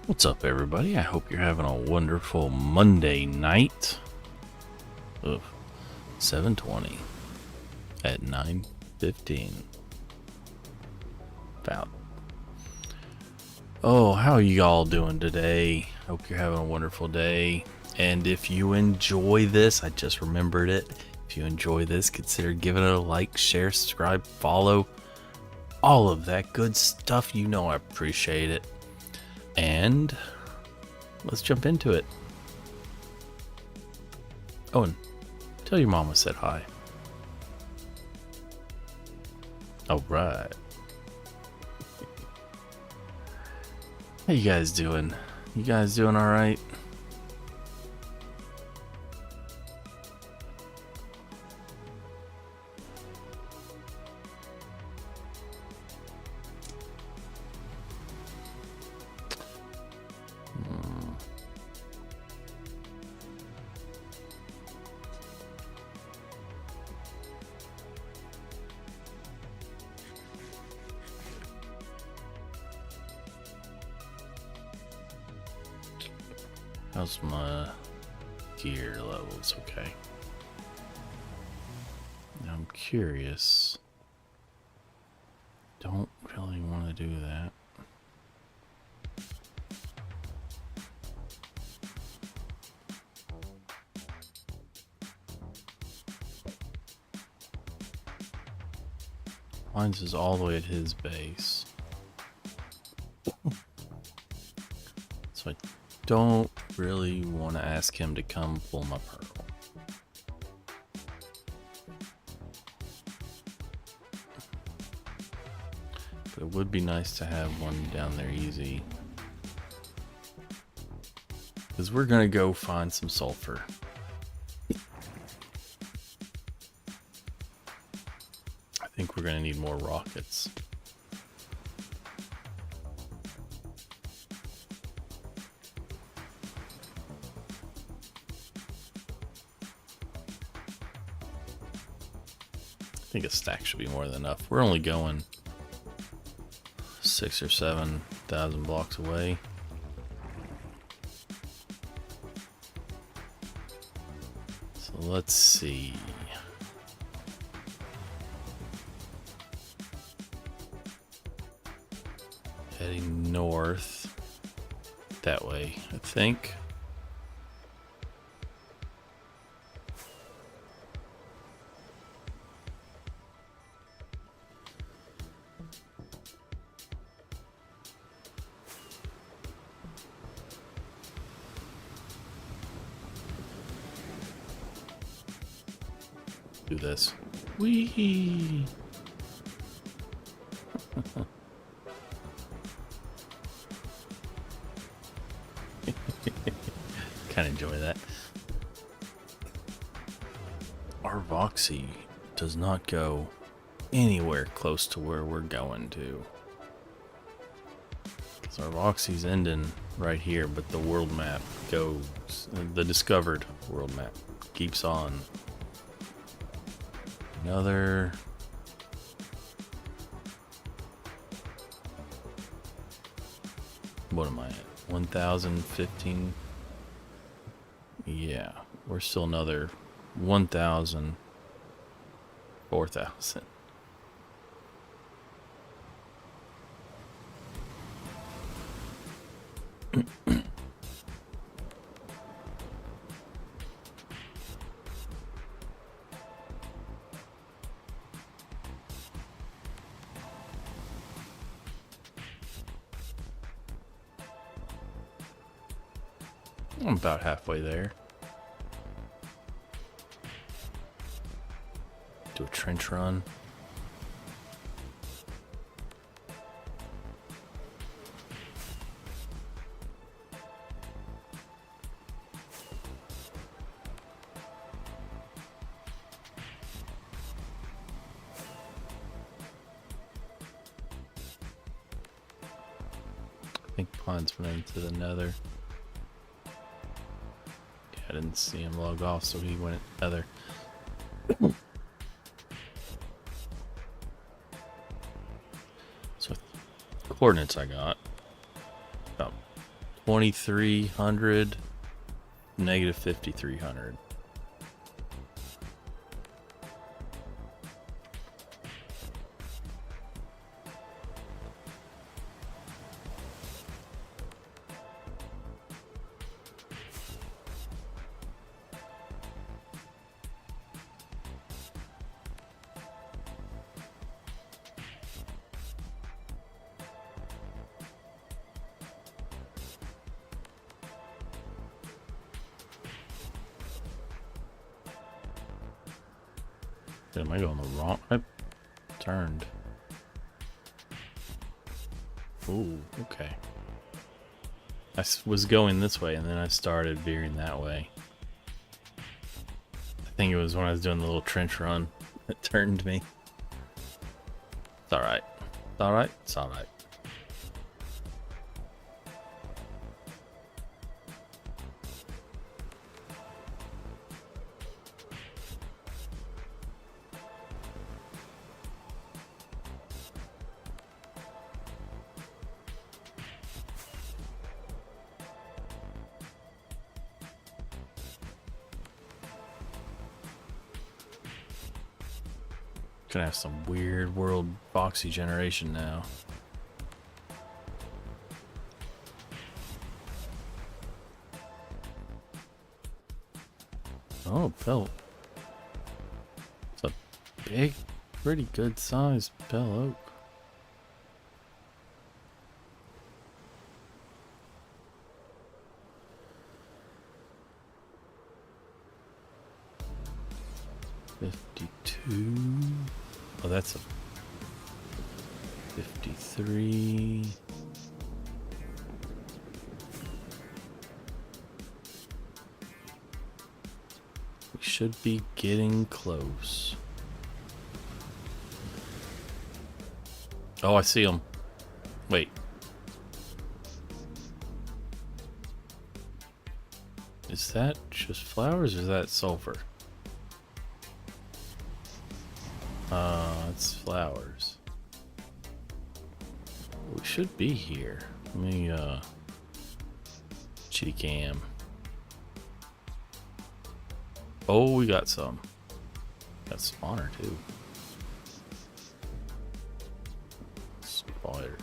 What's up, everybody? I hope you're having a wonderful Monday night. Ugh, 7:20 at 9:15. About. Oh, how are y'all doing today? Hope you're having a wonderful day. And if you enjoy this, I just remembered it. If you enjoy this, consider giving it a like, share, subscribe, follow, all of that good stuff. You know I appreciate it. And let's jump into it. Owen, tell your mama said hi. Alright. How you guys doing? You guys doing alright? How's my gear levels? Okay. Now I'm curious. Don't really want to do that. Mine's is all the way at his base. So I don't really want to ask him to come pull my pearl. But it would be nice to have one down there easy. Because we're going to go find some sulfur. I think we're going to need more rockets. I think a stack should be more than enough. We're only going 6,000 or 7,000 blocks away. So let's see. Heading north that way, I think. Do this. Whee! Kind of enjoy that. Our Voxy does not go anywhere close to where we're going to. Because our Voxy's ending right here, but the world map goes, the discovered world map keeps on. Another. What am I at? 1,015. Yeah, we're still another 1,000, 4,000. I'm about halfway there. Do a trench run. I think Pond's went into the nether. I didn't see him log off, so he went nether. So coordinates I got about 2300, negative 5300. Am I going the wrong? I turned. Ooh, okay. I was going this way and then I started veering that way. I think it was when I was doing the little trench run that turned me. It's alright. It's alright. It's alright. Gonna have some weird world boxy generation now. Oh, bell. It's a big, pretty good sized bell oak. Oh, that's a 53. We should be getting close. Oh, I see them. Wait. Is that just flowers or is that sulfur? It's flowers. We should be here. Let me, chitty cam. Oh, we got some. Got spawner too. Spider.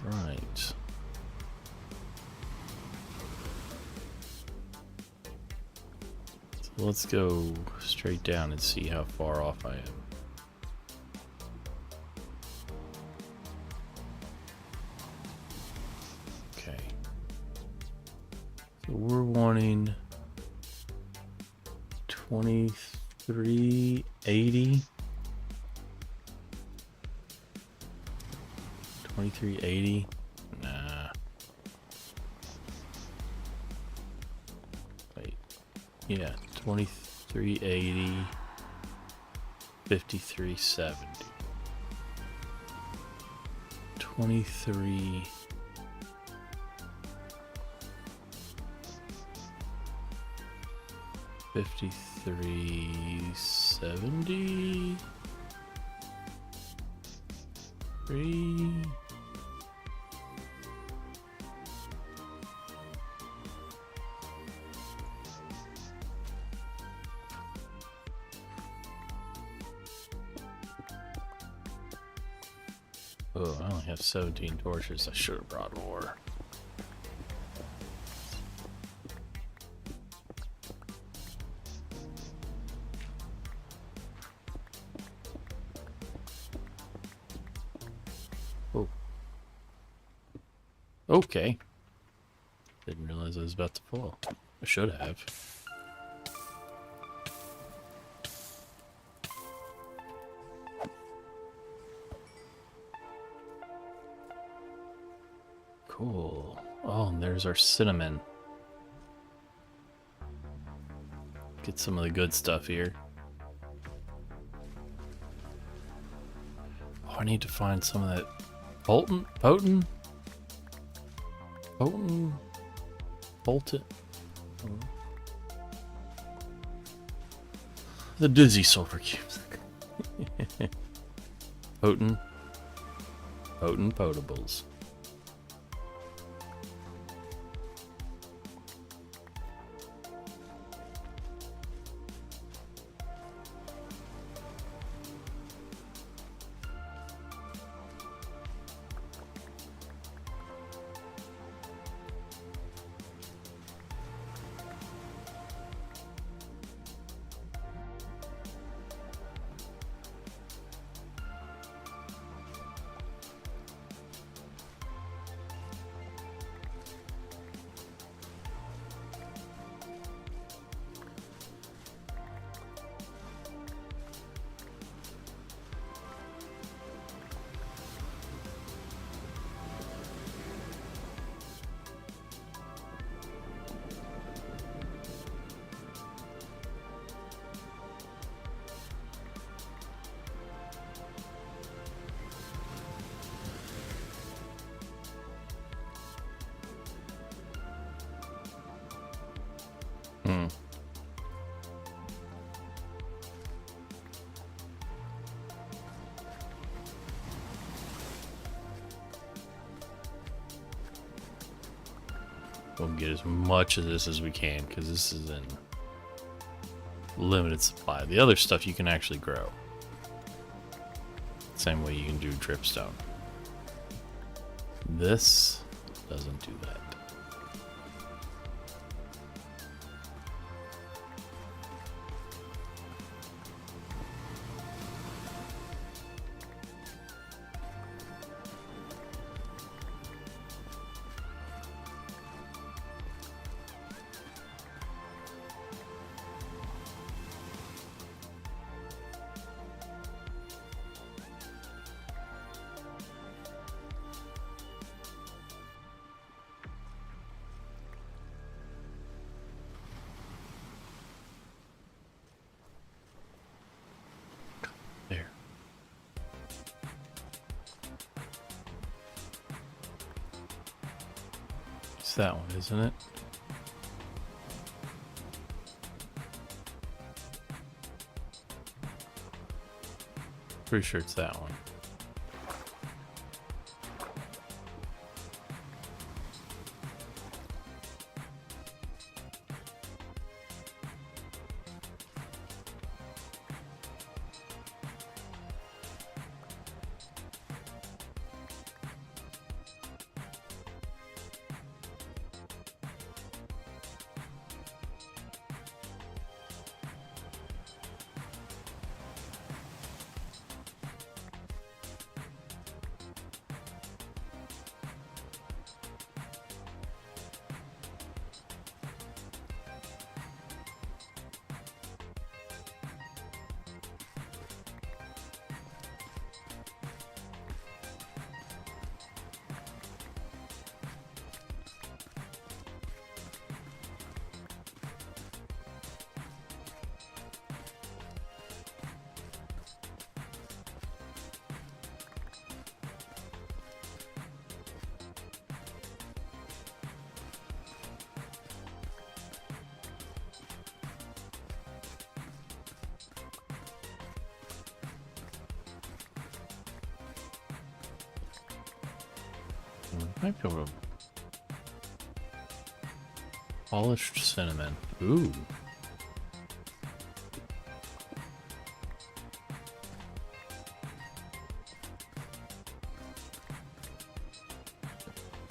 Right. Let's go straight down and see how far off I am. Okay. So we're wanting 2380. 2380. Nah. Wait. Yeah. 2380, 5370, 23, 5370, 3. Oh, I only have 17 torches. I should have brought more. Oh. Okay. Didn't realize I was about to fall. I should have. Cool. Oh, and there's our cinnamon. Get some of the good stuff here. Oh, I need to find some of that potent. The dizzy sulfur cubes. Potent. Potent potables. We'll get as much of this as we can because this is in limited supply. The other stuff you can actually grow. Same way you can do dripstone. This doesn't do that. There. It's that one, isn't it? Pretty sure it's that one. Might be able to polished cinnamon. Ooh.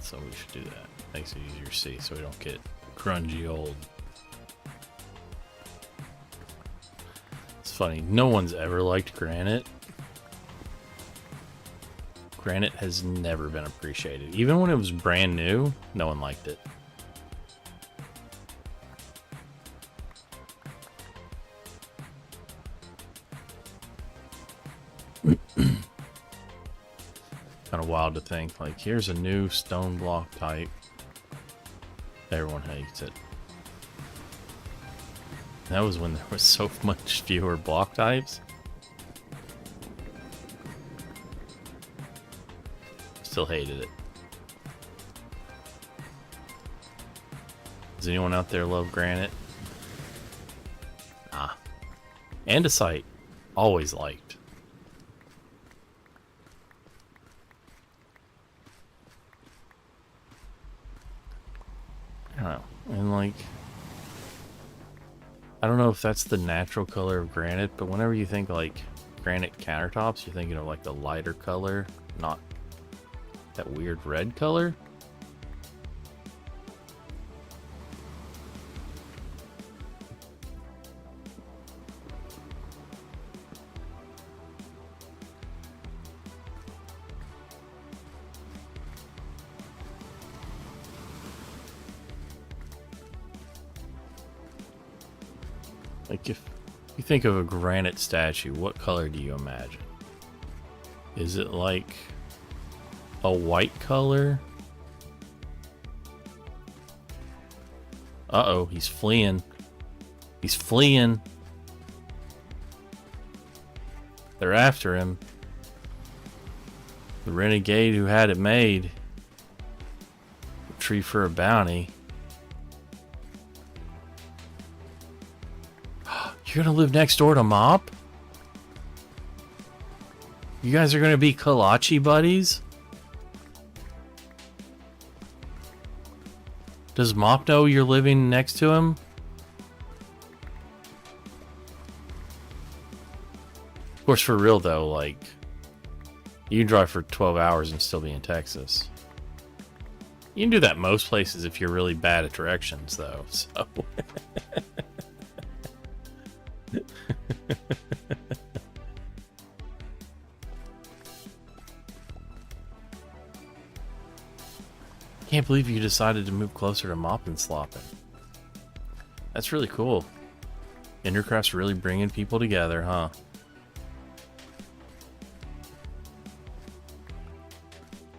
So we should do that. Makes it easier to see so we don't get grungy old. It's funny, no one's ever liked granite. Granite has never been appreciated. Even when it was brand new, no one liked it. Kind of wild to think, like, here's a new stone block type. Everyone hates it. That was when there was so much fewer block types. Still hated it. Does anyone out there love granite? Ah. Andesite, always liked. And like, I don't know if that's the natural color of granite, but whenever you think like granite countertops, you're thinking of like the lighter color, not that weird red color. Like if you think of a granite statue, what color do you imagine? Is it like a white color? Uh-oh, he's fleeing. He's fleeing. They're after him. The renegade who had it made. A tree for a bounty. You're gonna live next door to Mop? You guys are gonna be kolache buddies? Does Mop know you're living next to him? Of course, for real though, like, you can drive for 12 hours and still be in Texas. You can do that most places if you're really bad at directions though, so... Can't believe you decided to move closer to Mop and Slopping. That's really cool. Endercraft's really bringing people together, huh?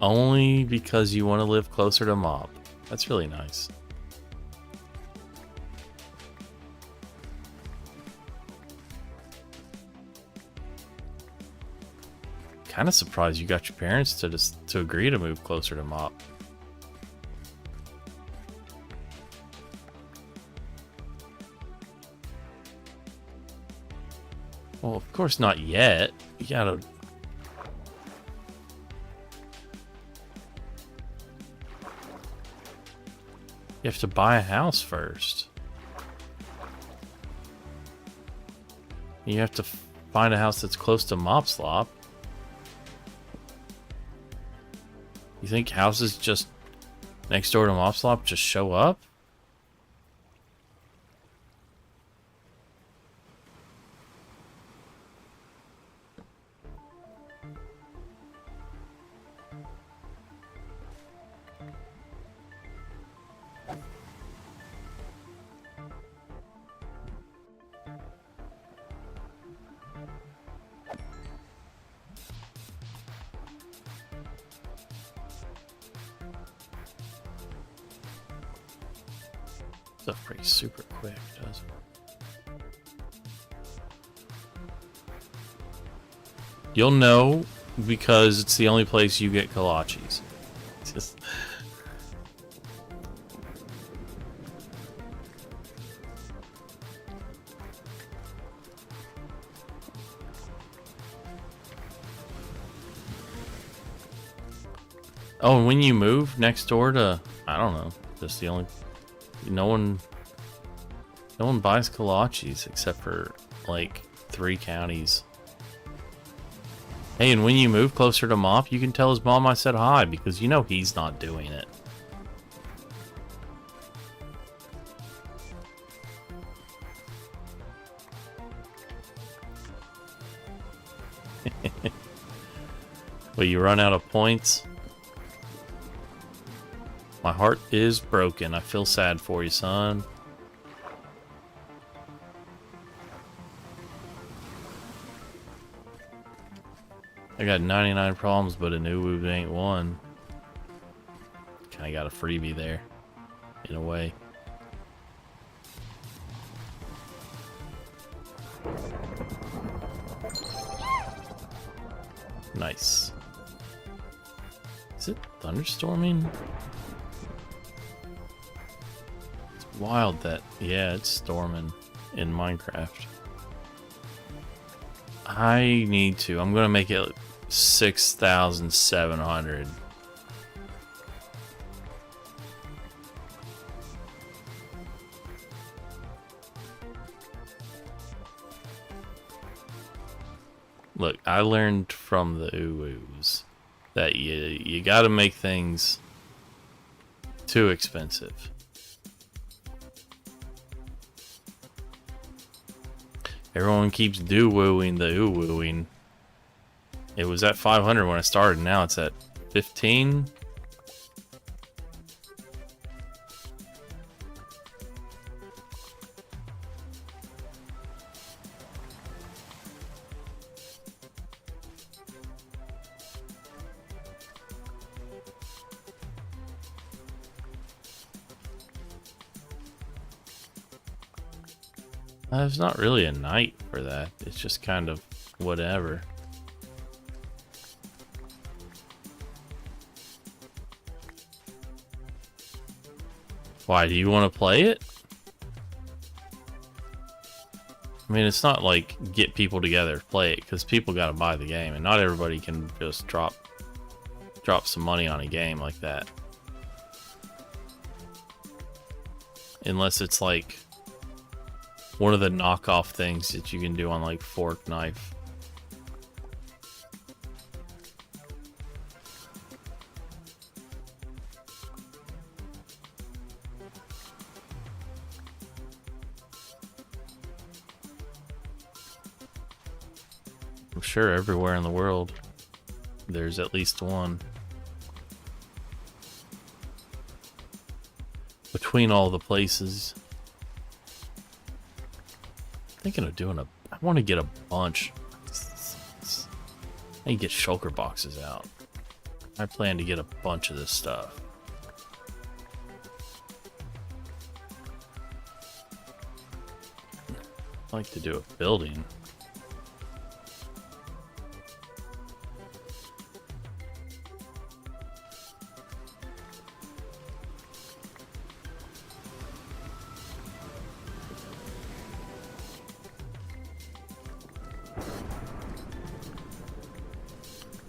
Only because you want to live closer to Mop. That's really nice. Kind of surprised you got your parents to agree to move closer to Mop. Well, of course not yet. You gotta... You have to buy a house first. You have to find a house that's close to Mop Slop. You think houses just next door to Mop Slop just show up? Stuff pretty super quick, doesn't it? You'll know because it's the only place you get kolaches. Just... Oh, and when you move next door to, I don't know, just the only... No one buys kolaches except for like 3 counties. Hey, and when you move closer to Mop, you can tell his mom I said hi because you know he's not doing it. Well, you run out of points. My heart is broken. I feel sad for you, son. I got 99 problems, but a new move ain't one. Kinda got a freebie there, in a way. Nice. Is it thunderstorming? Wild that, yeah, it's storming in Minecraft. I need to. I'm gonna make it 6,700. Look, I learned from the uwus that you gotta make things too expensive. Everyone keeps do-wooing the uwooing. It was at 500 when I started, now it's at 15. There's not really a night for that. It's just kind of whatever. Why, do you want to play it? I mean, it's not like get people together to play it, because people got to buy the game, and not everybody can just drop some money on a game like that. Unless it's like one of the knockoff things that you can do on like Fork Knife. I'm sure everywhere in the world there's at least one. Between all the places. Thinking of doing I want to get a bunch. I need to get shulker boxes out. I plan to get a bunch of this stuff. I'd like to do a building.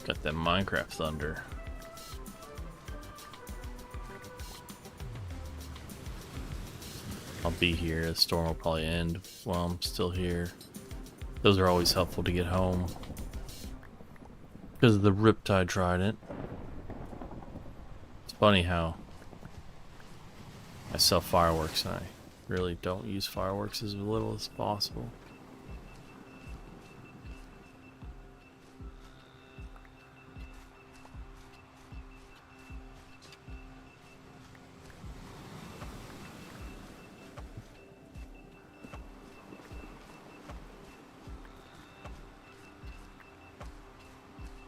Got that Minecraft thunder. I'll be here. The storm will probably end while I'm still here. Those are always helpful to get home. Because of the Riptide Trident. It's funny how I sell fireworks and I really don't use fireworks as little as possible.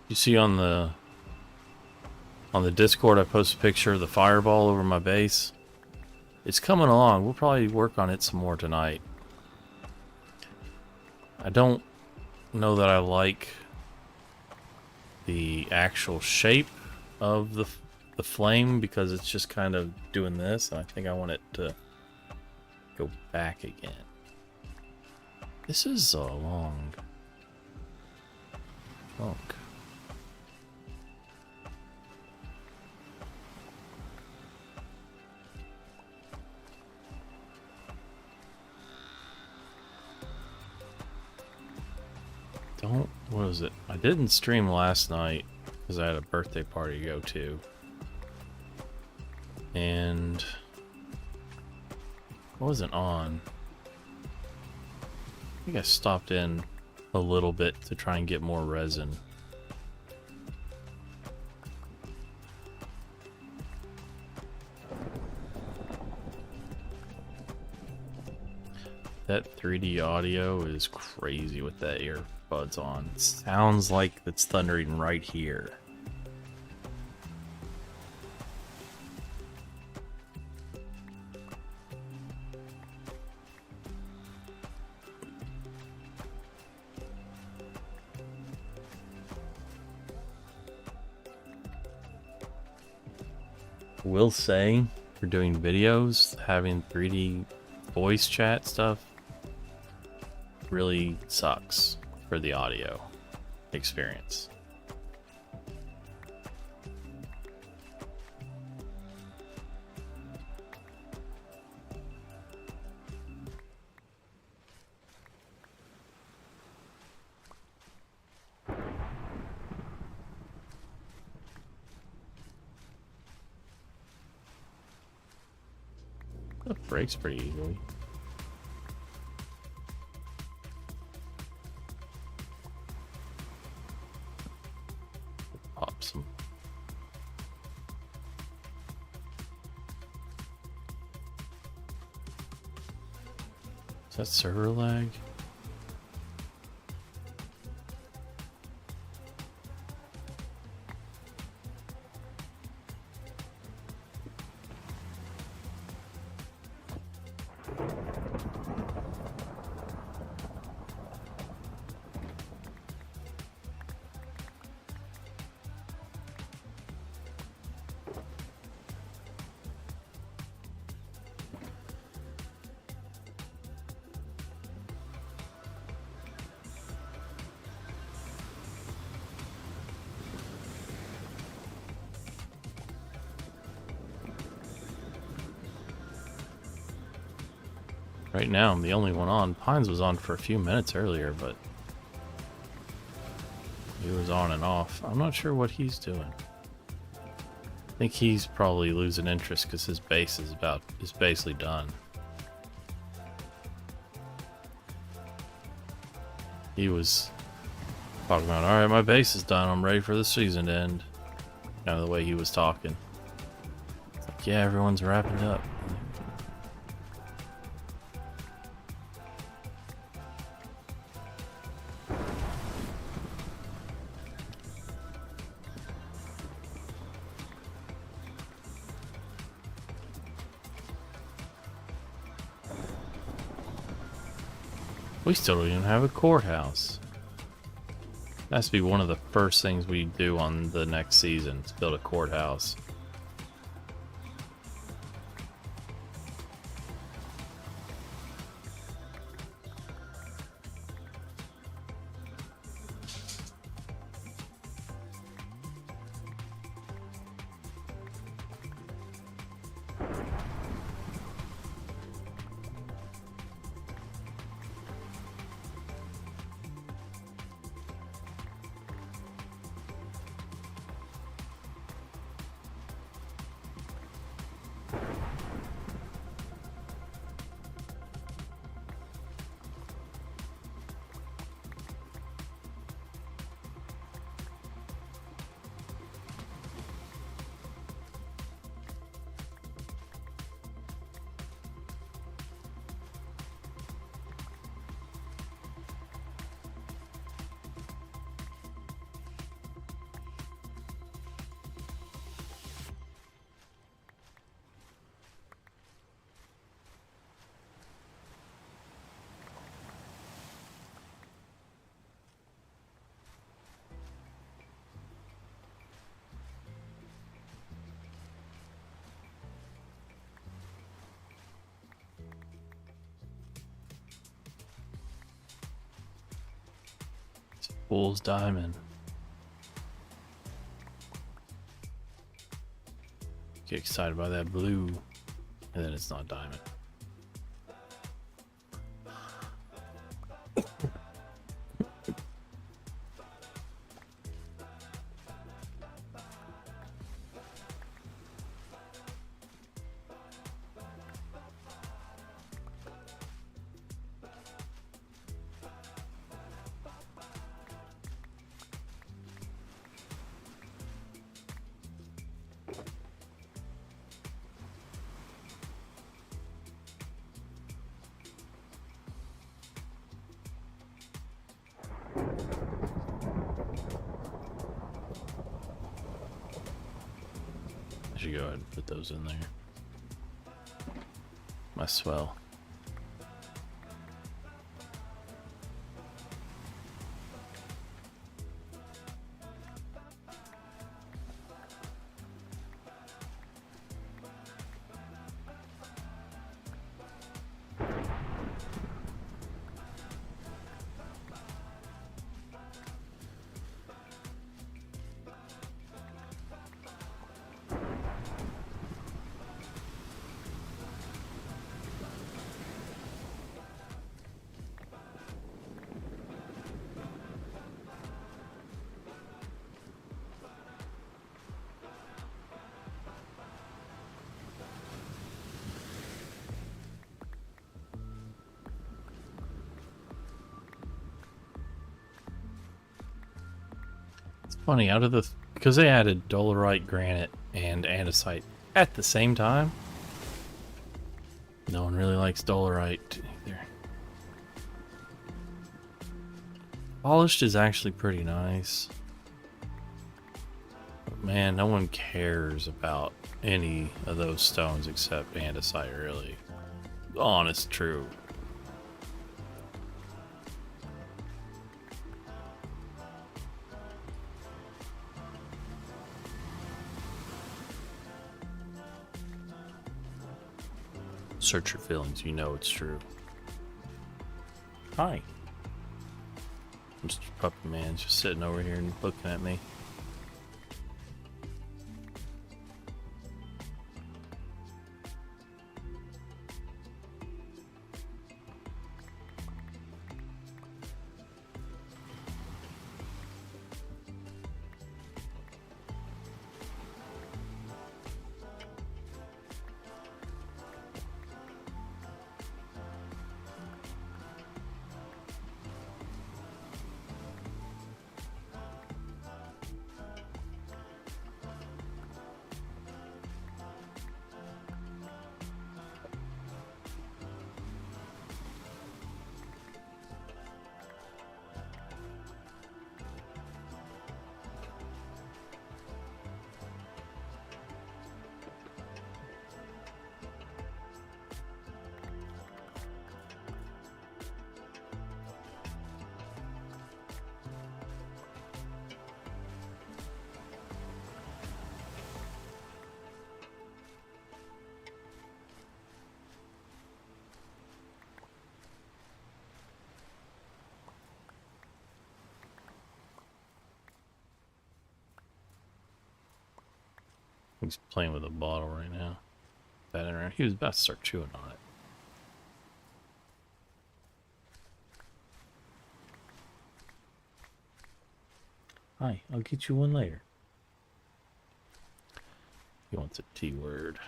You see on the Discord I posted a picture of the fireball over my base. It's coming along. We'll probably work on it some more tonight. I don't know that I like the actual shape of the flame because it's just kind of doing this, and I think I want it to go back again. This is a long chunk. What was it? I didn't stream last night because I had a birthday party to go to. And I wasn't on. I think I stopped in a little bit to try and get more resin. That 3D audio is crazy with that earbuds on. It sounds like it's thundering right here. Will say, for doing videos, having 3D voice chat stuff really sucks for the audio experience. It breaks pretty easily. Pop some. Is that server lag? Right now, I'm the only one on. Pines was on for a few minutes earlier, but he was on and off. I'm not sure what he's doing. I think he's probably losing interest because his base is basically done. He was talking about, all right, my base is done. I'm ready for the season to end. Kind of the way he was talking. It's like, yeah, everyone's wrapping up. We still don't even have a courthouse. That has to be one of the first things we do on the next season, to build a courthouse. Fool's diamond. Get excited by that blue, and then it's not diamond. I should go ahead and put those in there. My swell. Funny, out of the because they added dolerite, granite, and andesite at the same time. No one really likes dolerite either. Polished is actually pretty nice. But man, no one cares about any of those stones except andesite, really. Honest, true. Search your feelings, you know it's true. Hi. Mr. Puppy Man's just sitting over here and looking at me. He's playing with a bottle right now. That around. He was about to start chewing on it. Hi, I'll get you one later. He wants a T word.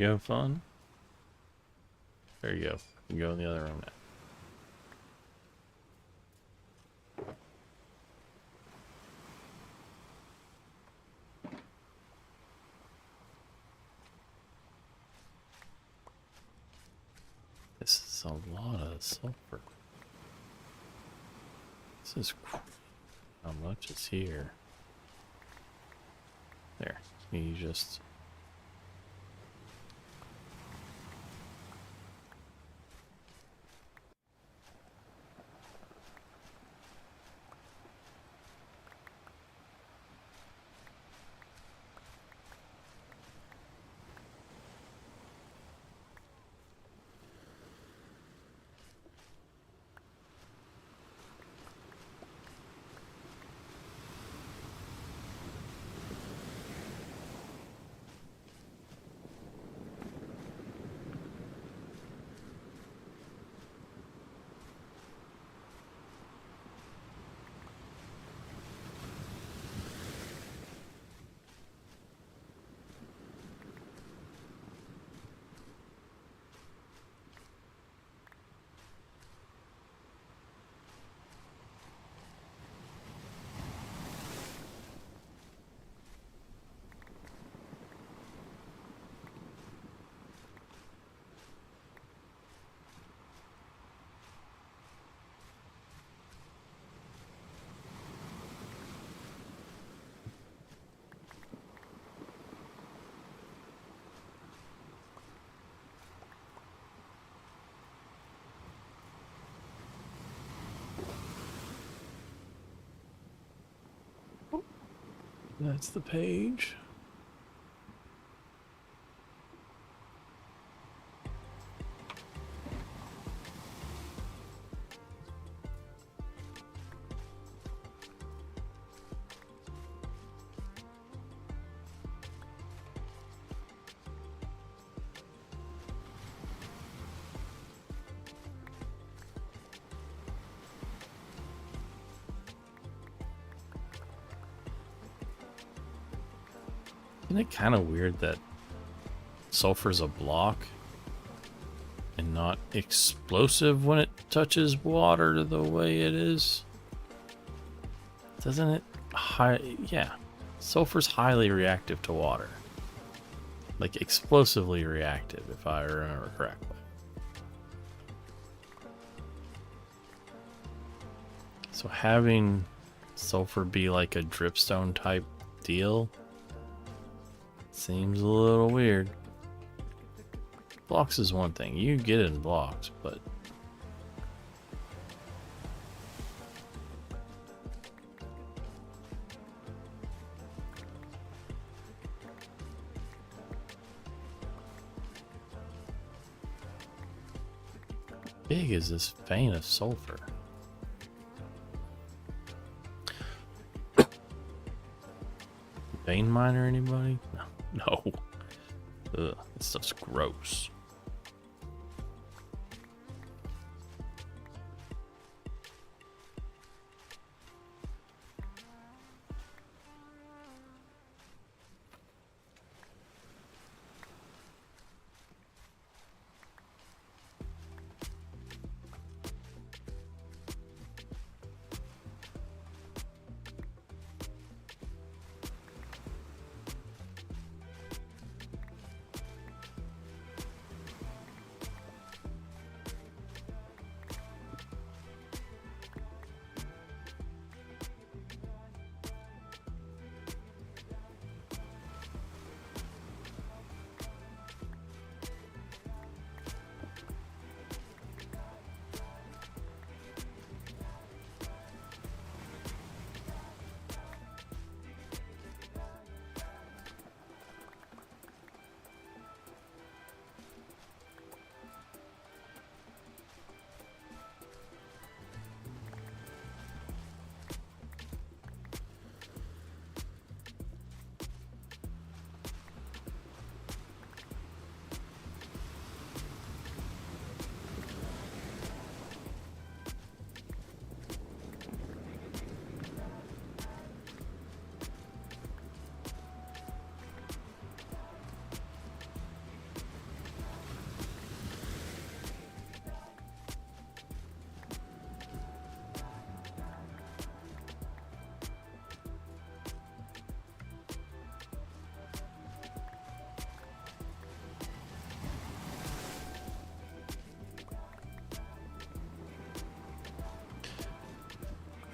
You have fun? There you go. You can go in the other room now. This is a lot of sulfur. This is how much is here. There. You just that's the page. Isn't it kind of weird that sulfur's a block and not explosive when it touches water the way it is? Doesn't it? Yeah. Sulfur's highly reactive to water. Like explosively reactive, if I remember correctly. So having sulfur be like a dripstone type deal seems a little weird. Blocks is one thing. You get it in blocks, but big is this vein of sulfur? Vein miner, anybody? No. Ugh, this stuff's gross.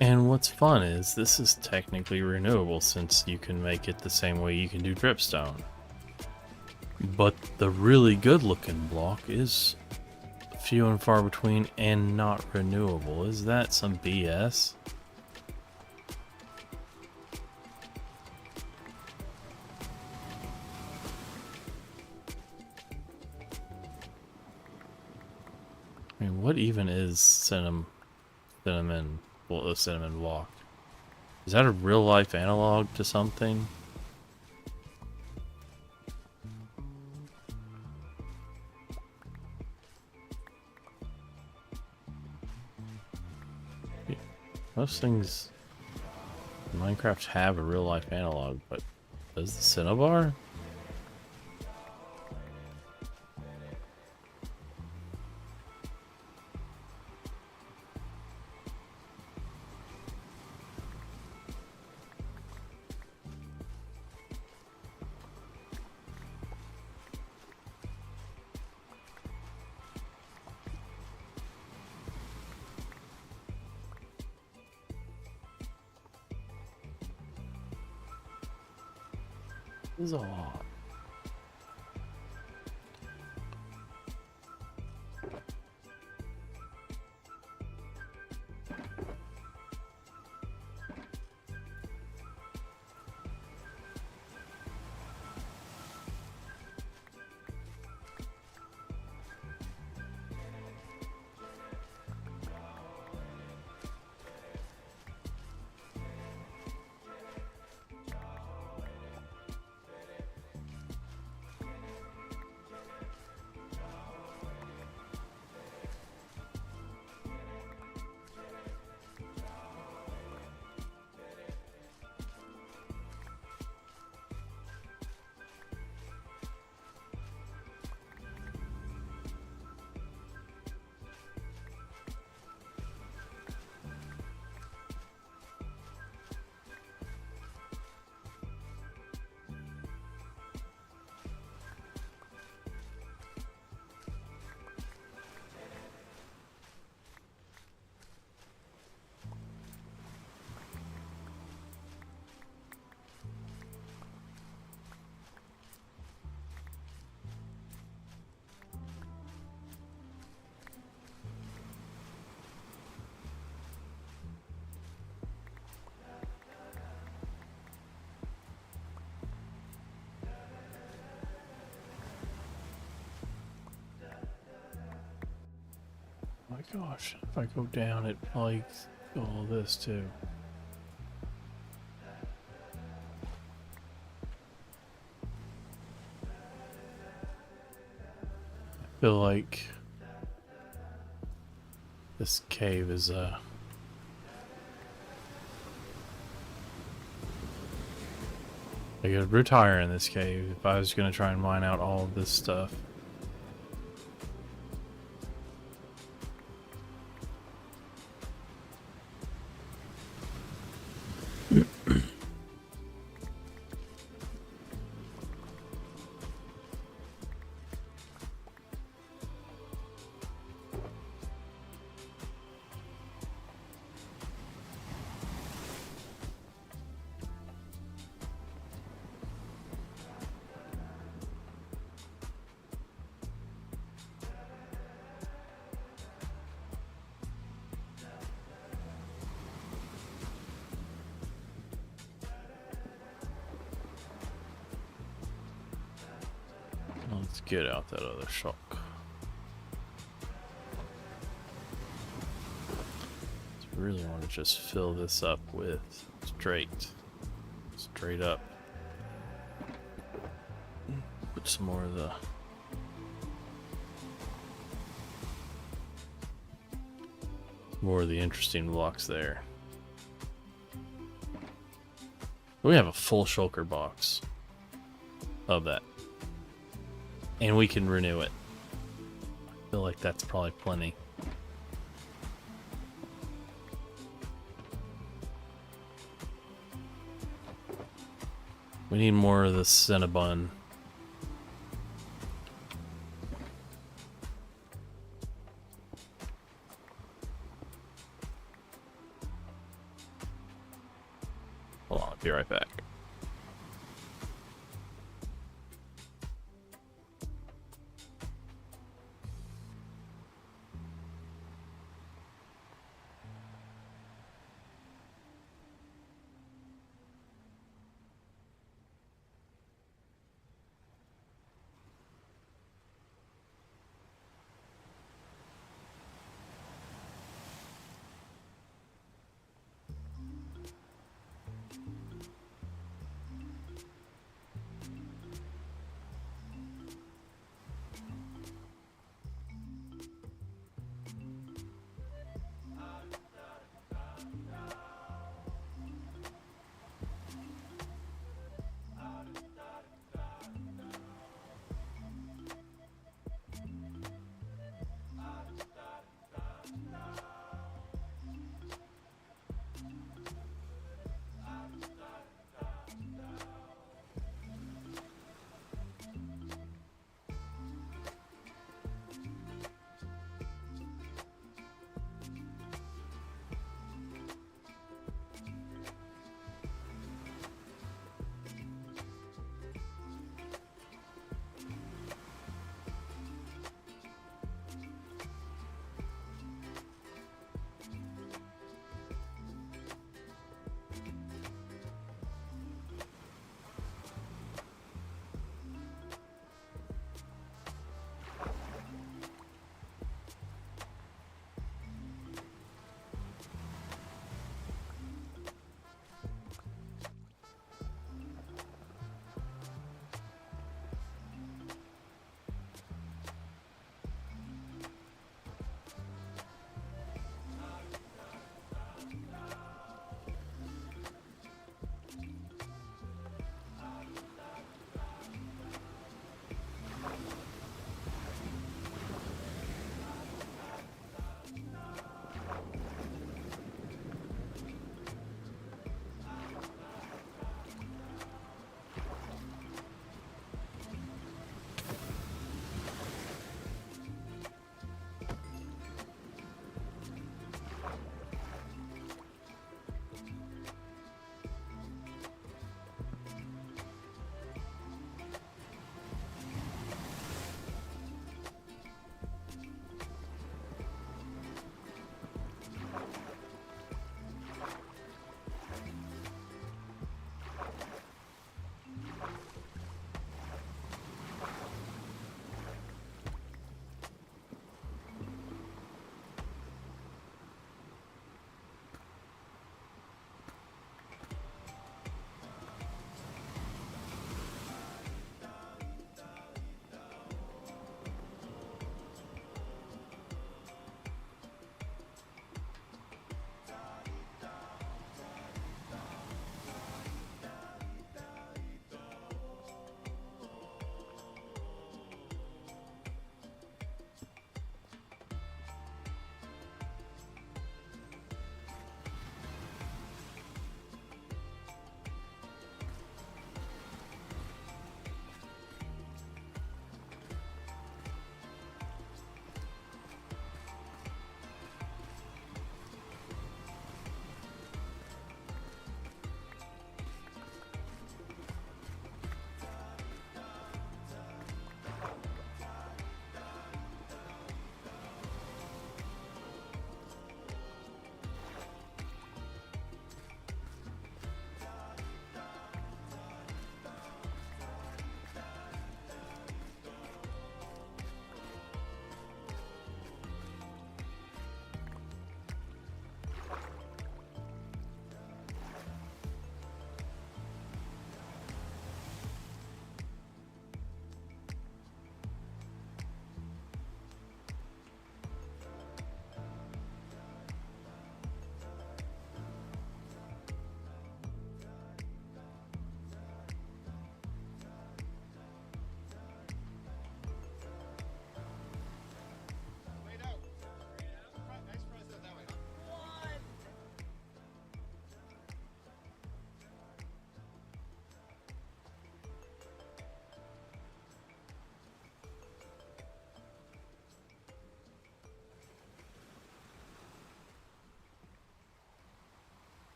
And what's fun is this is technically renewable since you can make it the same way you can do dripstone. But the really good looking block is few and far between and not renewable. Is that some BS? I mean, what even is cinnamon block? Is that a real life analog to something? Most things in Minecraft have a real life analog, but does the Cinnabar? This is a lot. Gosh, if I go down, it probably all this too. I feel like this cave is I could retire in this cave if I was gonna try and mine out all of this stuff. Let's get out that other shock. I really want to just fill this up with straight up. Put some more of the interesting blocks there. We have a full shulker box of that. And we can renew it. I feel like that's probably plenty. We need more of the Cinnabon. Hold on, I'll be right back.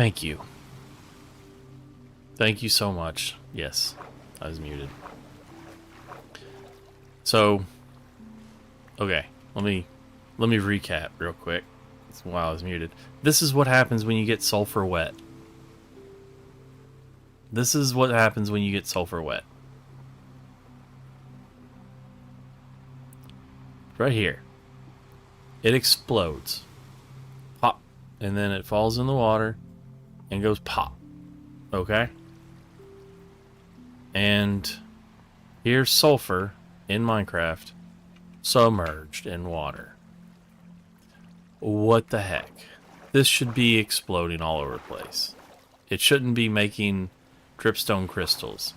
Thank you. Thank you so much. Yes, I was muted. So, okay, let me recap real quick. While I was muted. This is what happens when you get sulfur wet. This is what happens when you get sulfur wet. Right here. It explodes. Pop. And then it falls in the water and goes pop. Okay? And here's sulfur in Minecraft submerged in water. What the heck? This should be exploding all over the place. It shouldn't be making dripstone crystals.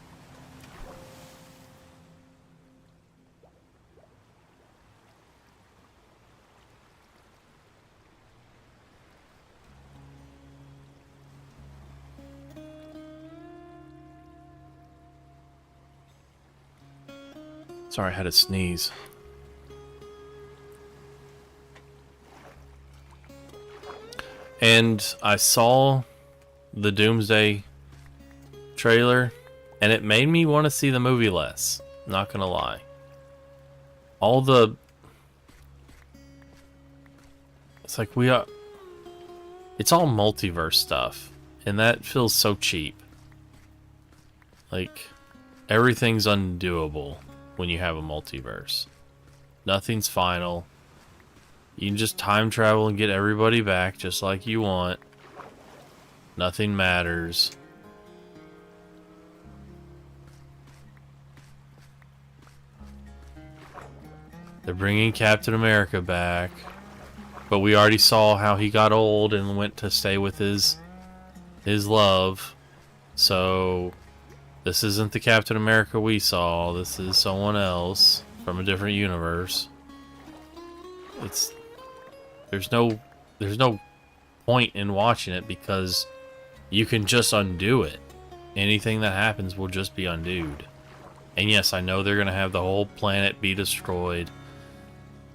Sorry, I had to sneeze. And I saw the Doomsday trailer, and it made me want to see the movie less. Not gonna lie. It's like it's all multiverse stuff, and that feels so cheap. Like, everything's undoable when you have a multiverse. Nothing's final. You can just time travel and get everybody back just like you want. Nothing matters. They're bringing Captain America back. But we already saw how he got old and went to stay with his love. So this isn't the Captain America we saw. This is someone else from a different universe. There's no point in watching it because you can just undo it. Anything that happens will just be undone. And yes, I know they're going to have the whole planet be destroyed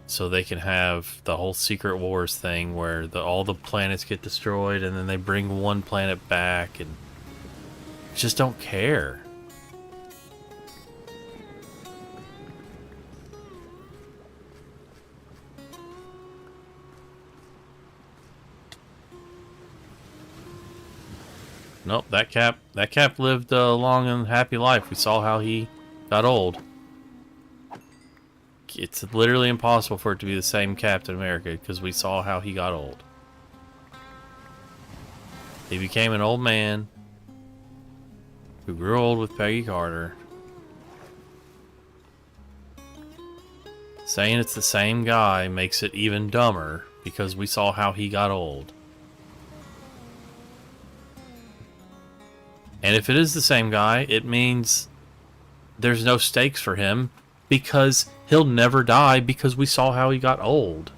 so they can have the whole Secret Wars thing where all the planets get destroyed and then they bring one planet back, and just don't care. Nope, that cap lived a long and happy life. We saw how he got old. It's literally impossible for it to be the same Captain America because we saw how he got old. He became an old man who grew old with Peggy Carter. Saying it's the same guy makes it even dumber because we saw how he got old. And if it is the same guy, it means there's no stakes for him because he'll never die because we saw how he got old.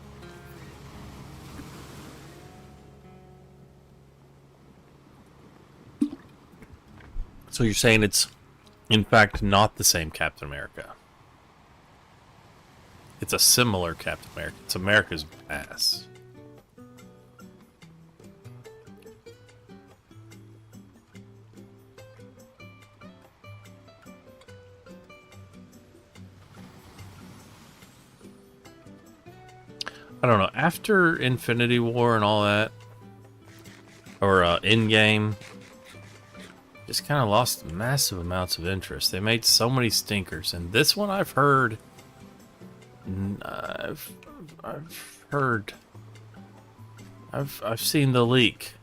So you're saying it's, in fact, not the same Captain America. It's a similar Captain America. It's America's ass. I don't know. After Infinity War and all that, or Endgame, just kind of lost massive amounts of interest. They made so many stinkers, and this one I've heard, I've seen the leak,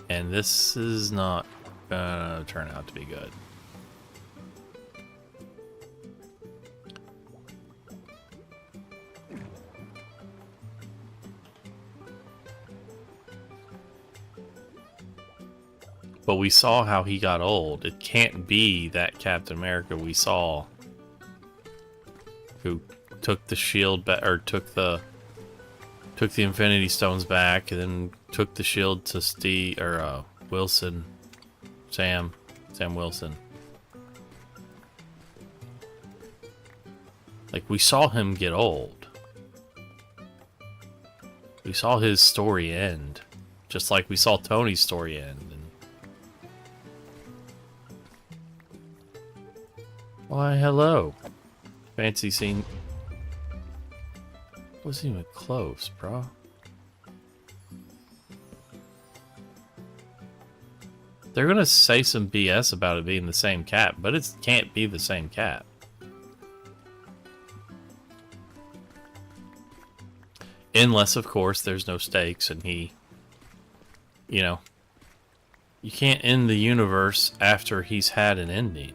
and this is not gonna turn out to be good. But we saw how he got old. It can't be that Captain America we saw who took the shield back, or took the Infinity Stones back, and then took the shield to Steve or Wilson, Sam Wilson. Like, we saw him get old. We saw his story end. Just like we saw Tony's story end. And why, hello. Fancy scene. Wasn't even close, bro. They're gonna say some BS about it being the same cat, but it can't be the same cat. Unless, of course, there's no stakes and he, you know, you can't end the universe after he's had an ending.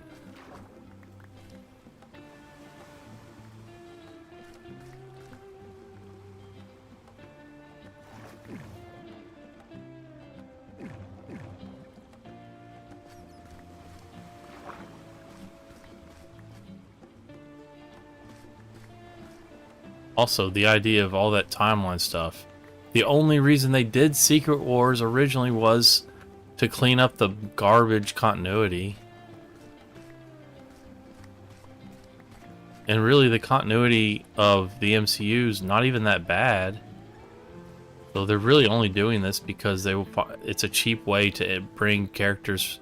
Also, the idea of all that timeline stuff. The only reason they did Secret Wars originally was to clean up the garbage continuity. And really, the continuity of the MCU is not even that bad. So they're really only doing this because it's a cheap way to bring characters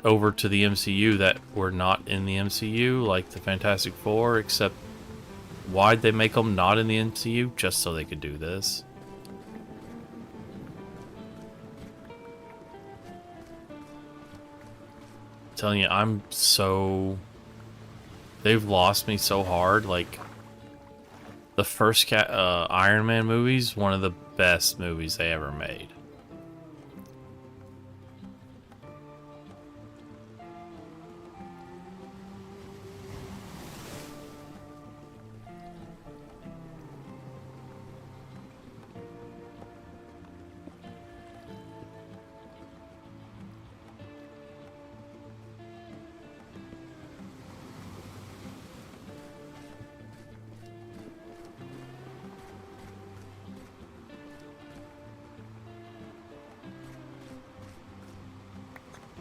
over to the MCU that were not in the MCU, like the Fantastic Four, except why'd they make them not in the MCU? Just so they could do this. I'm telling you, they've lost me so hard. Like, the first Iron Man movie's one of the best movies they ever made.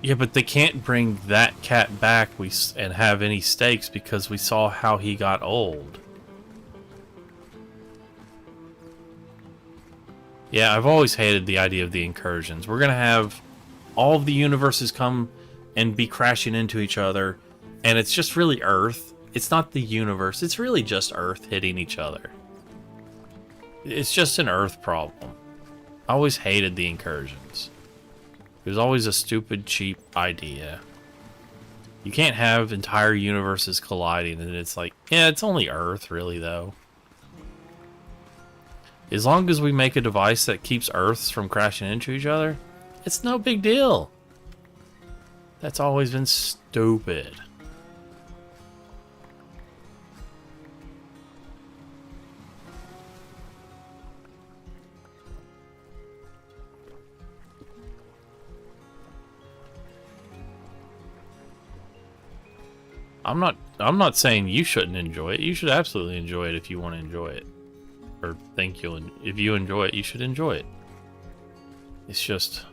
Yeah, but they can't bring that cat back and have any stakes because we saw how he got old. Yeah, I've always hated the idea of the incursions. We're gonna have all of the universes come and be crashing into each other, and it's just really Earth. It's not the universe, it's really just Earth hitting each other. It's just an Earth problem. I always hated the incursions. It was always a stupid, cheap idea. You can't have entire universes colliding, and it's like, yeah, it's only Earth, really, though. As long as we make a device that keeps Earths from crashing into each other, it's no big deal. That's always been stupid. I'm not saying you shouldn't enjoy it. You should absolutely enjoy it if you want to enjoy it. Or if you enjoy it, you should enjoy it. It's just,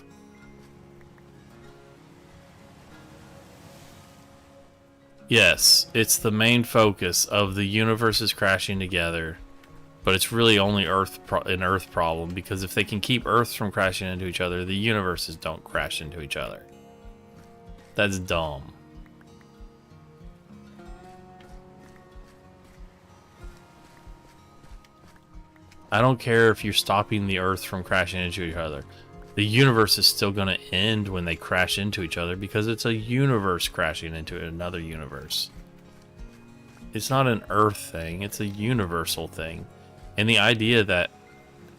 yes, it's the main focus of the universes crashing together, but it's really only an Earth problem, because if they can keep Earths from crashing into each other, the universes don't crash into each other. That's dumb. I don't care if you're stopping the Earth from crashing into each other. The universe is still going to end when they crash into each other because it's a universe crashing into another universe. It's not an Earth thing, it's a universal thing. And the idea that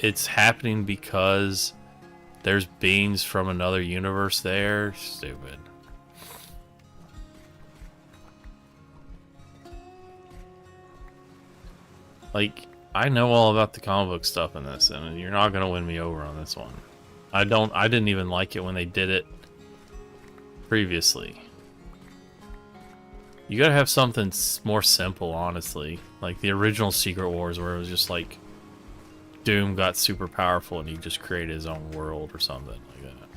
it's happening because there's beings from another universe there, stupid. Like, I know all about the comic book stuff in this, and you're not gonna win me over on this one. I didn't even like it when they did it previously. You gotta have something more simple, honestly. Like the original Secret Wars, where it was just like Doom got super powerful and he just created his own world or something like that.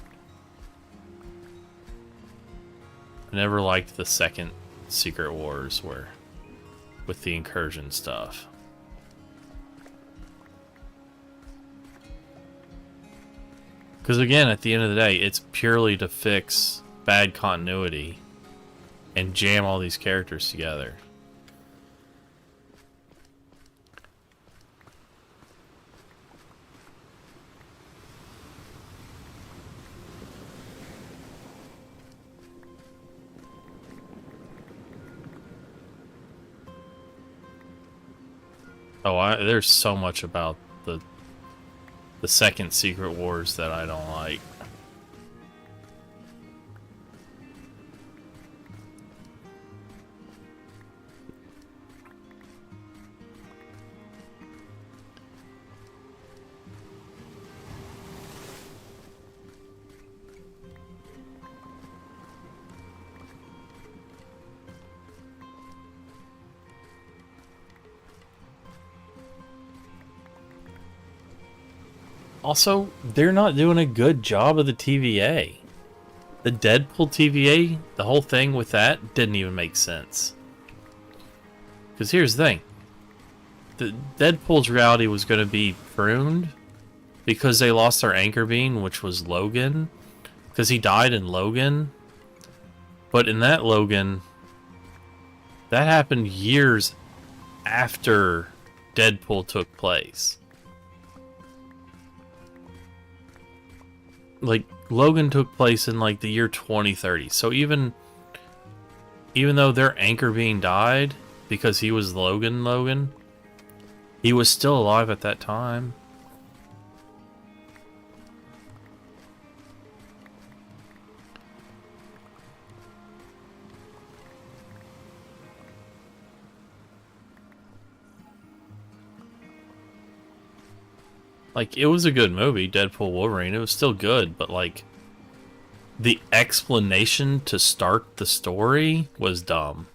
I never liked the second Secret Wars with the incursion stuff. Because again, at the end of the day, it's purely to fix bad continuity and jam all these characters together. Oh, there's so much about the second Secret Wars that I don't like. Also, they're not doing a good job of the TVA. The Deadpool TVA, the whole thing with that didn't even make sense. Because here's the thing. The Deadpool's reality was going to be pruned because they lost their anchor being, which was Logan. Because he died in Logan. But in that Logan, that happened years after Deadpool took place. Like, Logan took place in, like, the year 2030. So even though their anchor being died, because he was Logan, he was still alive at that time. Like, it was a good movie, Deadpool Wolverine. It was still good, but, like, the explanation to start the story was dumb.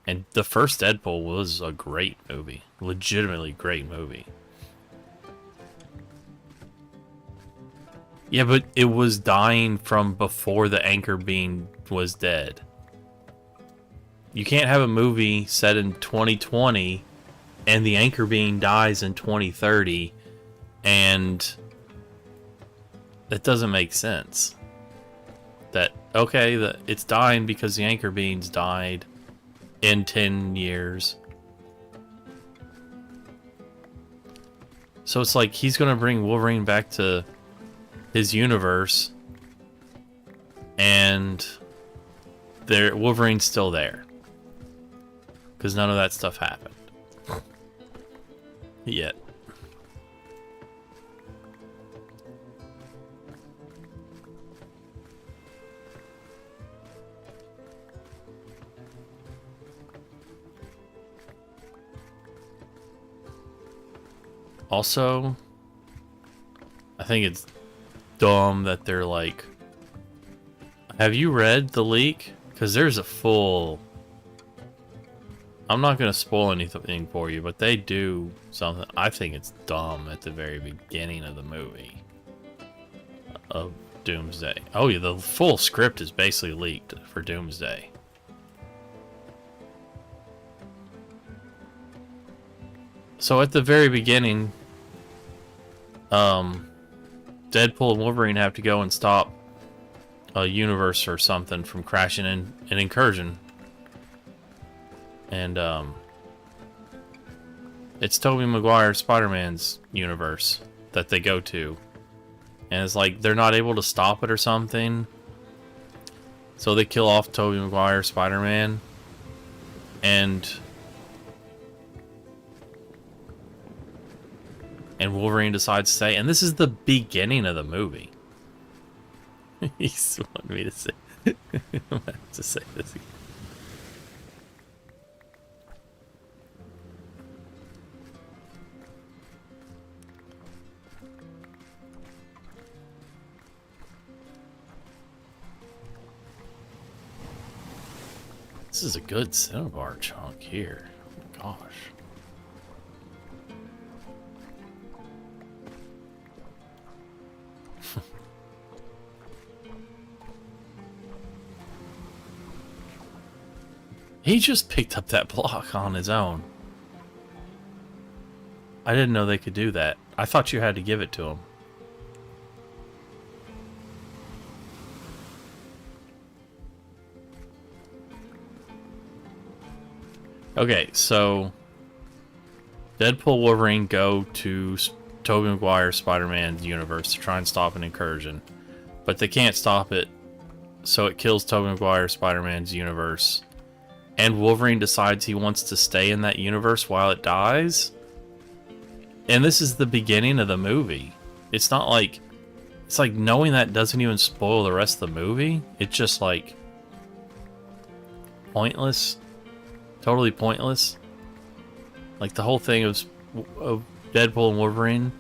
And the first Deadpool was a great movie. Legitimately great movie. Yeah, but it was dying from before the anchor being was dead. You can't have a movie set in 2020 and the anchor being dies in 2030, and that doesn't make sense. That, okay, it's dying because the anchor beings died in 10 years. So it's like he's going to bring Wolverine back to his universe, and Wolverine's still there. Because none of that stuff happened. Yet. Also, I think it's dumb that they're like, have you read the leak? Because there's a full... I'm not going to spoil anything for you, but they do something. I think it's dumb at the very beginning of the movie of Doomsday. Oh yeah, the full script is basically leaked for Doomsday. So at the very beginning, Deadpool and Wolverine have to go and stop a universe or something from crashing in an incursion. And, it's Tobey Maguire Spider-Man's universe that they go to. And it's like, they're not able to stop it or something. So they kill off Tobey Maguire Spider-Man. And Wolverine decides to stay. And this is the beginning of the movie. He's wanting me to say... I'm going to have to say this again. This is a good cinnabar chunk here. Oh my gosh. He just picked up that block on his own. I didn't know they could do that. I thought you had to give it to him. Okay, so Deadpool, Wolverine go to Tobey Maguire's Spider-Man's universe to try and stop an incursion, but they can't stop it, so it kills Tobey Maguire's Spider-Man's universe. And Wolverine decides he wants to stay in that universe while it dies. And this is the beginning of the movie. It's not like... It's like knowing that doesn't even spoil the rest of the movie. It's just like... pointless. Totally pointless. Like the whole thing of Deadpool and Wolverine.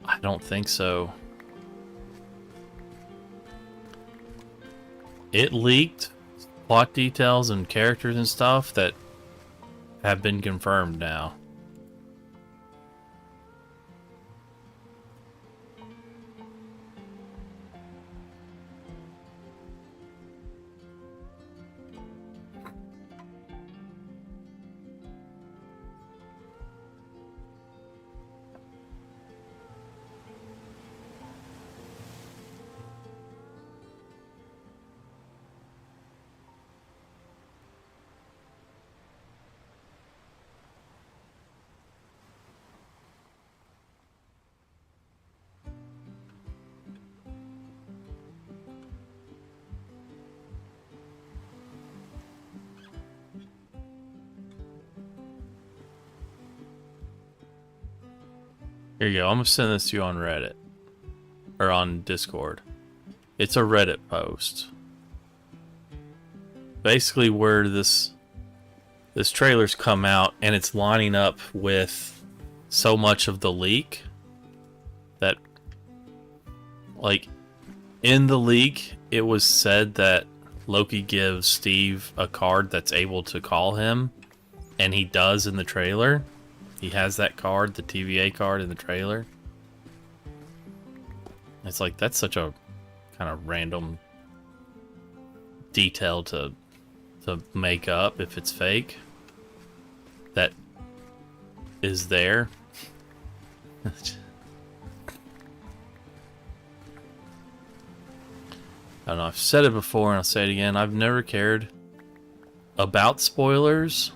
I don't think so. It leaked plot details and characters and stuff that have been confirmed now. Here you go. I'm gonna send this to you on Reddit. Or on Discord. It's a Reddit post. Basically where this trailer's come out and it's lining up with so much of the leak that, like, in the leak it was said that Loki gives Steve a card that's able to call him, and he does in the trailer. He has that card, the TVA card in the trailer. It's like, that's such a kind of random detail to make up if it's fake. That is there. I don't know, I've said it before and I'll say it again. I've never cared about spoilers.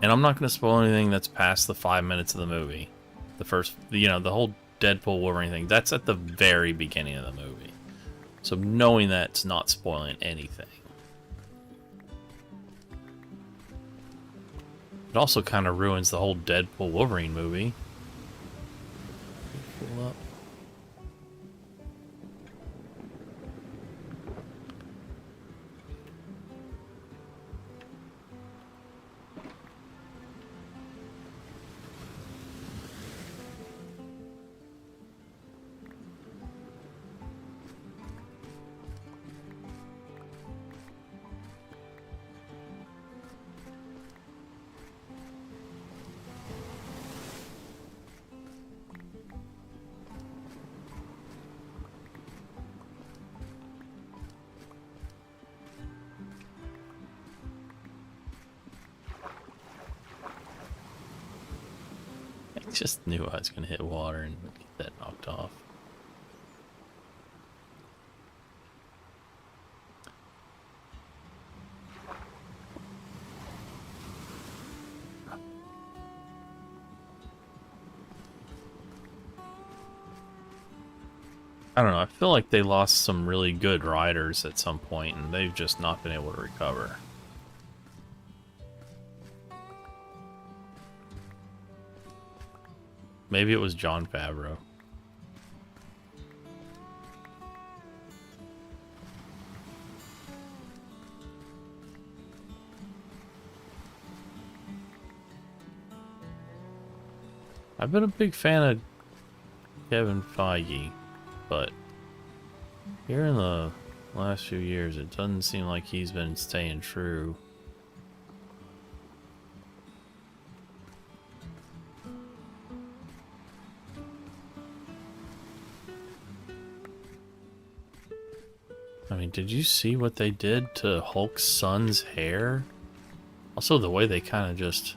And I'm not going to spoil anything that's past the 5 minutes of the movie. The first, you know, the whole Deadpool Wolverine thing, that's at the very beginning of the movie. So knowing that's not spoiling anything. It also kind of ruins the whole Deadpool Wolverine movie. Pull up. I just knew I was going to hit water and get that knocked off. I don't know, I feel like they lost some really good riders at some point and they've just not been able to recover. Maybe it was Jon Favreau. I've been a big fan of Kevin Feige, but here in the last few years, it doesn't seem like he's been staying true. I mean, did you see what they did to Hulk's son's hair? Also, the way they kind of just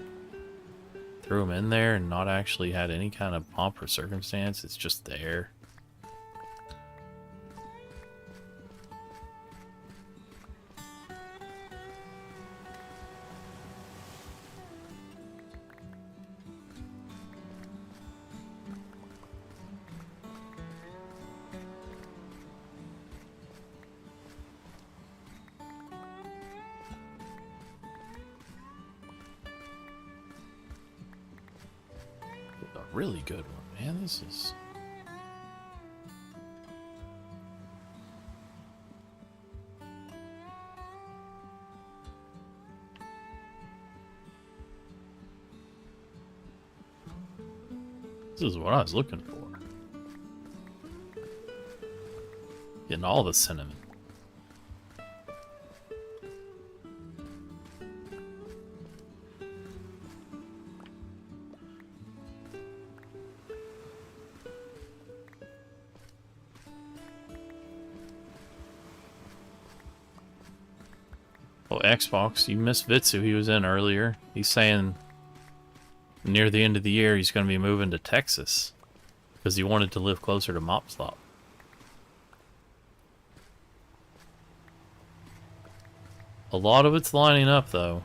threw him in there and not actually had any kind of pomp or circumstance. It's just there. really good one, man. This is... This is what I was looking for. Getting all the cinnamon. Oh, Xbox, you missed Vitsu. He was in earlier. He's saying near the end of the year he's going to be moving to Texas because he wanted to live closer to Mopslop. A lot of it's lining up, though.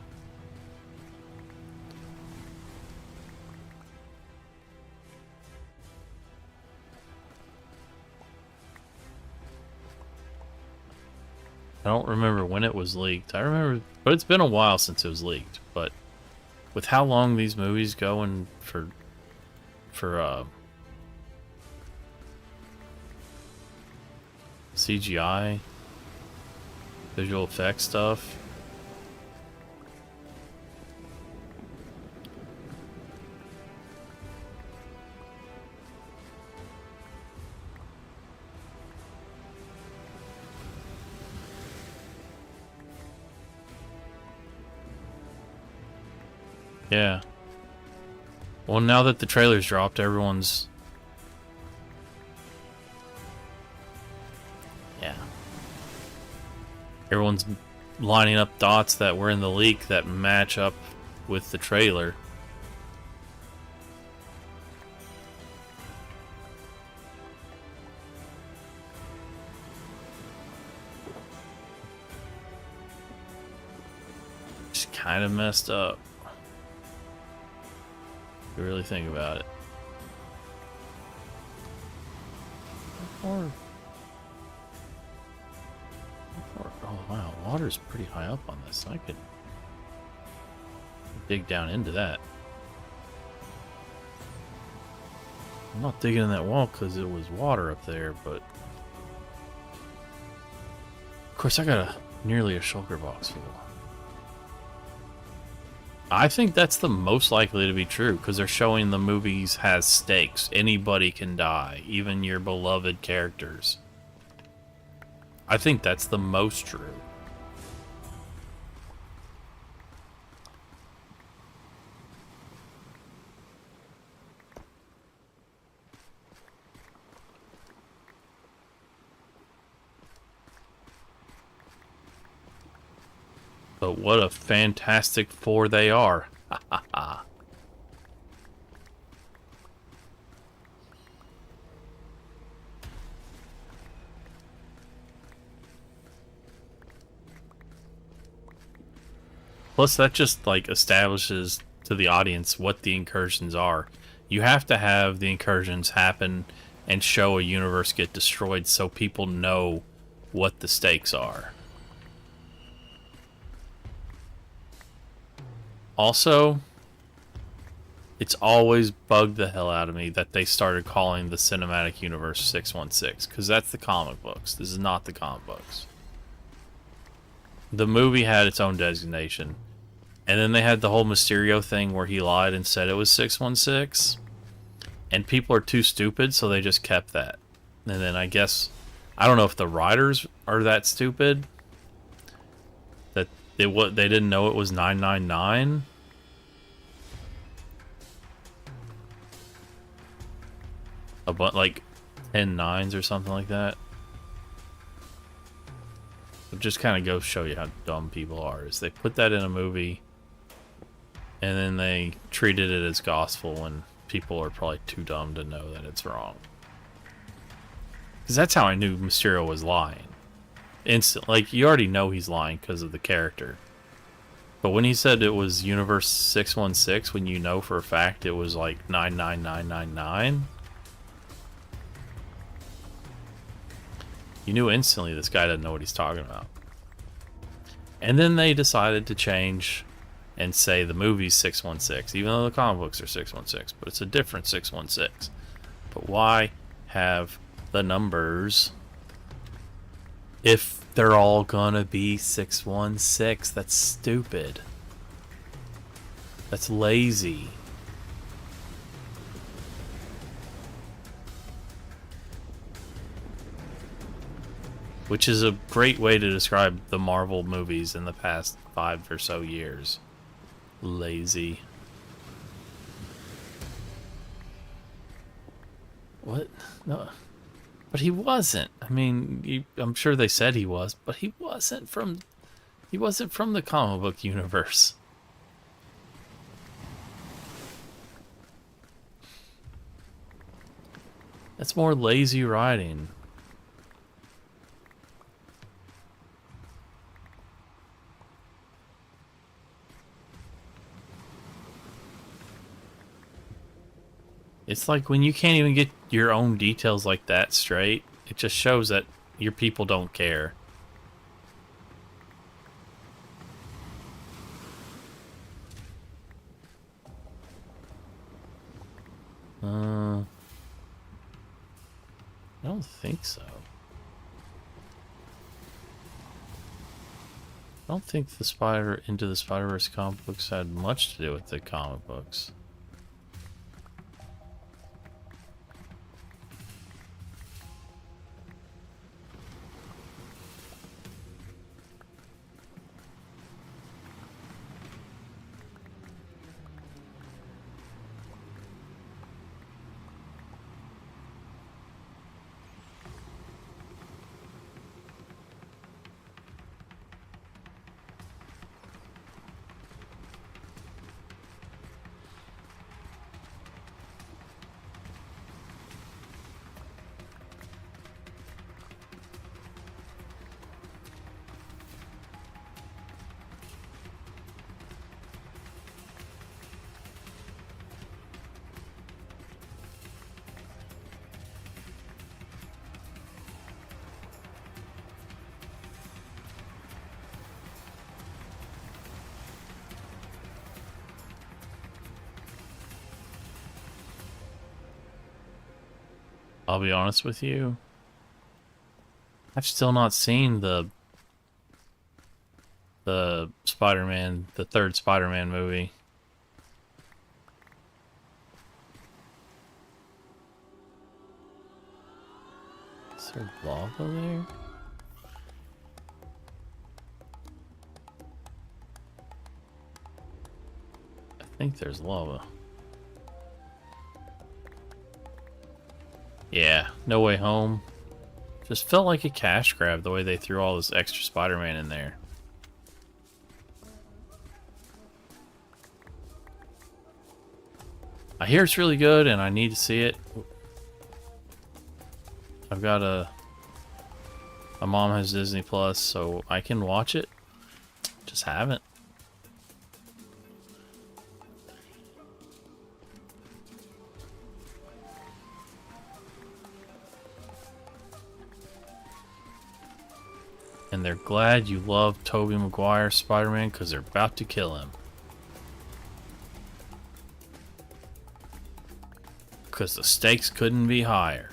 I don't remember when it was leaked. I remember, but it's been a while since it was leaked. But with how long these movies go and for CGI, visual effects stuff. Yeah. Well, now that the trailer's dropped, everyone's... Yeah. Everyone's lining up dots that were in the leak that match up with the trailer. Just kind of messed up. If you really think about it. Oh wow, water's pretty high up on this. I could dig down into that. I'm not digging in that wall because it was water up there, but of course I got nearly a shulker box full. I think that's the most likely to be true because they're showing the movies has stakes. Anybody can die, even your beloved characters. I think that's the most true. But what a fantastic four they are. Ha ha ha. Plus, that just like establishes to the audience what the incursions are. You have to have the incursions happen and show a universe get destroyed so people know what the stakes are. Also, it's always bugged the hell out of me that they started calling the cinematic universe 616, because that's the comic books. This is not the comic books. The movie had its own designation, and then they had the whole Mysterio thing where he lied and said it was 616, and people are too stupid, so they just kept that. And then I guess, I don't know if the writers are that stupid, that they didn't know it was 999. Like 10 nines or something like that. It just kind of goes to show you how dumb people are. Is they put that in a movie and then they treated it as gospel when people are probably too dumb to know that it's wrong. Because that's how I knew Mysterio was lying. Instant, like, you already know he's lying because of the character. But when he said it was Universe 616, when you know for a fact it was like 99999, you knew instantly this guy doesn't know what he's talking about. And then they decided to change and say the movie's 616, even though the comic books are 616, but it's a different 616. But why have the numbers if they're all gonna be 616? That's stupid. That's lazy. Which is a great way to describe the Marvel movies in the past 5 or so years. Lazy. What? No. But he wasn't. I mean, I'm sure they said he was, but he wasn't from the comic book universe. That's more lazy writing. It's like when you can't even get your own details like that straight, it just shows that your people don't care. I don't think so. I don't think the Into the Spider-Verse comic books had much to do with the comic books. I'll be honest with you. I've still not seen the Spider-Man, the third Spider-Man movie. Is there lava there? I think there's lava. Yeah, No Way Home. Just felt like a cash grab the way they threw all this extra Spider-Man in there. I hear it's really good and I need to see it. I've got my mom has Disney Plus, so I can watch it. Just haven't. And they're glad you love Tobey Maguire Spider-Man because they're about to kill him. Because the stakes couldn't be higher.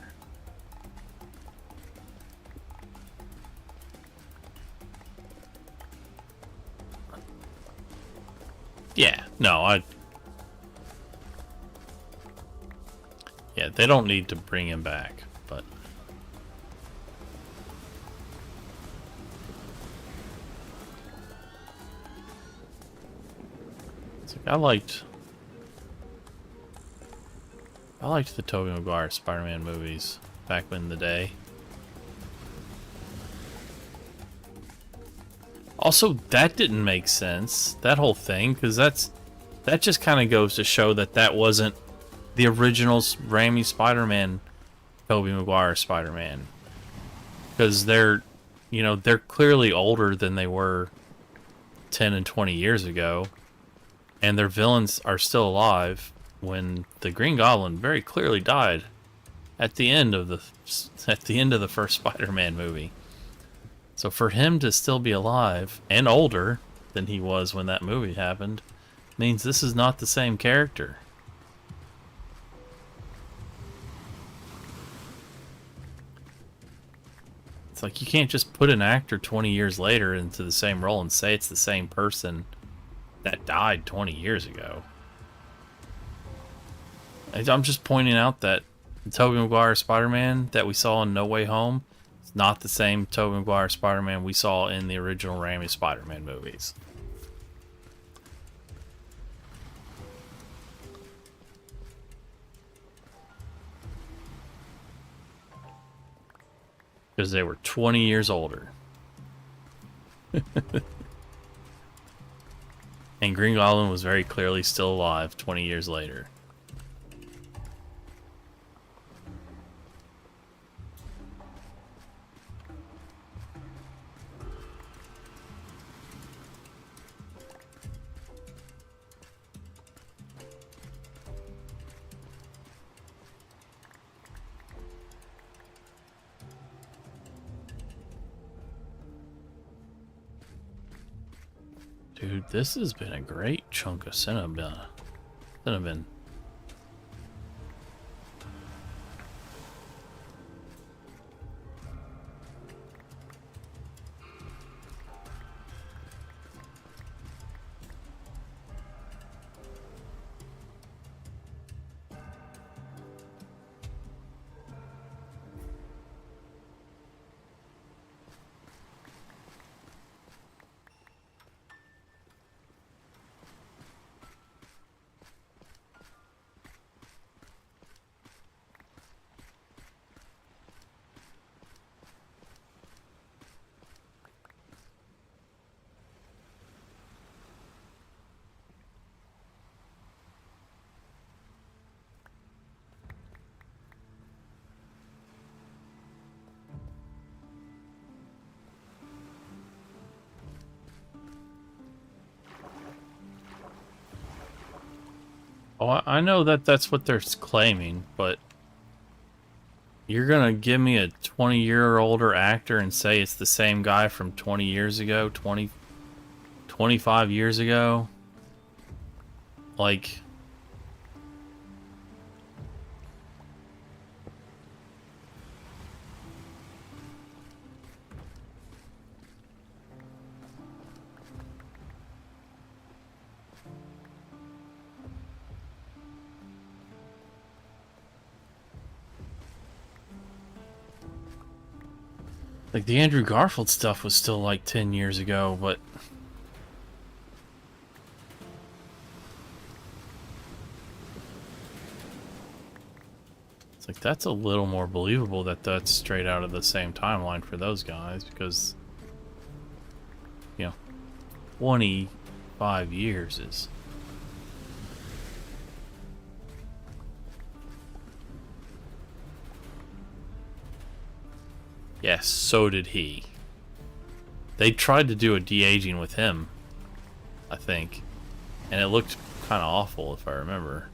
Yeah, no, yeah, they don't need to bring him back, but... I liked the Tobey Maguire Spider-Man movies back in the day. Also, that didn't make sense, that whole thing, because that just kind of goes to show that wasn't the original Raimi Spider-Man, Tobey Maguire Spider-Man. Because they're clearly older than they were 10 and 20 years ago. And their villains are still alive when the Green Goblin very clearly died at the end of the first Spider-Man movie. So for him to still be alive and older than he was when that movie happened Means this is not the same character. It's like you can't just put an actor 20 years later into the same role and say it's the same person that died 20 years ago. I'm just pointing out that the Tobey Maguire Spider-Man that we saw in No Way Home is not the same Tobey Maguire Spider-Man we saw in the original Raimi Spider-Man movies. Because they were 20 years older. And Green Goblin was very clearly still alive 20 years later. Dude, this has been a great chunk of cinnamon. Oh, I know that that's what they're claiming, but you're gonna give me a 20-year-older actor and say it's the same guy from 20 years ago, 25 years ago? Like... Like, the Andrew Garfield stuff was still like 10 years ago, but... It's like, that's a little more believable that that's straight out of the same timeline for those guys, because... You know, 25 years is... Yes, so did he. They tried to do a de-aging with him, I think. And it looked kind of awful, if I remember.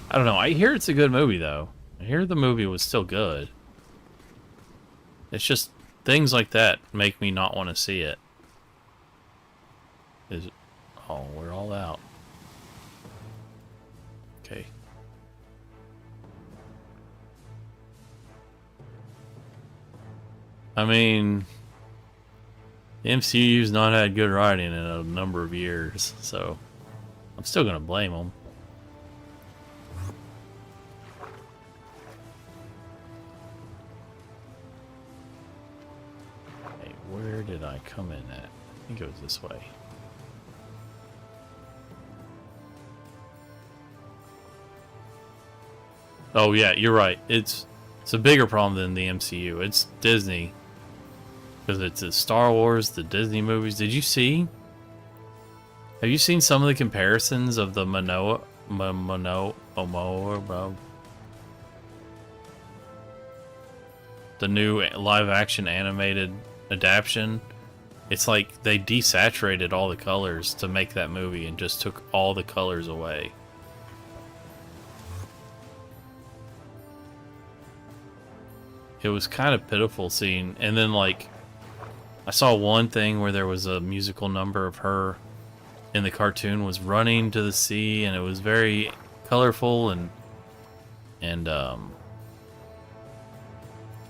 I don't know. I hear it's a good movie, though. I hear the movie was still good. It's just things like that make me not want to see it. Oh, we're all out. Okay. I mean, the MCU's not had good writing in a number of years, so I'm still gonna blame them. Where did I come in at? I think it was this way. Oh yeah, you're right. It's a bigger problem than the MCU. It's Disney. Because it's the Star Wars, the Disney movies. Did you see? Have you seen some of the comparisons of the the new live action animated adaptation, it's like they desaturated all the colors to make that movie and just took all the colors away. It was kind of pitiful seeing, and then like I saw one thing where there was a musical number of her in the cartoon was running to the sea, and it was very colorful and this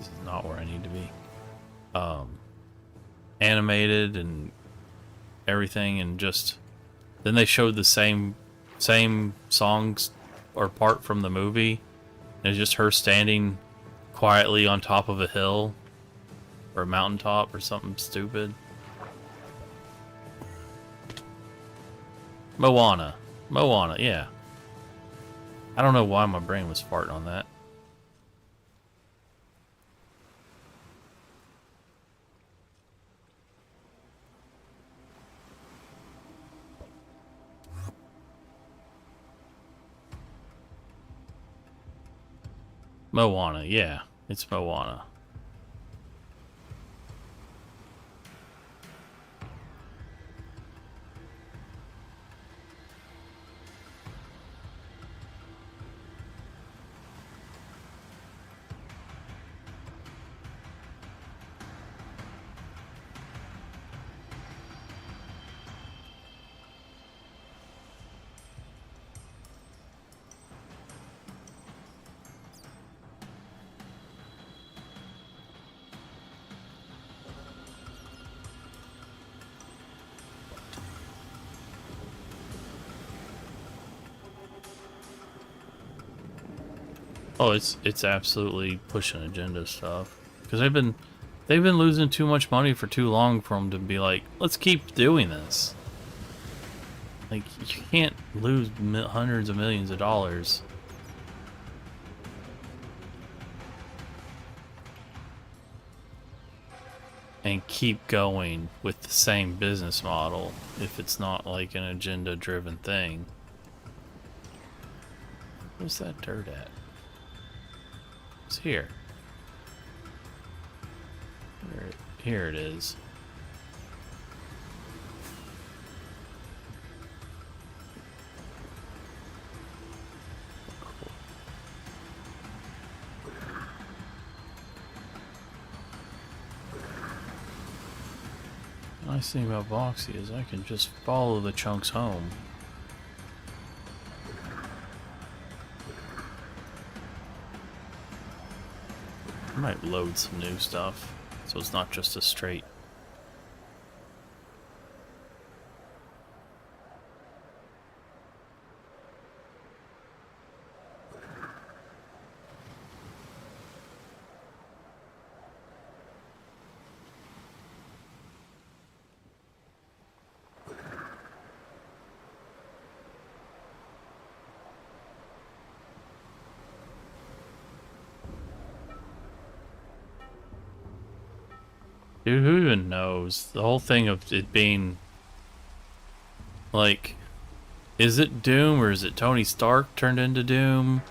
is not where I need to be. Animated and everything, and just then they showed the same songs or part from the movie, and it's just her standing quietly on top of a hill or a mountaintop or something stupid. Moana, yeah. I don't know why my brain was farting on that. Moana, yeah. It's Moana. Oh, it's absolutely pushing agenda stuff, because they've been losing too much money for too long for them to be like, let's keep doing this. Like, you can't lose hundreds of millions of dollars and keep going with the same business model if it's not like an agenda driven thing. Where's that dirt at? It's here. Here it is. The nice thing about Boxy is I can just follow the chunks home. I might load some new stuff, so it's not just a straight. Dude, who even knows? The whole thing of it being like, is it Doom or is it Tony Stark turned into Doom?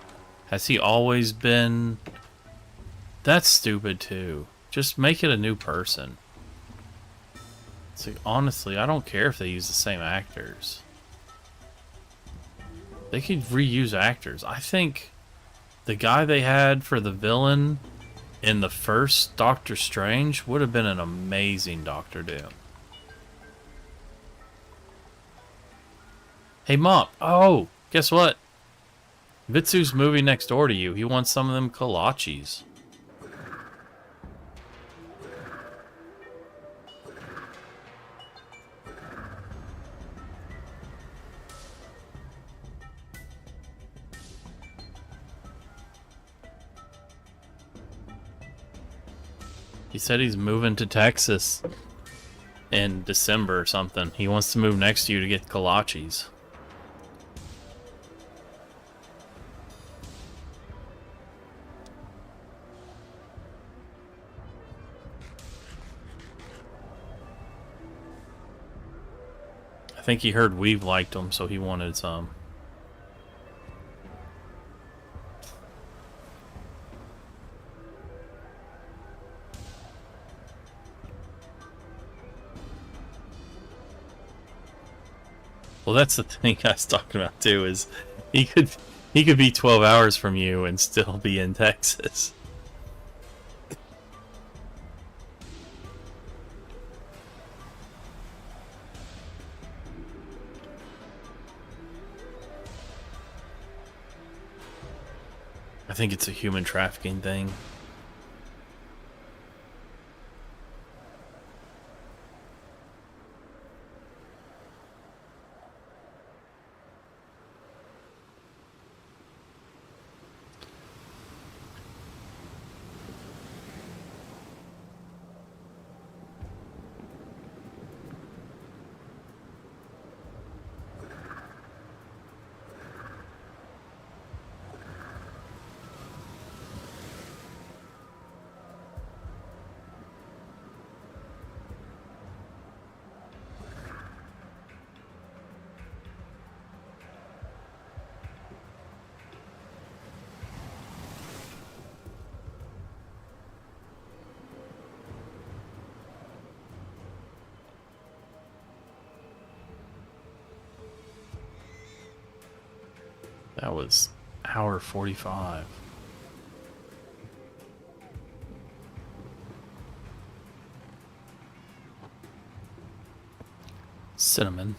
Has he always been? That's stupid too. Just make it a new person. It's like, honestly, I don't care if they use the same actors. They could reuse actors. I think the guy they had for the villain in the first Doctor Strange would have been an amazing Doctor Doom. Hey, Mop. Oh, guess what? Vitsu's moving next door to you. He wants some of them kolaches. He said he's moving to Texas in December or something. He wants to move next to you to get kolaches. I think he heard Weave liked them, so he wanted some. Well, that's the thing I was talking about too. Is he could he could be 12 hours from you and still be in Texas. I think it's a human trafficking thing. That was hour 45. Cinnamon.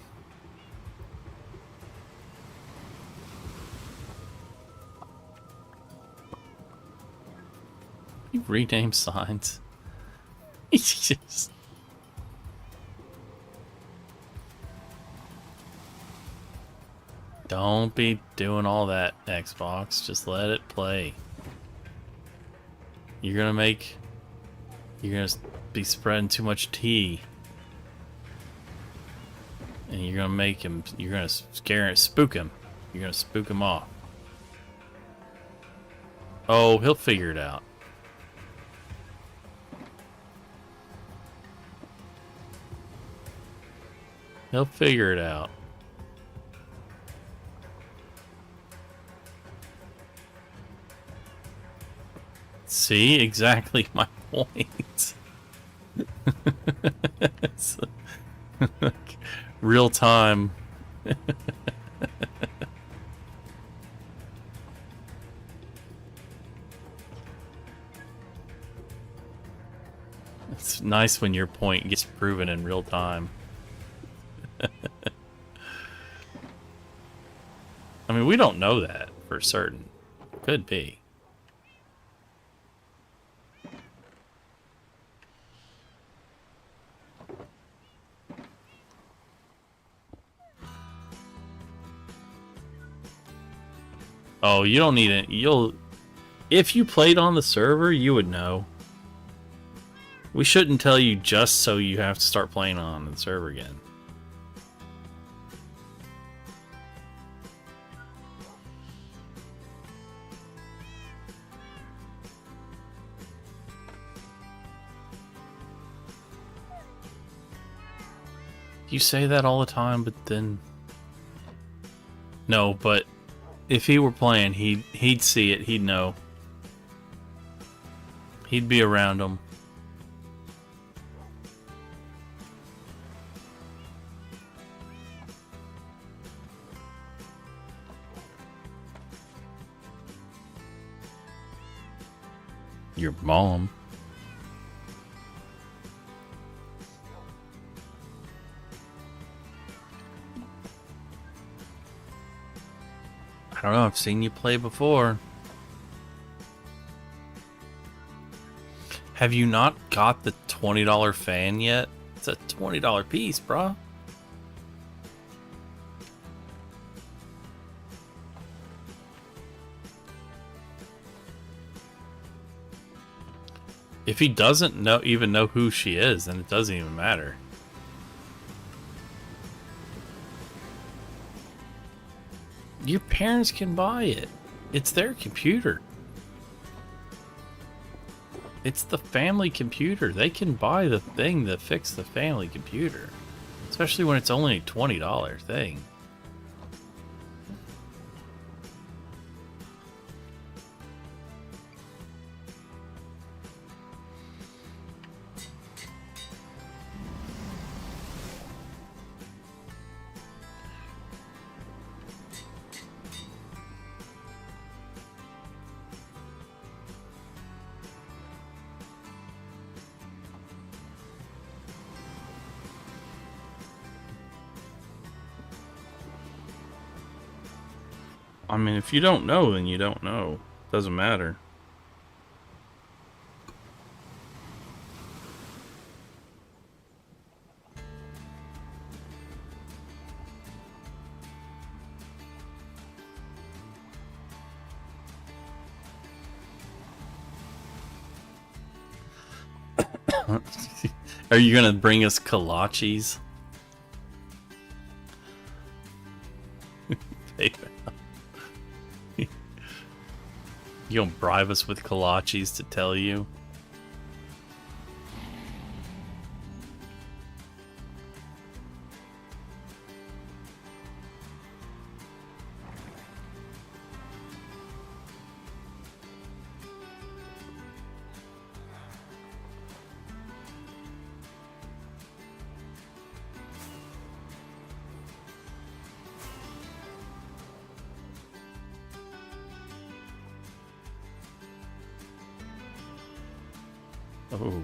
You rename signs. Just... Don't be doing all that, Xbox. Just let it play. You're gonna be spreading too much tea. And you're gonna make him, you're gonna spook him. You're gonna spook him off. Oh, he'll figure it out. He'll figure it out. See, exactly my point. Real time. It's nice when your point gets proven in real time. I mean, we don't know that for certain. Could be. Oh, you don't need it. If you played on the server, you would know. We shouldn't tell you just so you have to start playing on the server again. You say that all the time, but then... No, but if he were playing, he'd see it, he'd know. He'd be around them. Your mom. I don't know, I've seen you play before. Have you not got the $20 fan yet? It's a $20 piece, bruh. If he doesn't even know who she is, then it doesn't even matter. Your parents can buy it. It's their computer. It's the family computer. They can buy the thing to fix the family computer. Especially when it's only a $20 thing. I mean, if you don't know, then you don't know. Doesn't matter. Are you gonna bring us kolaches? You gonna bribe us with kolaches to tell you? Oh.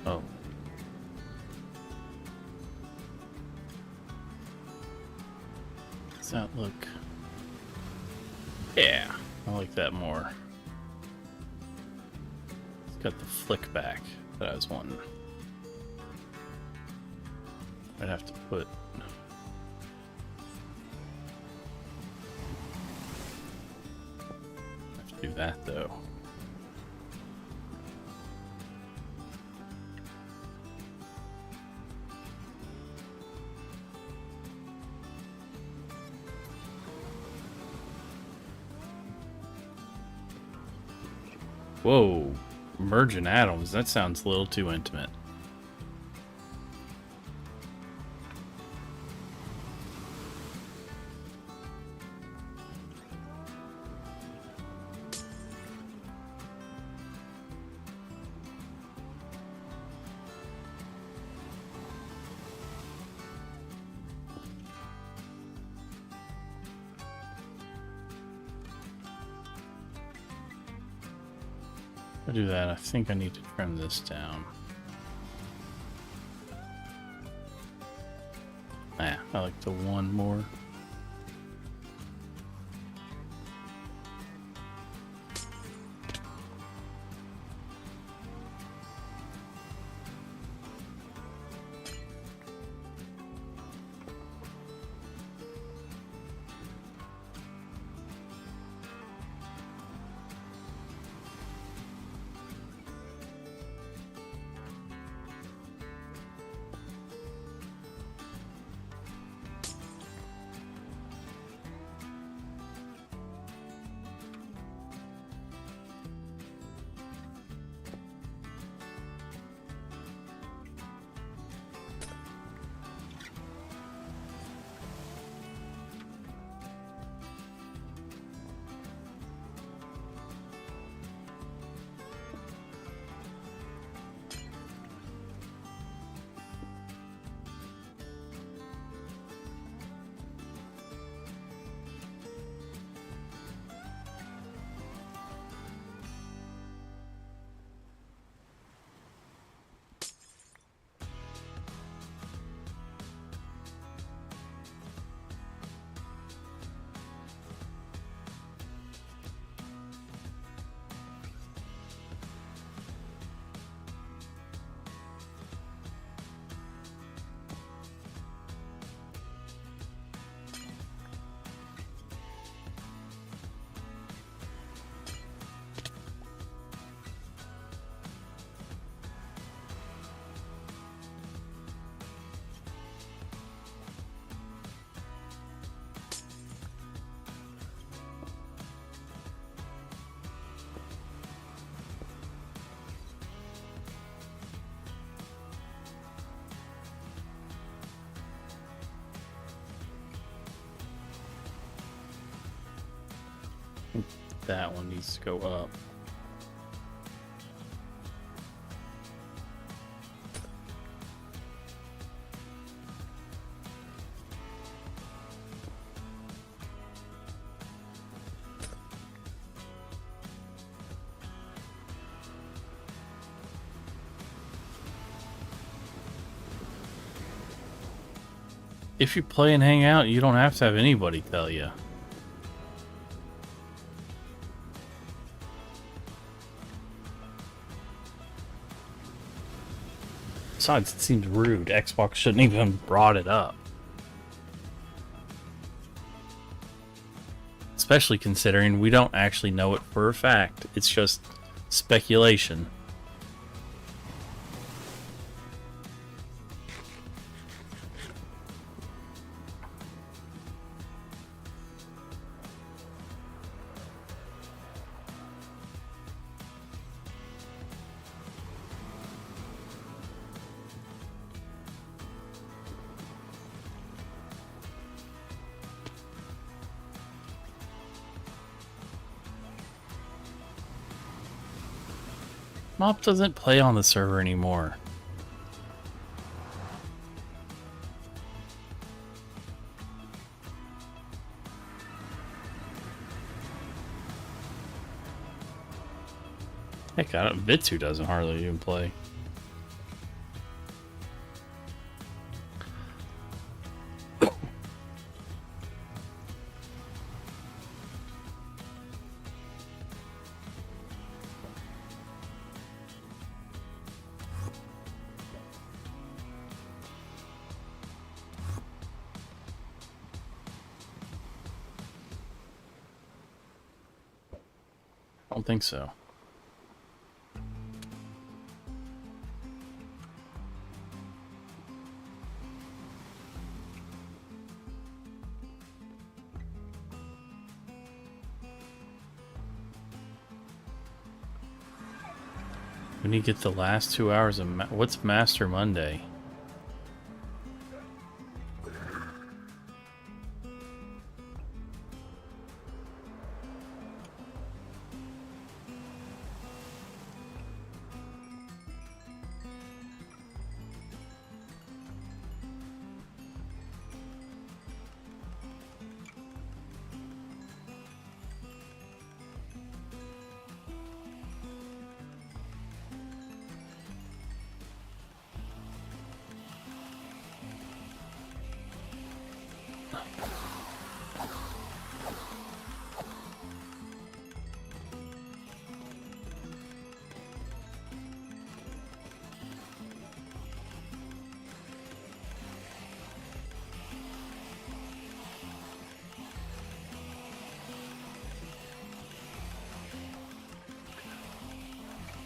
Oh. Does that look... Yeah, I like that more. It's got the flick back that I was wanting. I'd have to put... I have to do that though. Whoa, merging atoms, that sounds a little too intimate. To do that, I think I need to trim this down. Ah, I like the one more. That one needs to go up. If you play and hang out, you don't have to have anybody tell you. Besides, it seems rude. Xbox shouldn't even have brought it up. Especially considering we don't actually know it for a fact. It's just speculation. Mop doesn't play on the server anymore. Heck, Vitsu doesn't hardly even play. I don't think so. We need to get the last 2 hours of what's Master Monday?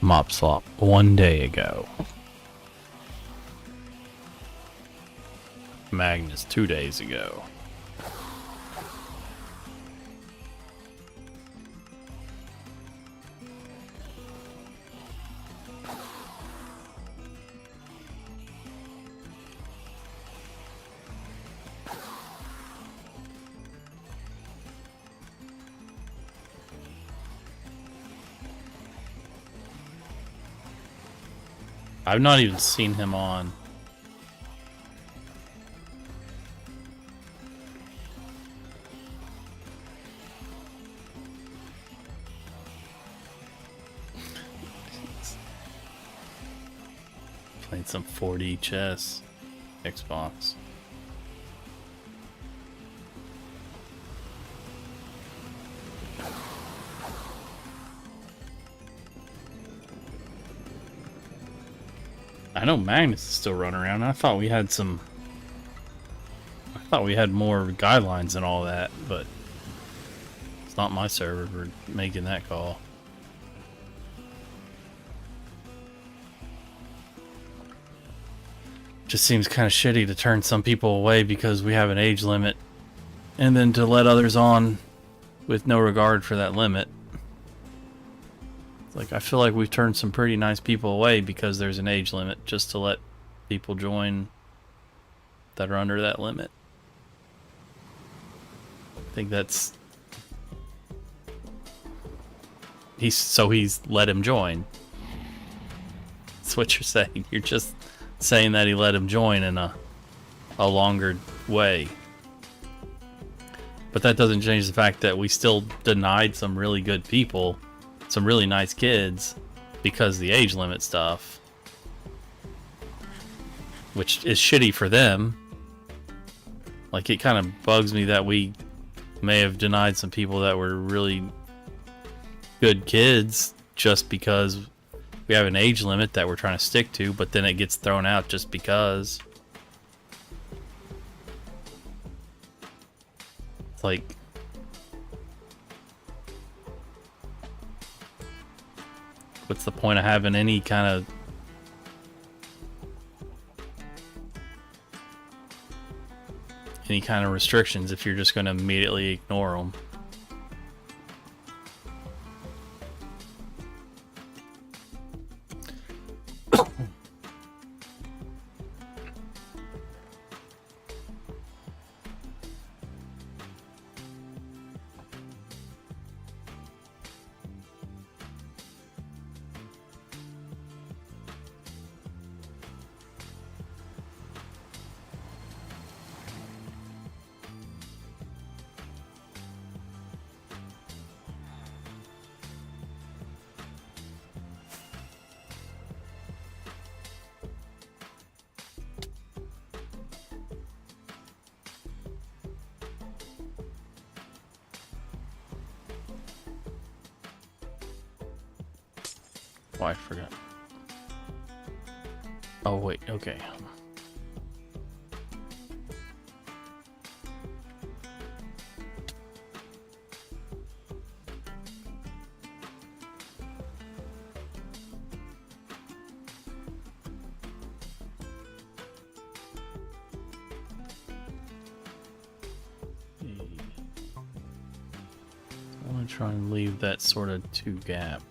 Mop Slop 1 day ago. Magnus 2 days ago. I've not even seen him on. Playing some 4D chess. Xbox. I know Magnus is still running around. I thought we had some... I thought we had more guidelines and all that, but... It's not my server for making that call. Just seems kind of shitty to turn some people away because we have an age limit, and then to let others on with no regard for that limit. Like, I feel like we've turned some pretty nice people away because there's an age limit, just to let people join that are under that limit. I think that's he's let him join. That's what you're saying. You're just saying that he let him join in a longer way. But that doesn't change the fact that we still denied some really good people, some really nice kids, because of the age limit stuff. Which is shitty for them. Like, it kind of bugs me that we may have denied some people that were really good kids just because we have an age limit that we're trying to stick to, but then it gets thrown out just because. It's like, what's the point of having any kind of restrictions if you're just going to immediately ignore them? Oh, I forgot. Oh, wait, okay. I want to try and leave that sort of 2 gap.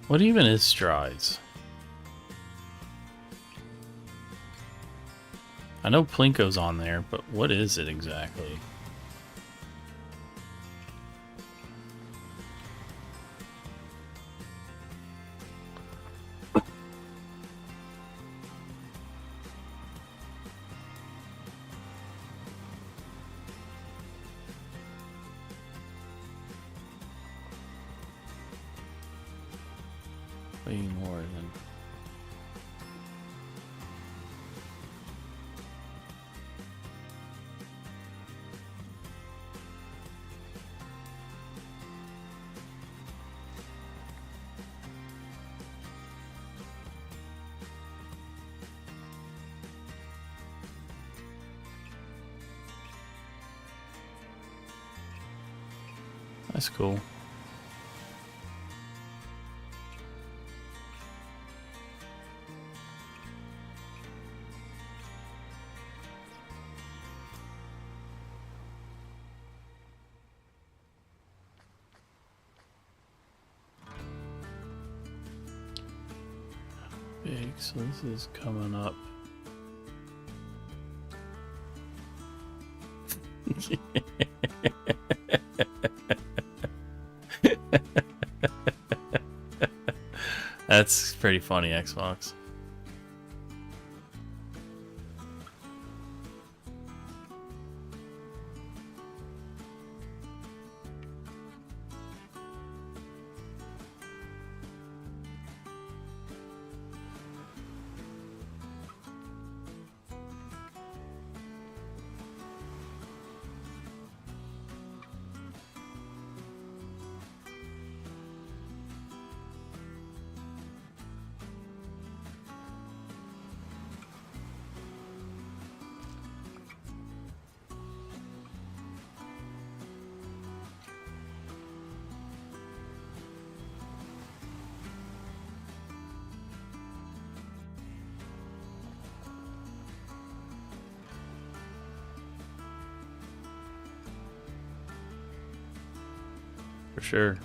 What even is strides? I know Plinko's on there, but what is it exactly? Way more than... That's cool. Big, so this is coming up. That's pretty funny, Xbox. For sure.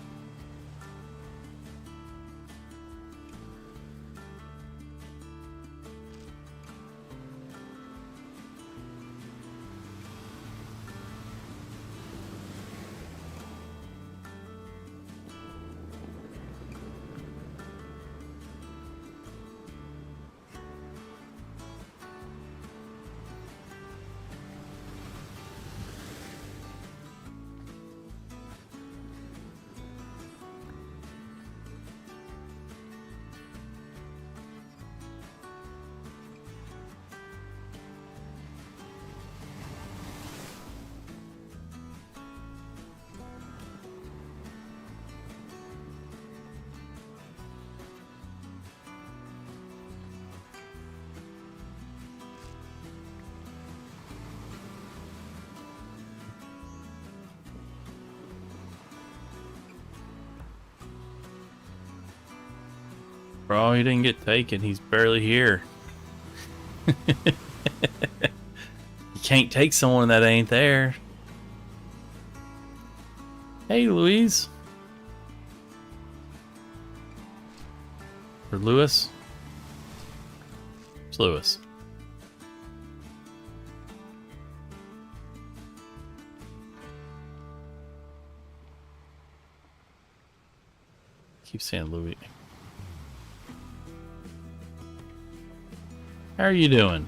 Bro, he didn't get taken. He's barely here. You can't take someone that ain't there. Hey, Louise. Or Lewis. It's Lewis. Keep saying Louis. How are you doing?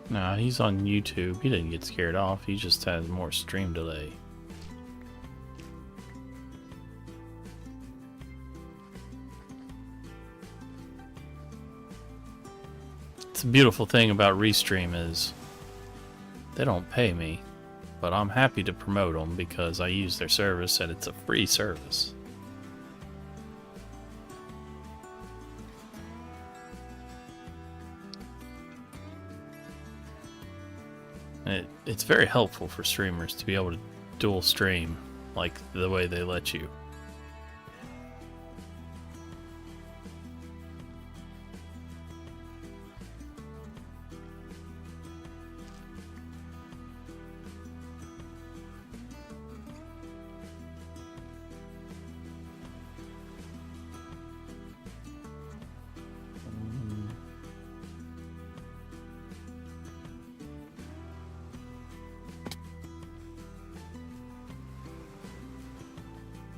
Nah, he's on YouTube. He didn't get scared off. He just has more stream delay. It's a beautiful thing about Restream is they don't pay me, but I'm happy to promote them because I use their service and it's a free service. It's very helpful for streamers to be able to dual stream like the way they let you.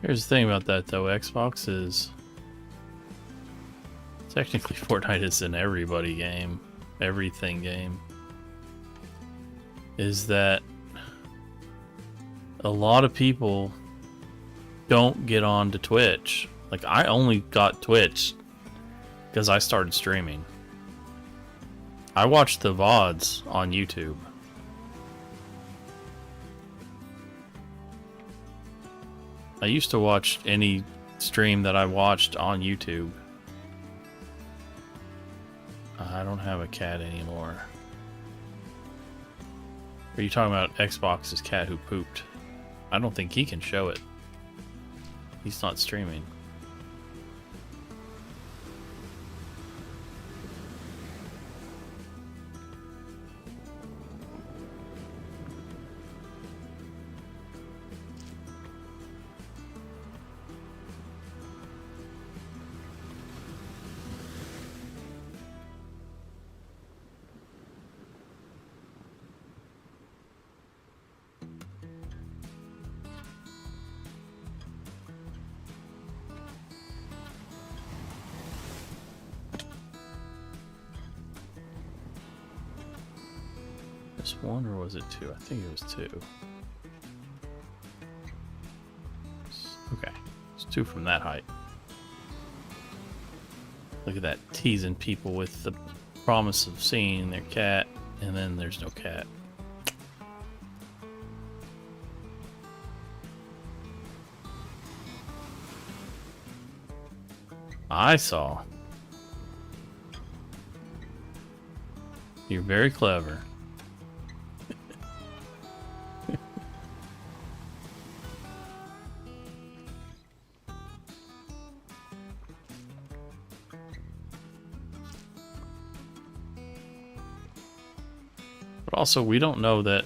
Here's the thing about that though, Xbox is technically Fortnite is an everybody game, everything game, is that a lot of people don't get on to Twitch. Like, I only got Twitch because I started streaming. I watched the VODs on YouTube. I used to watch any stream that I watched on YouTube. I don't have a cat anymore. Are you talking about Xbox's cat who pooped? I don't think he can show it. He's not streaming. Just one, or was it two? I think it was two. Okay, it's two from that height. Look at that, teasing people with the promise of seeing their cat, and then there's no cat. I saw. You're very clever. But also, we don't know that.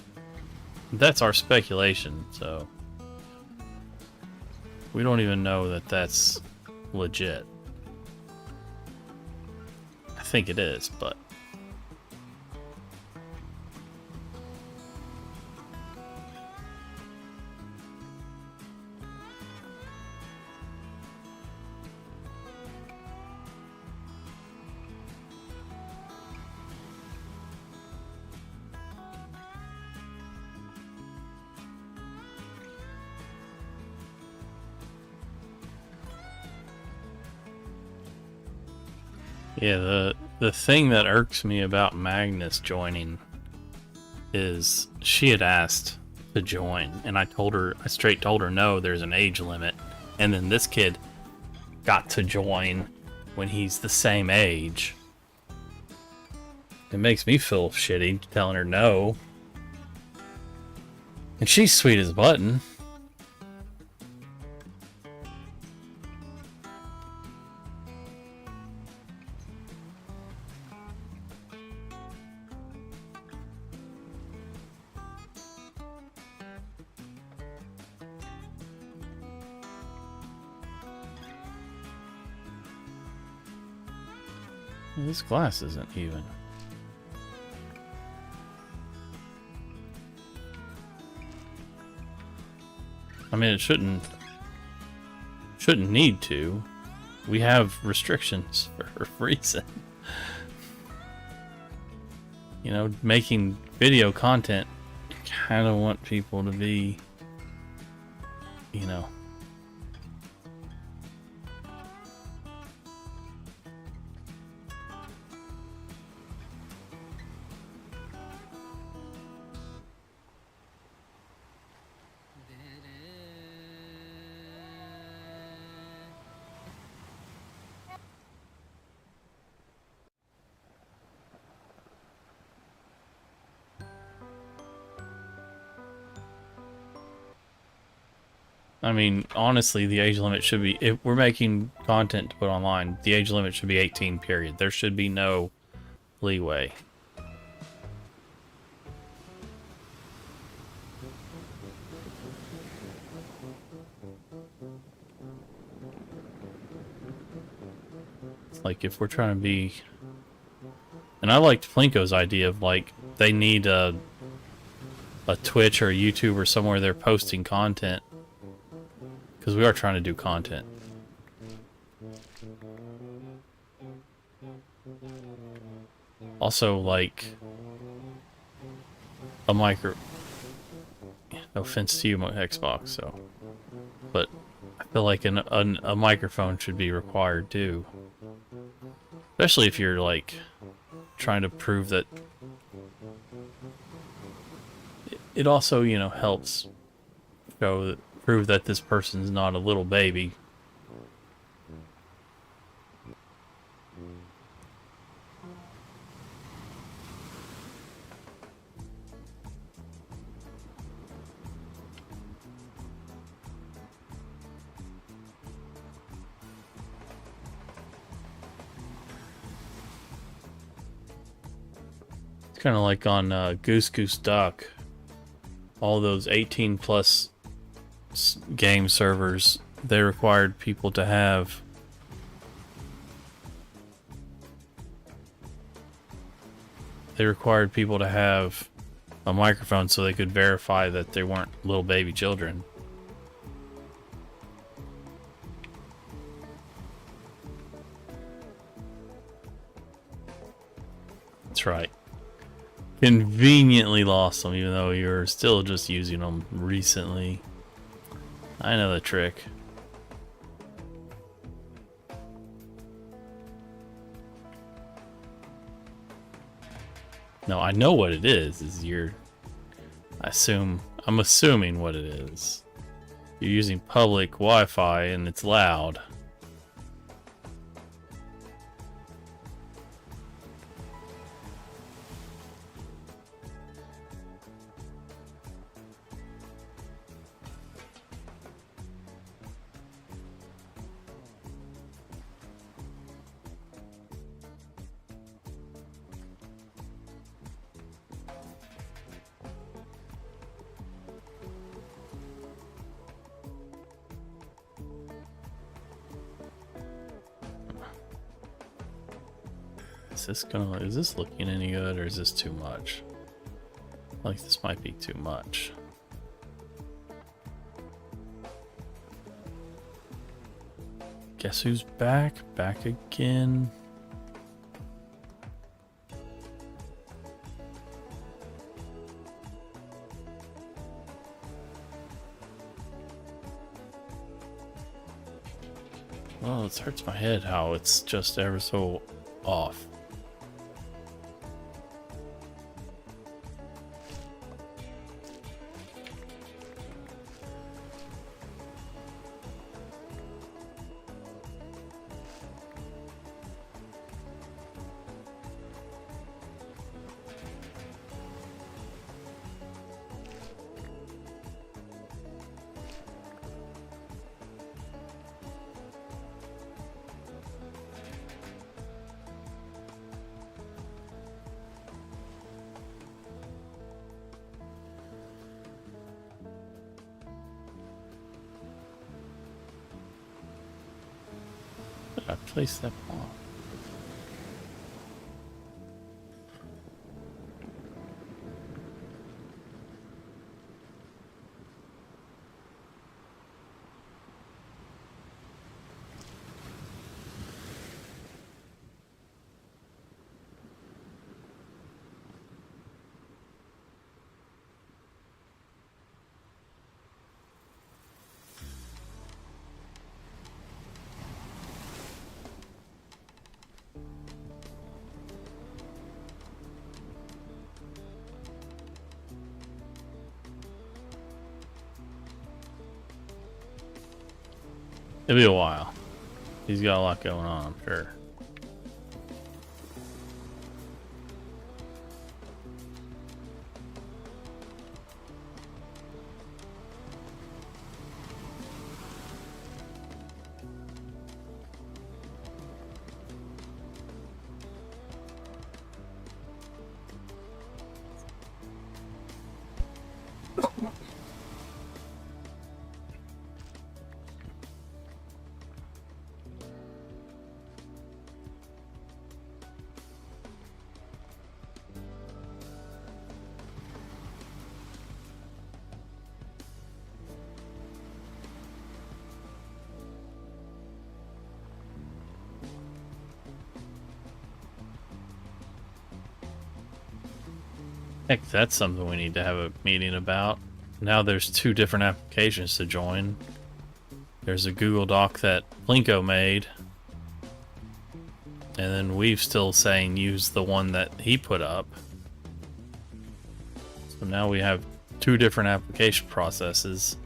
That's our speculation, so we don't even know that that's legit. I think it is, but yeah, the thing that irks me about Magnus joining is she had asked to join, and I straight told her no, there's an age limit, and then this kid got to join when he's the same age. It makes me feel shitty telling her no. And she's sweet as a button. This glass isn't even. I mean, it shouldn't need to. We have restrictions for a reason. You know, making video content, you kind of want people to be, you know. I mean, honestly, the age limit should be, if we're making content to put online, the age limit should be 18, period. There should be no leeway. Like, if we're trying to be... And I liked Plinko's idea of, like, they need a Twitch or a YouTube or somewhere they're posting content. Because we are trying to do content. Also, like, a micro... No offense to you, Xbox, so... But I feel like a microphone should be required too. Especially if you're like trying to prove that it also, you know, helps prove that this person's not a little baby. It's kind of like on Goose Goose Duck. All those 18 plus game servers, they required people to have a microphone so they could verify that they weren't little baby children. That's right. Conveniently lost them, even though you're still just using them recently. I know the trick. No, I know what it is I'm assuming what it is. You're using public Wi-Fi and it's loud. Is this looking any good, or is this too much? Like, this might be too much. Guess who's back? Back again. Well, it hurts my head how it's just ever so off. I place that pawn. It'll be a while. He's got a lot going on, I'm sure. Heck, that's something we need to have a meeting about. Now there's 2 different applications to join. There's a Google Doc that Plinko made. And then we've still saying use the one that he put up. So now we have two different application processes.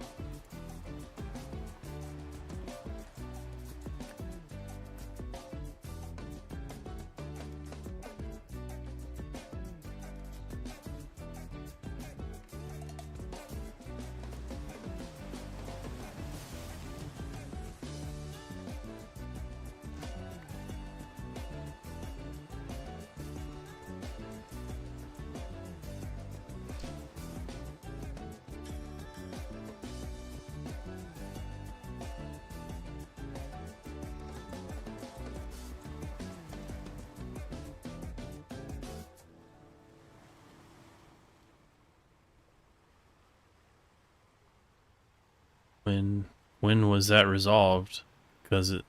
When was that resolved? Because it...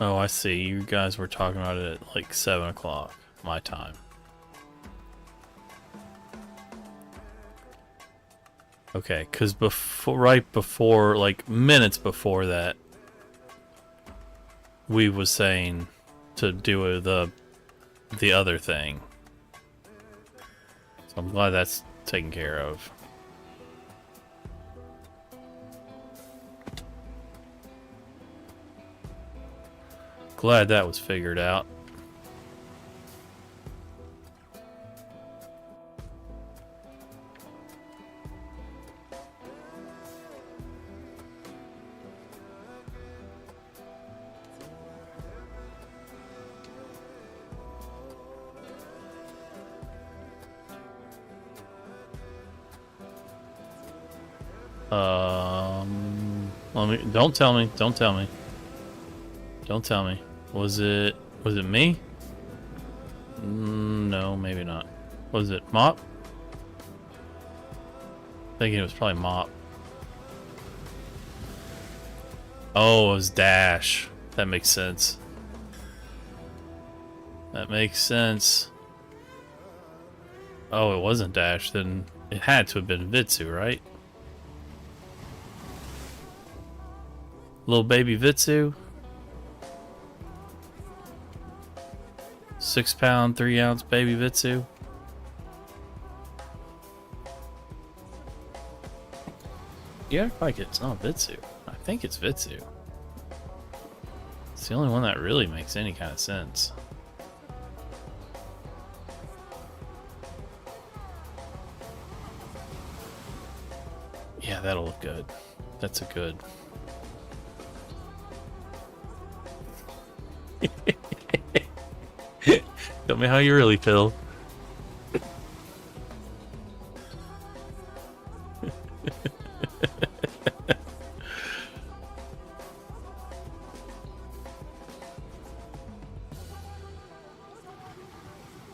Oh, I see. You guys were talking about it at like 7 o'clock, my time. Okay, because before, right before, like minutes before that, we was saying to do the other thing. So I'm glad that's taken care of. Glad that was figured out. Don't tell me. Don't tell me. Don't tell me. Was it me? No, maybe not. Was it Mop? Thinking it was probably Mop. Oh, it was Dash. That makes sense. That makes sense. Oh, it wasn't Dash, then it had to have been Vitsu, right? Little baby Vitsu. 6 pound, 3 ounce baby Vitsu. Yeah, like it's not Vitsu. I think it's Vitsu. It's the only one that really makes any kind of sense. Yeah, that'll look good. That's a good. Tell me how you really feel. Okay,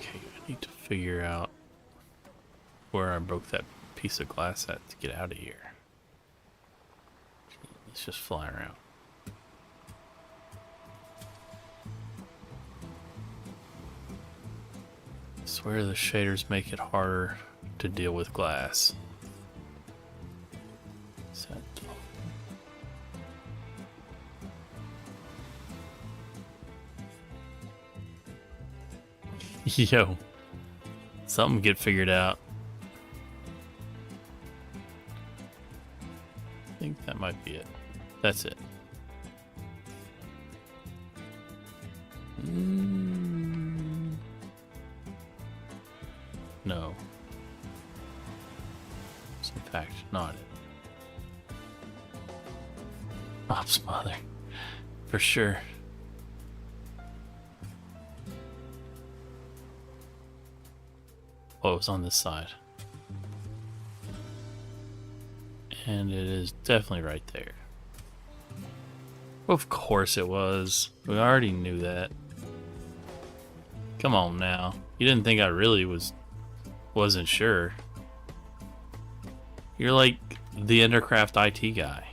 I need to figure out where I broke that piece of glass at to get out of here. Let's just fly around. I swear the shaders make it harder to deal with glass. Set. Yo, something get figured out. I think that might be it. That's it. No. It's in fact not it. Ops mother. For sure. Oh, it was on this side. And it is definitely right there. Of course it was. We already knew that. Come on now. You didn't think I really wasn't sure. You're like the Endercraft IT guy.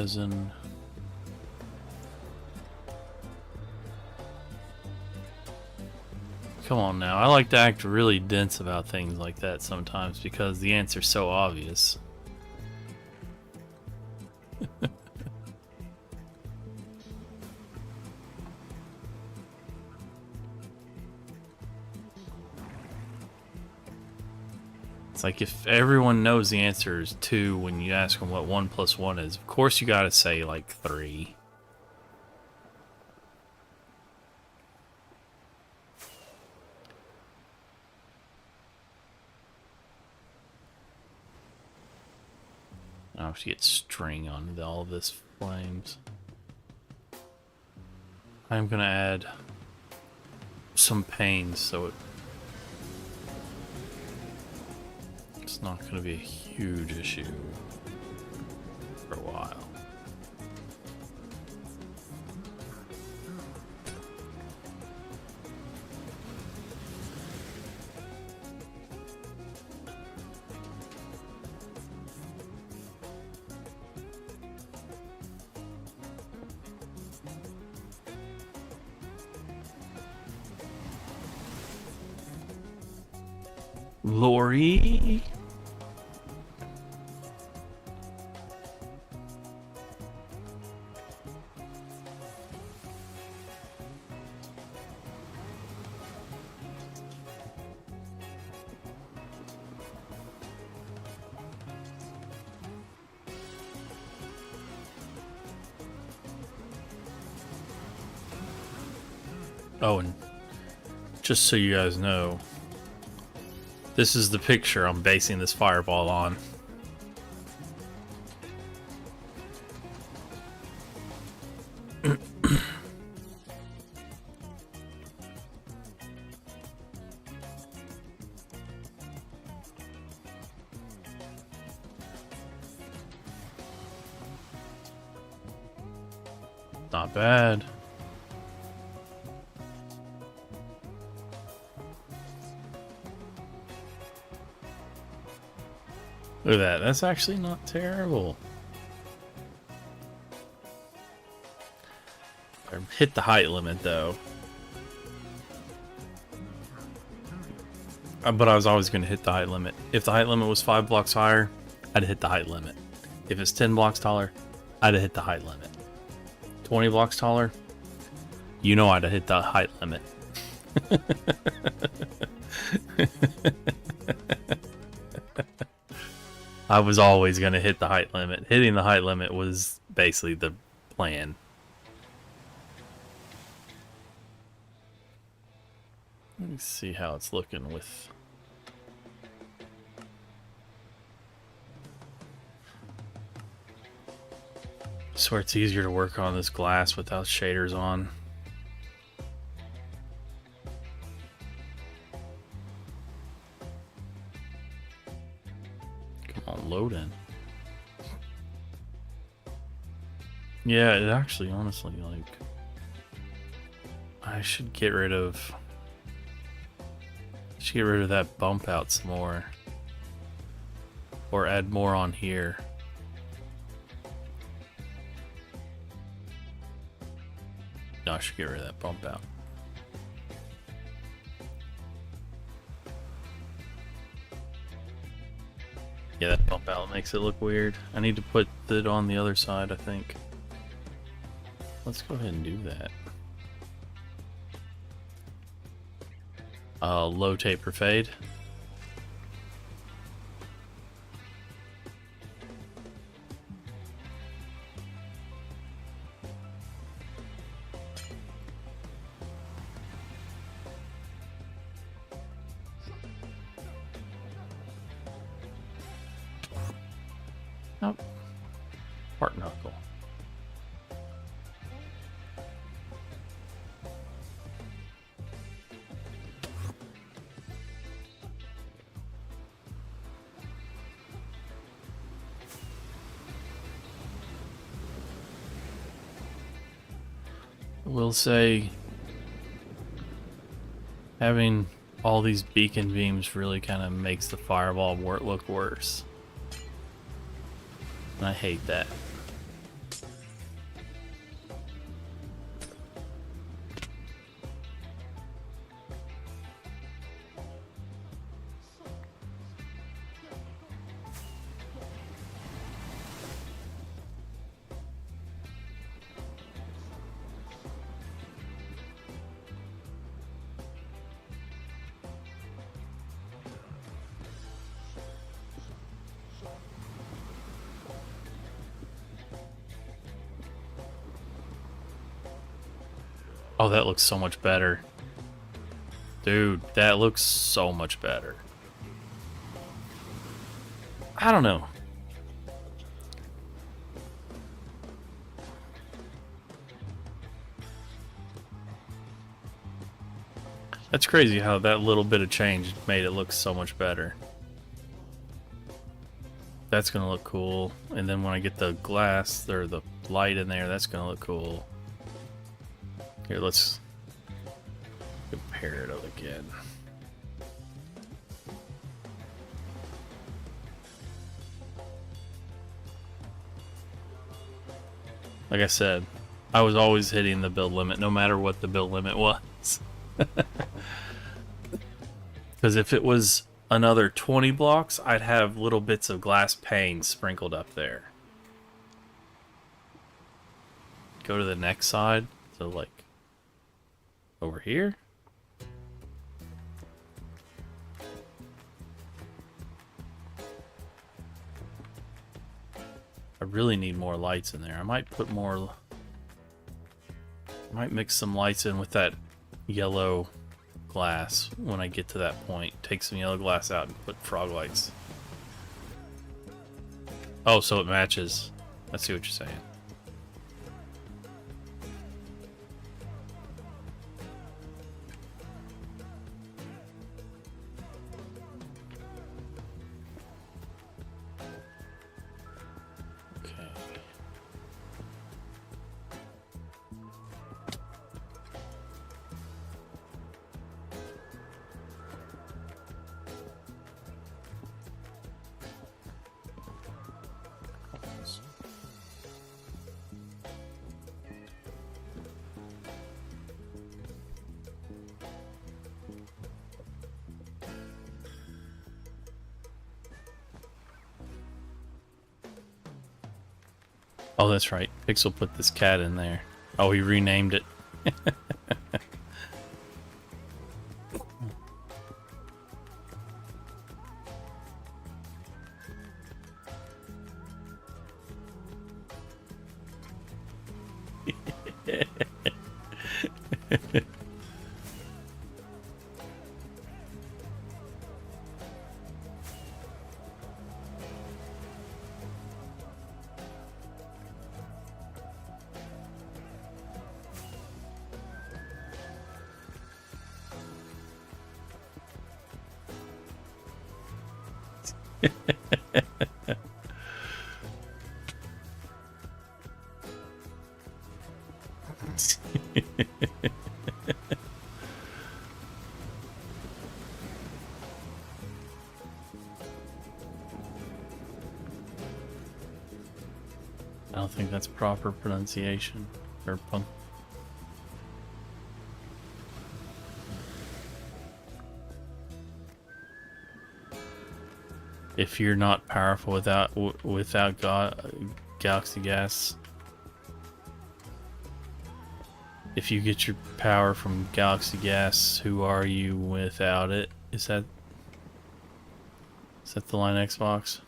resin. Come on now. I like to act really dense about things like that sometimes because the answer's so obvious. It's like if everyone knows the answer is 2 when you ask them what 1 plus 1 is, of course you gotta say like 3. I have to get string on all this flames. I'm gonna add some panes so it's not gonna be a huge issue for a while. Lori? Oh, and just so you guys know, this is the picture I'm basing this fireball on. Not bad. Look at that. That's actually not terrible. I hit the height limit though. But I was always going to hit the height limit. If the height limit was 5 blocks higher, I'd hit the height limit. If it's 10 blocks taller, I'd hit the height limit. 20 blocks taller, you know I'd hit the height limit. I was always going to hit the height limit. Hitting the height limit was basically the plan. Let me see how it's looking with... I swear it's easier to work on this glass without shaders on. Come on, load in. Yeah, it actually, honestly, like... I should get rid of... Should get rid of that bump out some more. Or add more on here. No, I should get rid of that bump out. Yeah, that bump out makes it look weird. I need to put it on the other side, I think. Let's go ahead and do that. Low taper fade. Nope. Part knuckle. I will say having all these beacon beams really kind of makes the fireball look worse. I hate that. Oh, that looks so much better. Dude, that looks so much better. I don't know. That's crazy how that little bit of change made it look so much better. That's gonna look cool. And then when I get the glass or the light in there, that's gonna look cool. Here, let's compare it again. Like I said, I was always hitting the build limit, no matter what the build limit was. Because if it was another 20 blocks, I'd have little bits of glass pane sprinkled up there. Go to the next side, so like over here. I really need more lights in there. I might put more. I might mix some lights in with that yellow glass when I get to that point. Take some yellow glass out and put frog lights. Oh, so it matches. I see what you're saying. Oh, that's right. Pixel put this cat in there. Oh, he renamed it. I don't think that's proper pronunciation. Or punk. If you're not powerful without galaxy gas, if you get your power from galaxy gas, who are you without it? Is that the line Xbox?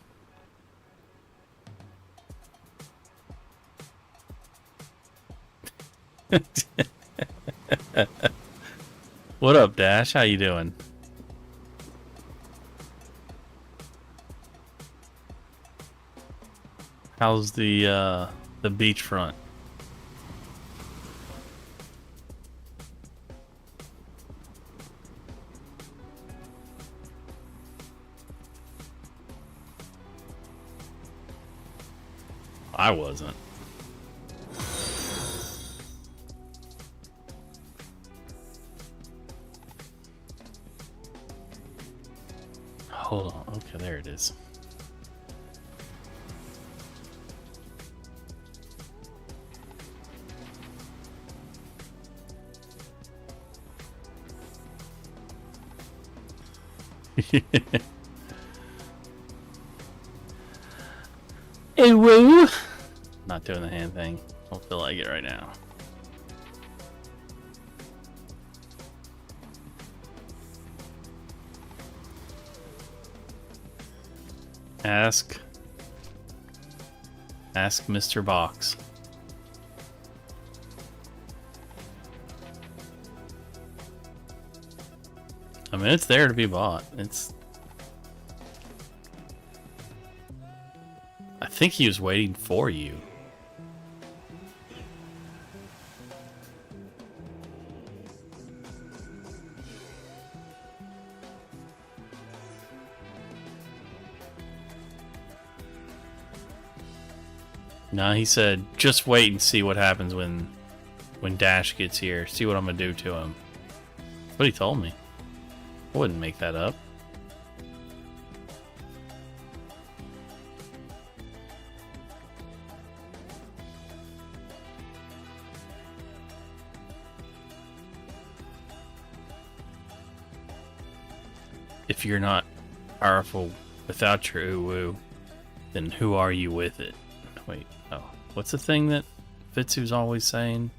What up, Dash? How you doing? How's the beachfront? I wasn't. Hold on. Okay, there it is. Hey, woo! Not doing the hand thing. Don't feel like it right now. Ask Mr. Box. I mean, it's there to be bought. I think he was waiting for you. No, he said, just wait and see what happens when Dash gets here. See what I'm gonna do to him. That's what he told me. I wouldn't make that up. If you're not powerful without your uwu, then who are you with it? Wait, oh. What's the thing that Fitzu's always saying?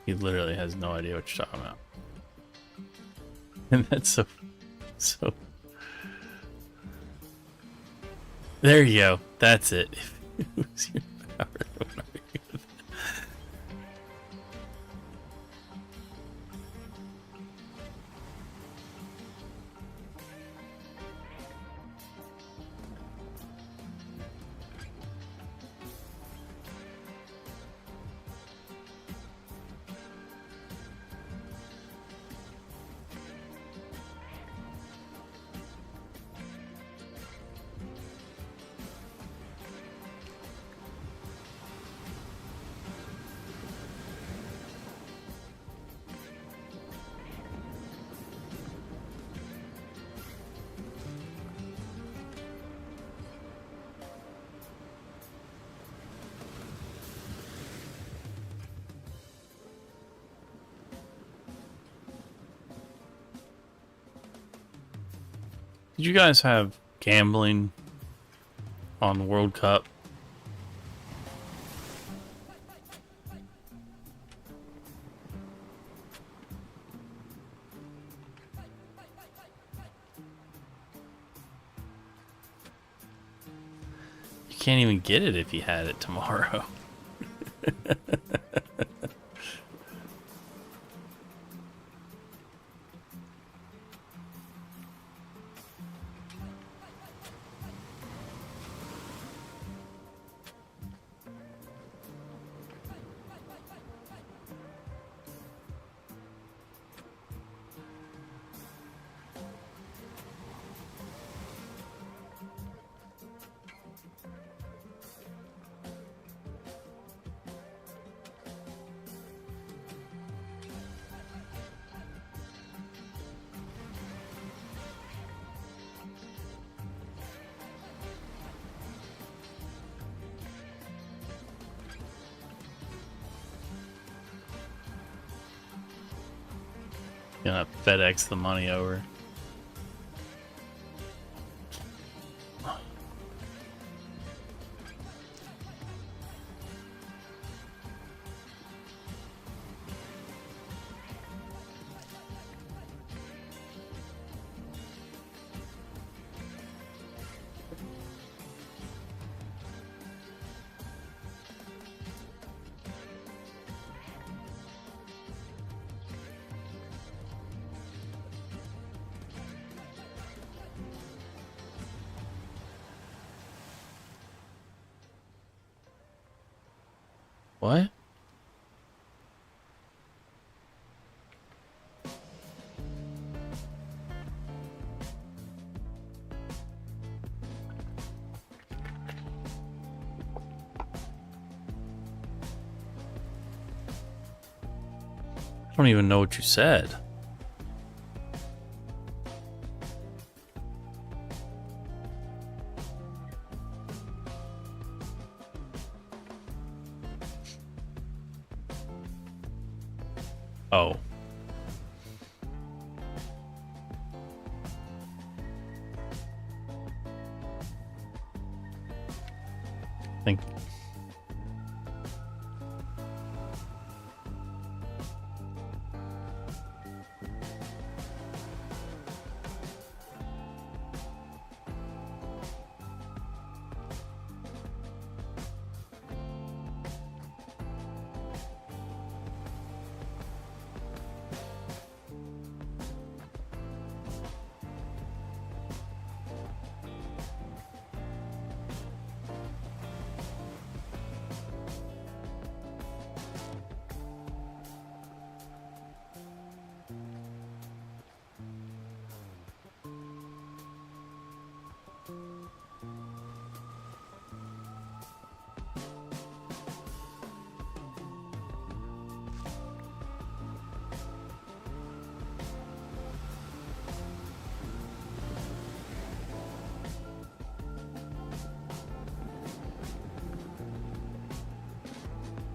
He literally has no idea what you're talking about. And that's so... There you go. That's it. Who's your power? Did you guys have gambling on the World Cup? You can't even get it if you had it tomorrow. Gonna FedEx the money over. What? I don't even know what you said. Oh. Think.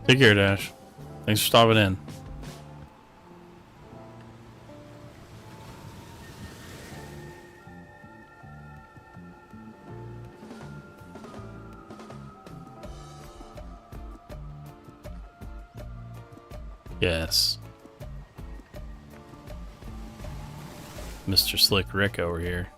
Take care, Dash. Thanks for stopping in. Yes. Mr. Slick Rick over here.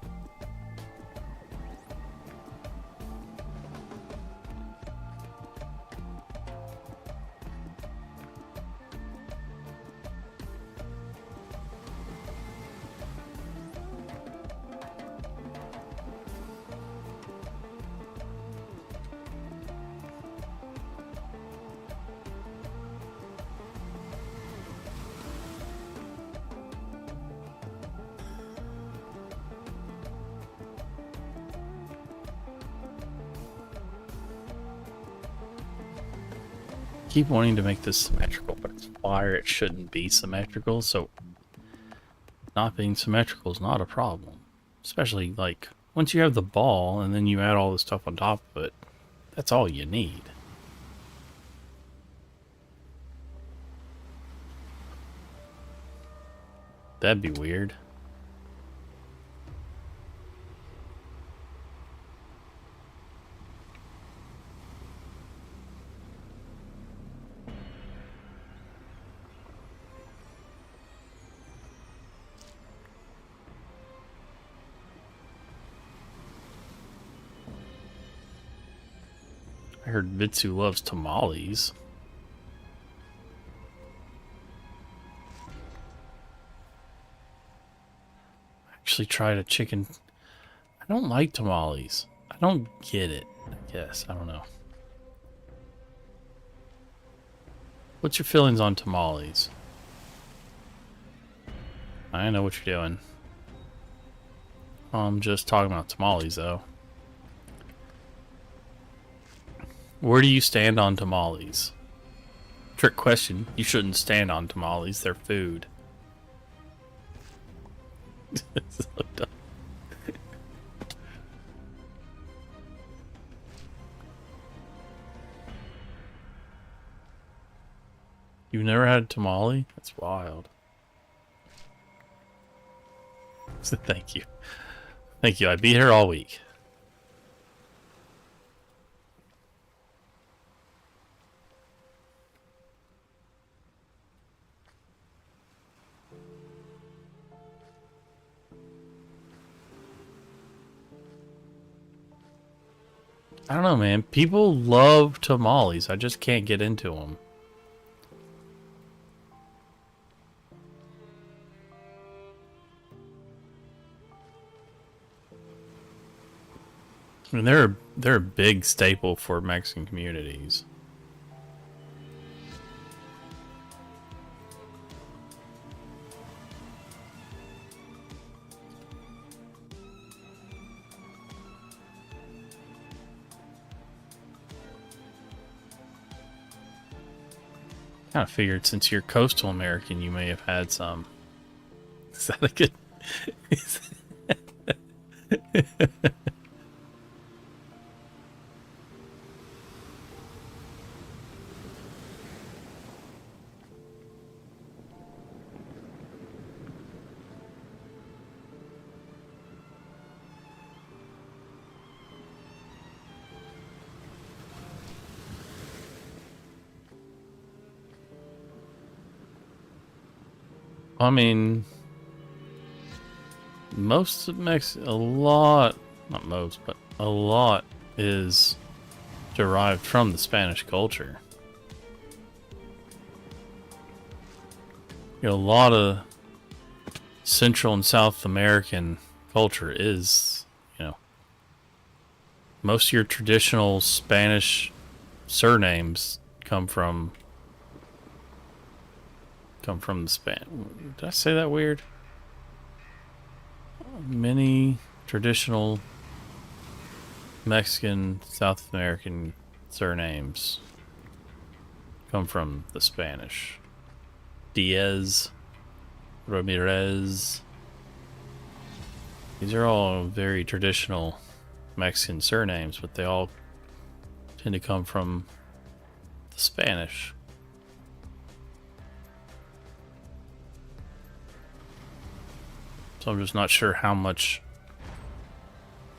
Keep wanting to make this symmetrical, but it's wire. It shouldn't be symmetrical, so not being symmetrical is not a problem. Especially, like, once you have the ball and then you add all the stuff on top of it, that's all you need. That'd be weird. I heard Vitsu loves tamales. I actually tried a chicken. I don't like tamales. I don't get it, I guess. I don't know. What's your feelings on tamales? I know what you're doing. I'm just talking about tamales, though. Where do you stand on tamales? Trick question. You shouldn't stand on tamales. They're food. So dumb. You've never had a tamale? That's wild. So thank you. Thank you. I'd be here all week. I don't know, man. People love tamales. I just can't get into them. I mean, they're a big staple for Mexican communities. Kind of figured since you're coastal American, you may have had some. Is that a good? I mean, most of a lot, not most, but a lot is derived from the Spanish culture. You know, a lot of Central and South American culture is, you know, most of your traditional Spanish surnames come from the Span. Did I say that weird? Many traditional Mexican, South American surnames come from the Spanish. Diaz, Ramirez. These are all very traditional Mexican surnames, but they all tend to come from the Spanish. So I'm just not sure how much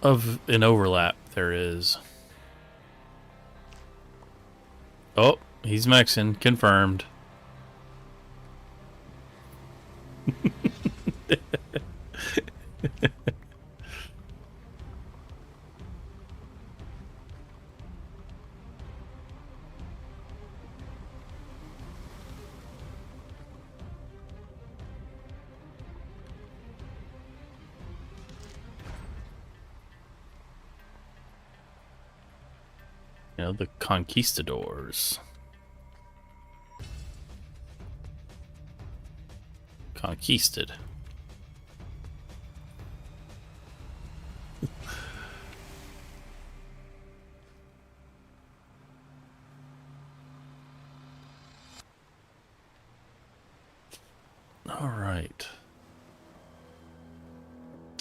of an overlap there is. Oh, he's Mexican, confirmed. You know, the conquistadors. Conquisted. All right.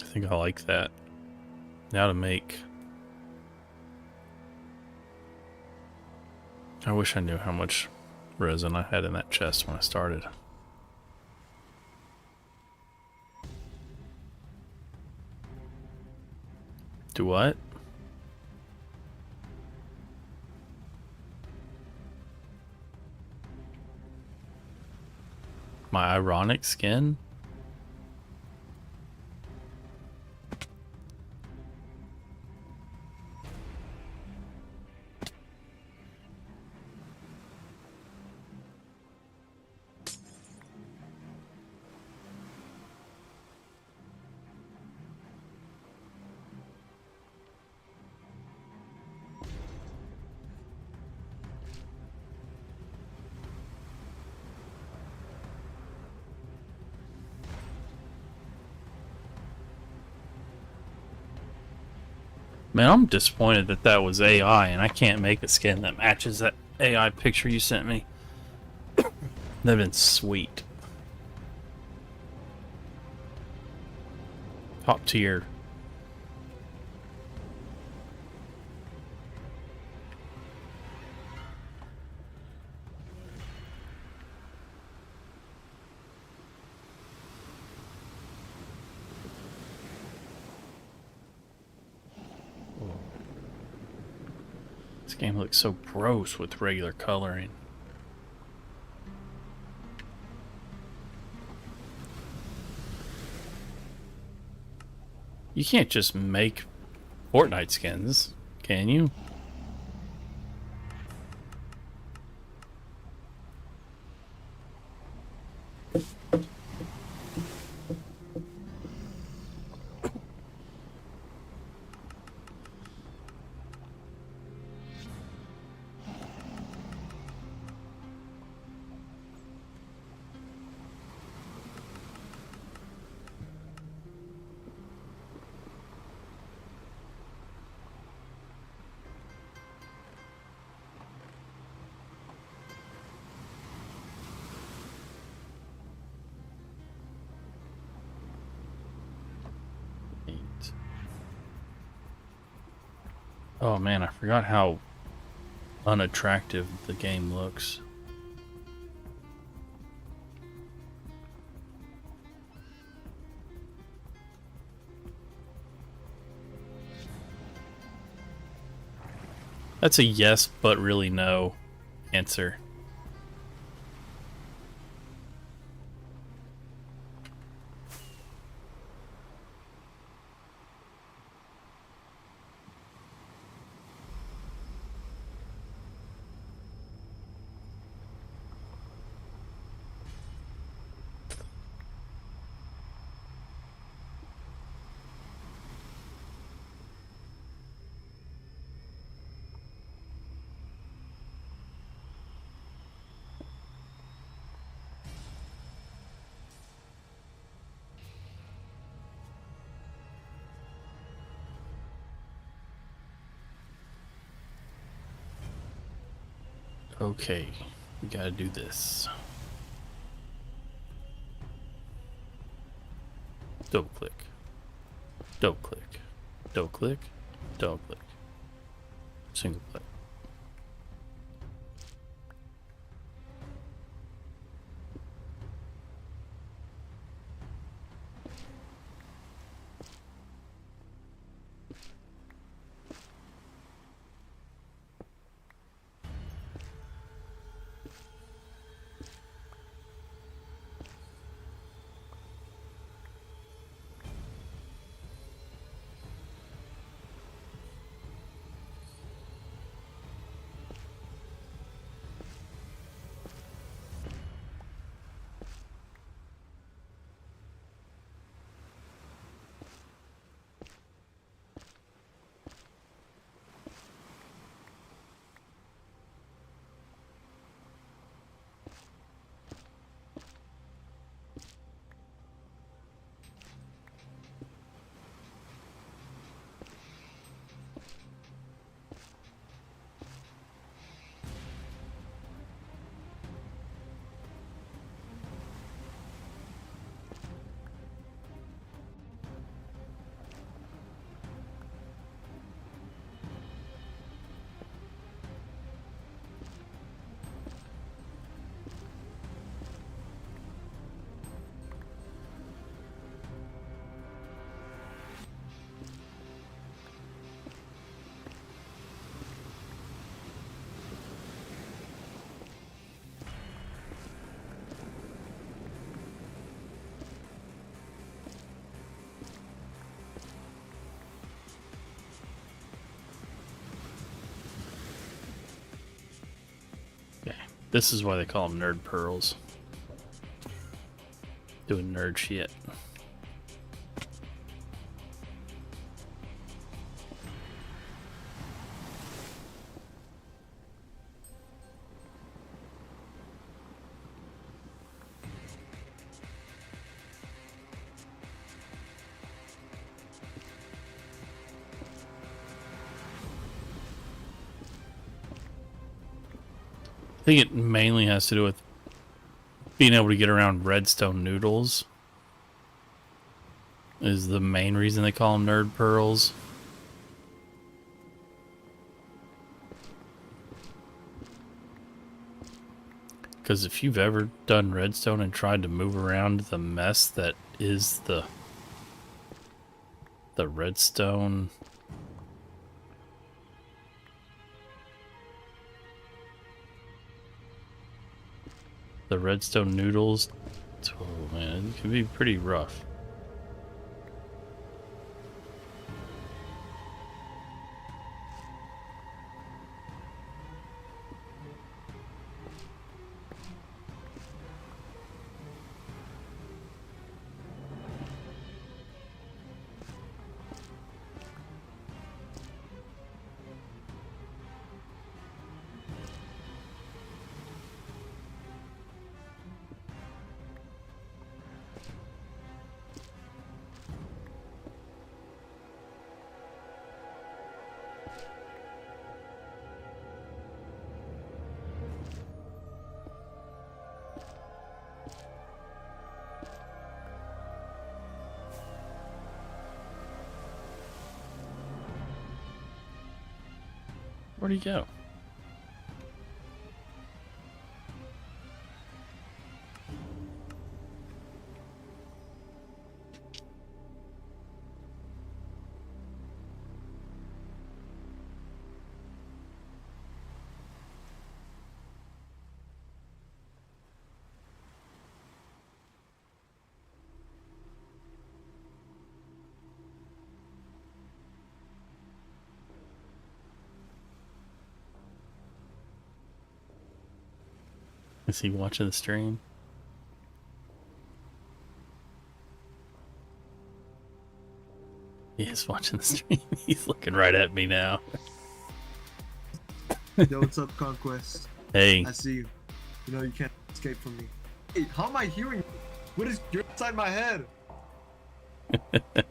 I think I like that. Now to make... I wish I knew how much resin I had in that chest when I started. Do what? My ironic skin? Man, I'm disappointed that that was AI and I can't make a skin that matches that AI picture you sent me. That'd have been sweet. Top tier. This game looks so gross with regular coloring. You can't just make Fortnite skins, can you? Oh man, I forgot how unattractive the game looks. That's a yes, but really no answer. Okay, we gotta do this. Double click. Double click. Double click. Double click. Single click. This is why they call them nerd pearls. Doing nerd shit. I think it mainly has to do with being able to get around redstone noodles is the main reason they call them nerd pearls. Because if you've ever done redstone and tried to move around the mess that is the redstone, the redstone noodles, oh man, it can be pretty rough. Where'd he go? Is he watching the stream? He is watching the stream. He's looking right at me now. Yo, what's up, Conquest? Hey. I see you. You know you can't escape from me. Hey, how am I hearing you? What is you're inside my head? I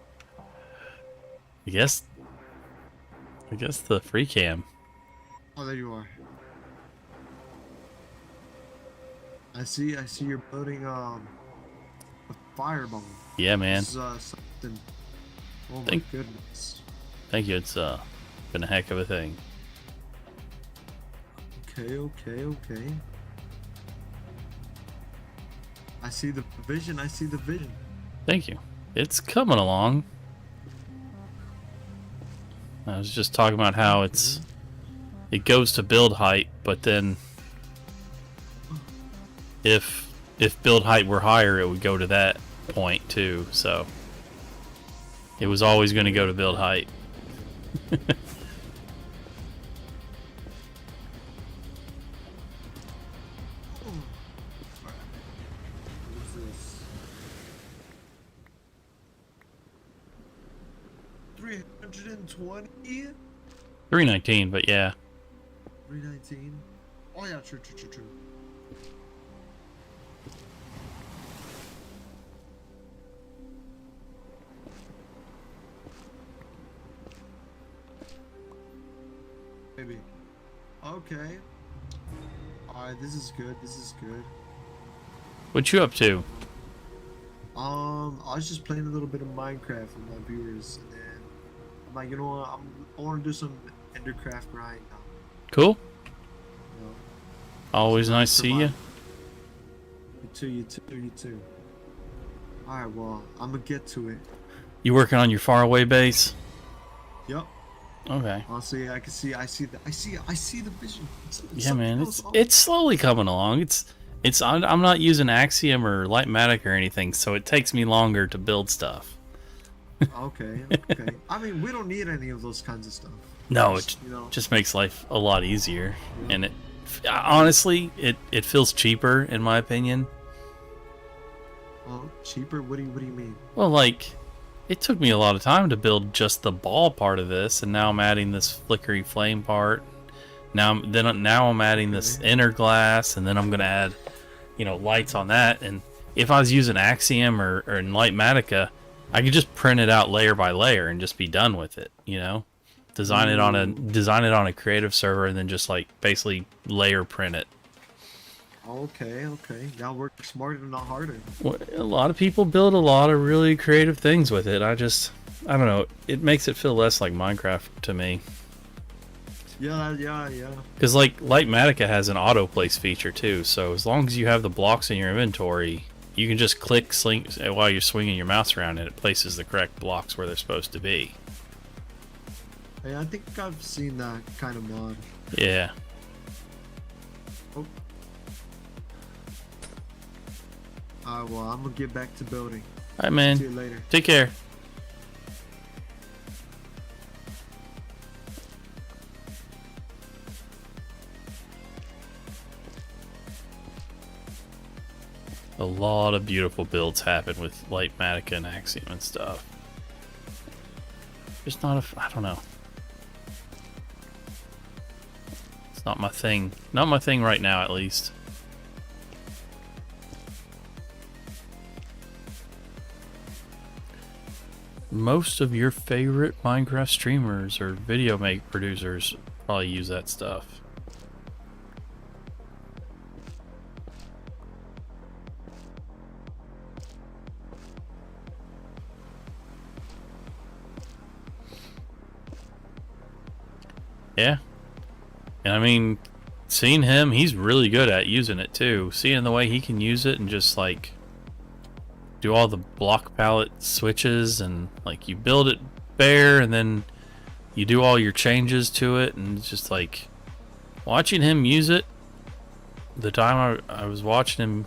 guess the free cam. Oh, there you are. I see you're building a fireball. Yeah, man. This is something. Oh my goodness. Thank you. It's been a heck of a thing. Okay. I see the vision. Thank you. It's coming along. I was just talking about how it goes to build height, but then if build height were higher, it would go to that point too. So it was always going to go to build height. What is this? 320? 319, but yeah. 319? Oh yeah, true. Maybe. Okay. Alright, this is good. What you up to? I was just playing a little bit of Minecraft with my viewers, and then I'm like, you know what? I want to do some Endercraft grind now. Cool. You know? Always nice to see you. You too. Alright, well, I'm gonna get to it. You working on your faraway base? Yep. Okay. Honestly, I see the vision. Yeah, man, it's slowly coming along. I'm not using Axiom or Lightmatic or anything, so it takes me longer to build stuff. Okay. I mean, we don't need any of those kinds of stuff. No, it just makes life a lot easier, and it Honestly, it feels cheaper in my opinion. Oh, cheaper? What do you mean? Well, like, it took me a lot of time to build just the ball part of this, and now I'm adding this flickery flame part. Now I'm adding this inner glass, and then I'm gonna add, lights on that. And if I was using Axiom or Lightmatica, I could just print it out layer by layer and just be done with it. Design it on a creative server, and then just like basically layer print it. Okay. Y'all work smarter, not harder. Well, a lot of people build a lot of really creative things with it. I don't know. It makes it feel less like Minecraft to me. Yeah. Because like Lightmatica has an auto place feature too, so as long as you have the blocks in your inventory, you can just click while you're swinging your mouse around, and it places the correct blocks where they're supposed to be. Hey, I think I've seen that kind of mod. Yeah. Oh. Alright, well, I'm gonna get back to building. Alright, man. See you later. Take care. A lot of beautiful builds happen with Lightmatica and Axiom and stuff. Just not I don't know. It's not my thing. Not my thing right now, at least. Most of your favorite Minecraft streamers or video producers probably use that stuff. Yeah. And I mean, seeing him, he's really good at using it too. Seeing the way he can use it and just like do all the block palette switches, and like you build it bare and then you do all your changes to it, and it's just like watching him use it. The time I was watching him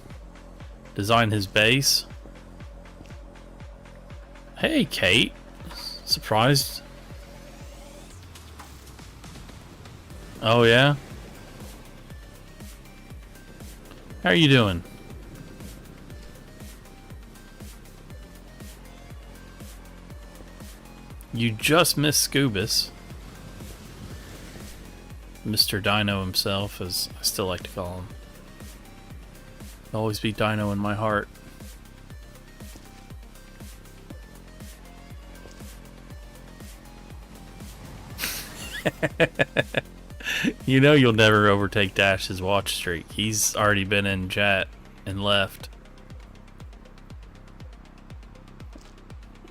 design his base. Hey, Kate. Surprised. Oh, yeah? How are you doing? You just missed Scubus. Mr. Dino himself, as I still like to call him. He'll always be Dino in my heart. You know you'll never overtake Dash's watch streak. He's already been in chat and left.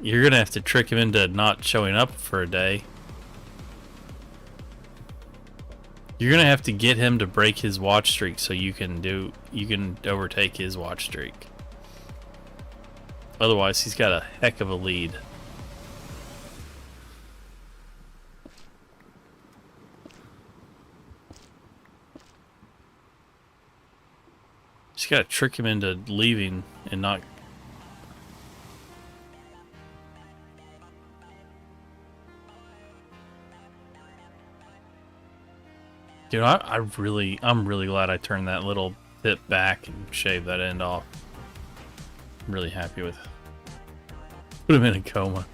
You're gonna have to trick him into not showing up for a day. You're gonna have to get him to break his watch streak so you can overtake his watch streak. Otherwise, he's got a heck of a lead. Just gotta trick him into leaving and not. Dude, I'm really glad I turned that little bit back and shaved that end off. I'm really happy with it. Put him in a coma.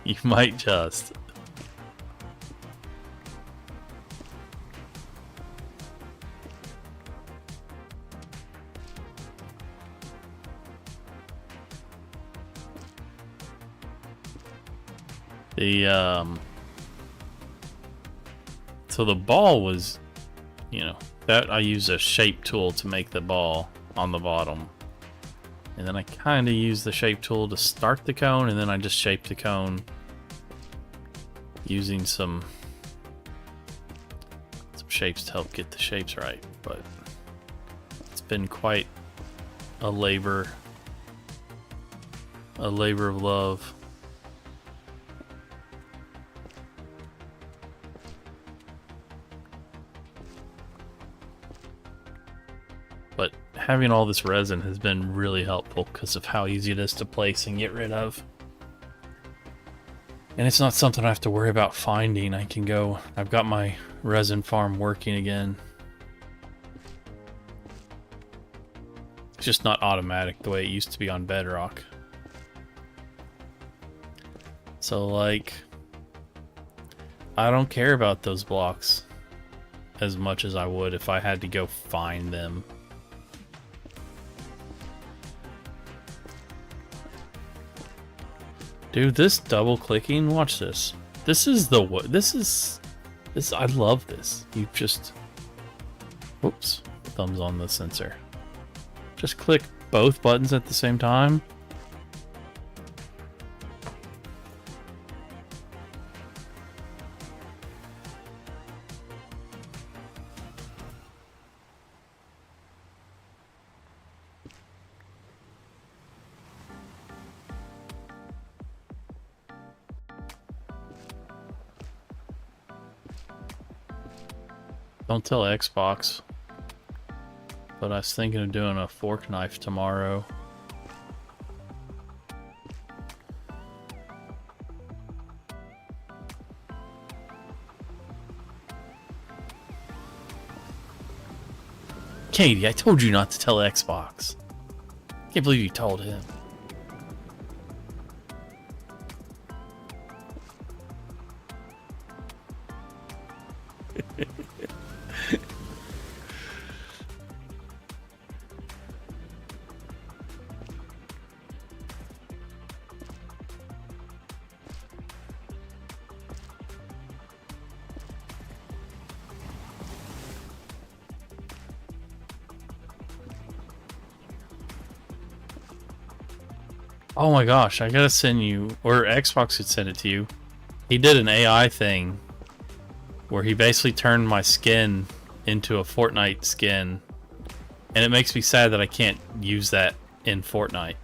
You might just. So the ball was, that I use a shape tool to make the ball on the bottom. And then I kind of use the shape tool to start the cone, and then I just shape the cone using some shapes to help get the shapes right. But it's been quite a labor of love. But having all this resin has been really helpful because of how easy it is to place and get rid of. And it's not something I have to worry about finding. I can go... I've got my resin farm working again. It's just not automatic the way it used to be on Bedrock. So, like... I don't care about those blocks as much as I would if I had to go find them. Dude, this double clicking, watch this. This is the what? This, I love this. You just, whoops, thumbs on the sensor. Just click both buttons at the same time. Don't tell Xbox, but I was thinking of doing a fork knife tomorrow. Katie, I told you not to tell Xbox. Can't believe you told him. Oh my gosh, I gotta send you, or Xbox could send it to you. He did an AI thing where he basically turned my skin into a Fortnite skin, and it makes me sad that I can't use that in Fortnite.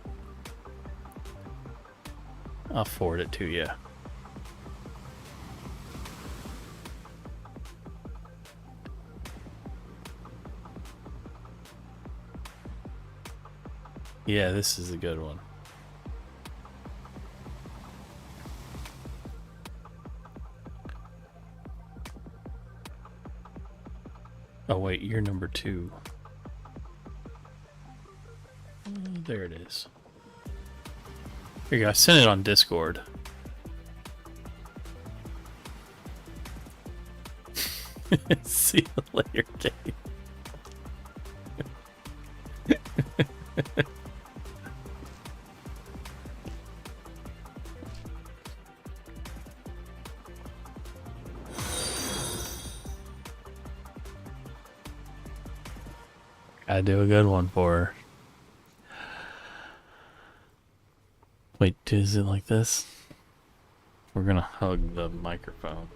I'll forward it to you. Yeah, this is a good one. Oh wait, you're number 2. There it is. Here you go, I sent it on Discord. See you later, Kate. I do a good one for her. Wait, is it like this? We're gonna hug the microphone.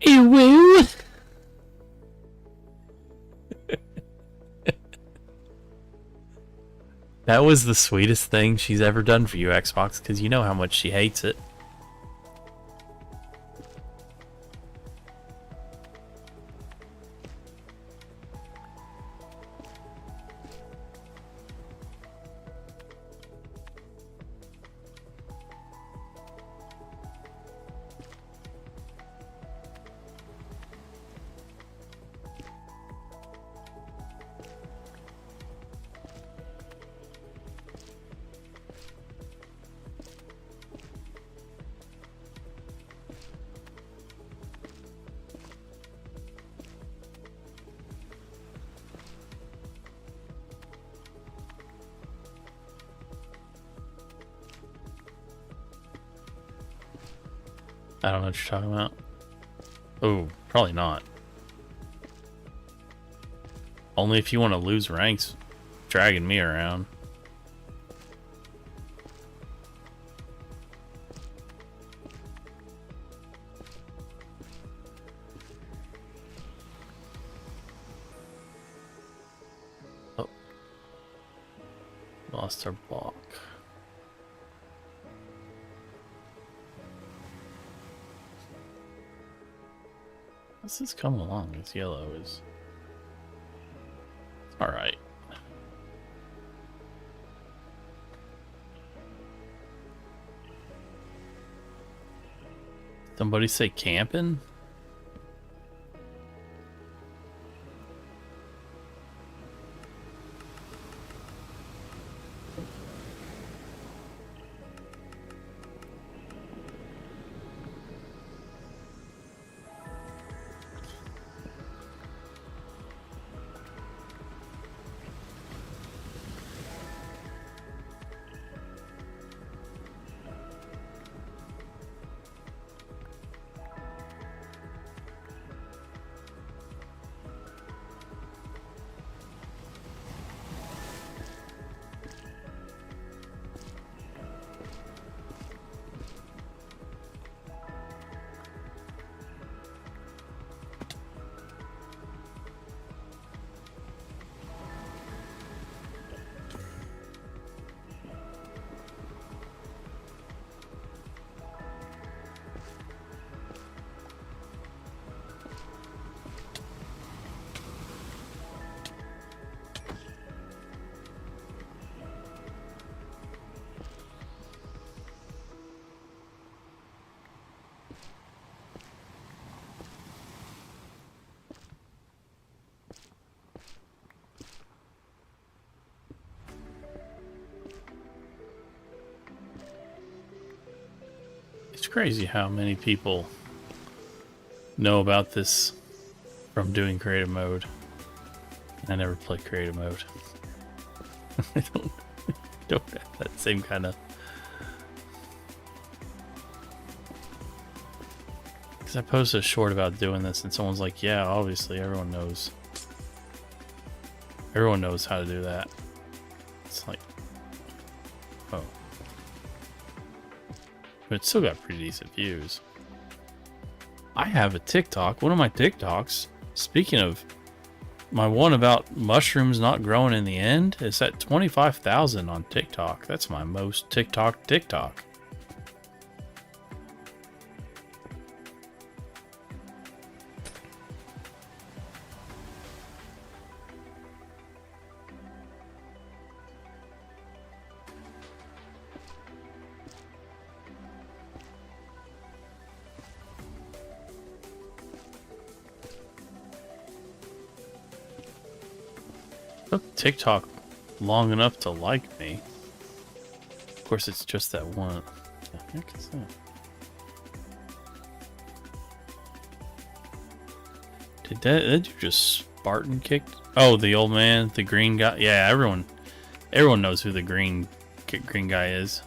Ew. That was the sweetest thing she's ever done for you, Xbox, because you know how much she hates it. I don't know what you're talking about. Oh, probably not. Only if you want to lose ranks dragging me around. Oh. Lost our block. This is coming along. This yellow is alright. Somebody say camping? It's crazy how many people know about this from doing creative mode. I never play creative mode. I don't have that same kind of... Because I posted a short about doing this and someone's like, yeah, obviously everyone knows. Everyone knows how to do that. It's like, oh. But it's still got pretty decent views. I have a TikTok. One of my TikToks, speaking of my one about mushrooms not growing in the end, is at 25,000 on TikTok. That's my most TikTok. Took TikTok long enough to like me. Of course, it's just that one. What the heck is that? Did you just Spartan kicked? Oh, the old man, the green guy. Yeah, everyone knows who the green guy is.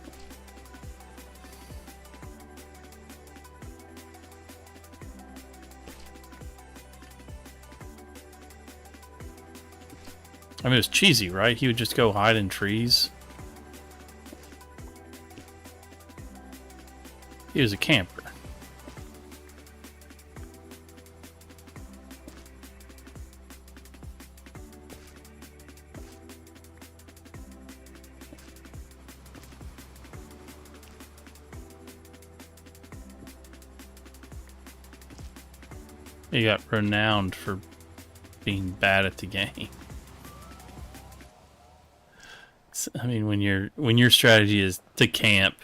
I mean, it was cheesy, right? He would just go hide in trees. He was a camper. He got renowned for being bad at the game. I mean, when your strategy is to camp.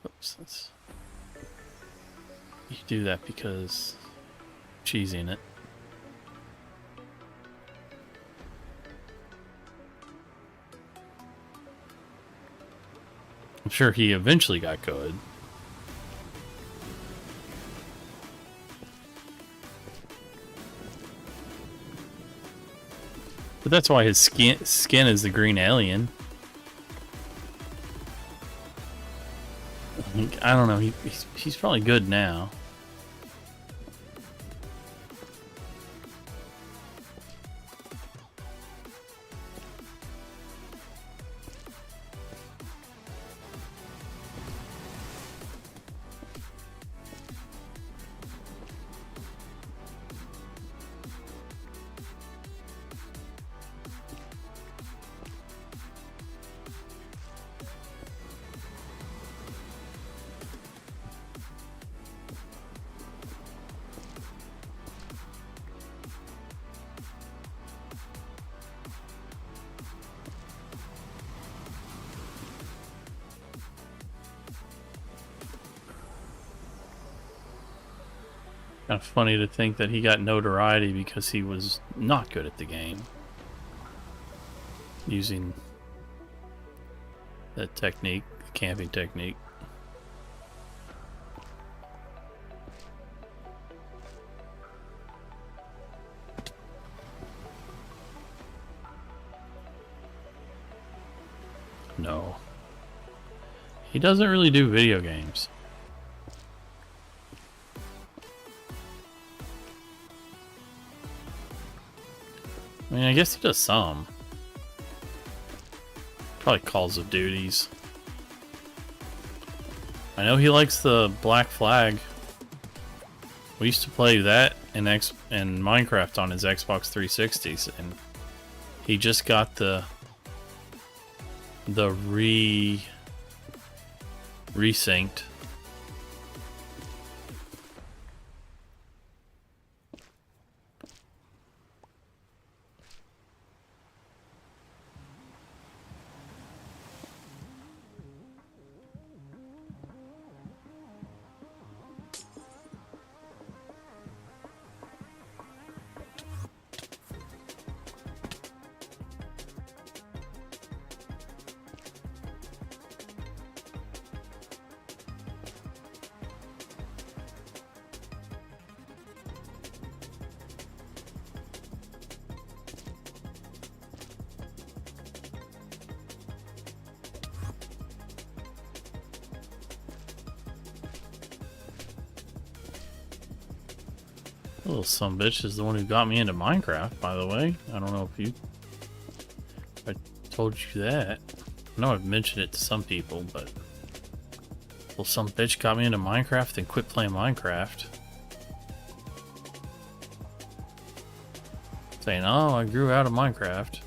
Oops, you do that because cheesy in it. I'm sure he eventually got good. But that's why his skin is the green alien. I don't know. He's probably good now. Kind of funny to think that he got notoriety because he was not good at the game. Using that technique, the camping technique. No. He doesn't really do video games. I mean, I guess he does some. Probably Calls of Duties. I know he likes the Black Flag. We used to play that in Minecraft on his Xbox 360s, and he just got the resynced. Little sumbitch is the one who got me into Minecraft, by the way. I don't know if I told you that. I know I've mentioned it to some people, but little sumbitch got me into Minecraft and quit playing Minecraft. Saying, oh, I grew out of Minecraft.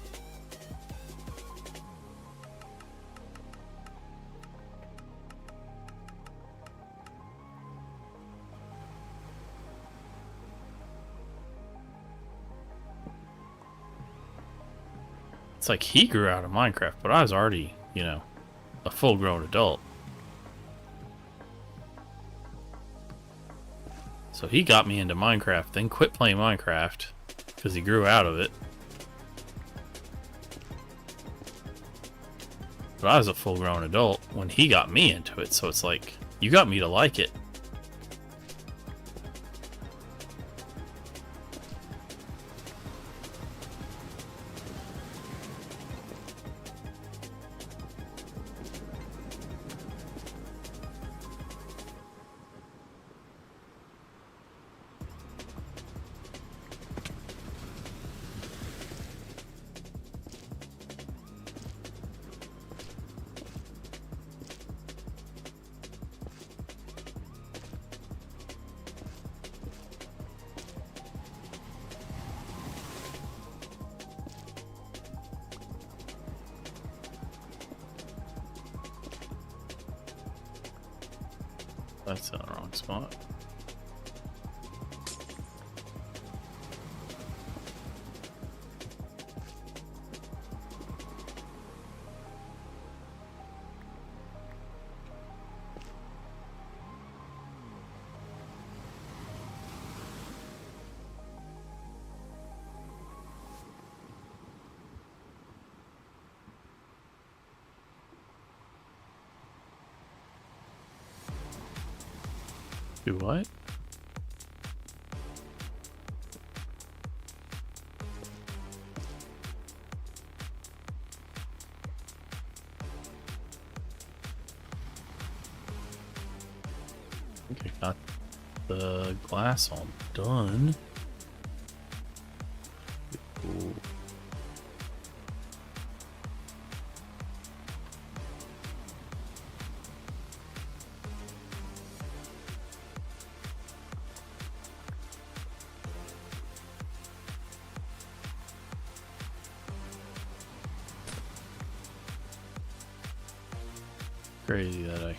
It's like he grew out of Minecraft, but I was already, you know, a full-grown adult. So he got me into Minecraft, then quit playing Minecraft because he grew out of it. But I was a full-grown adult when he got me into it, so it's like, you got me to like it. That's in the wrong spot. Do what? I think I got the glass all done. Cool. Crazy that I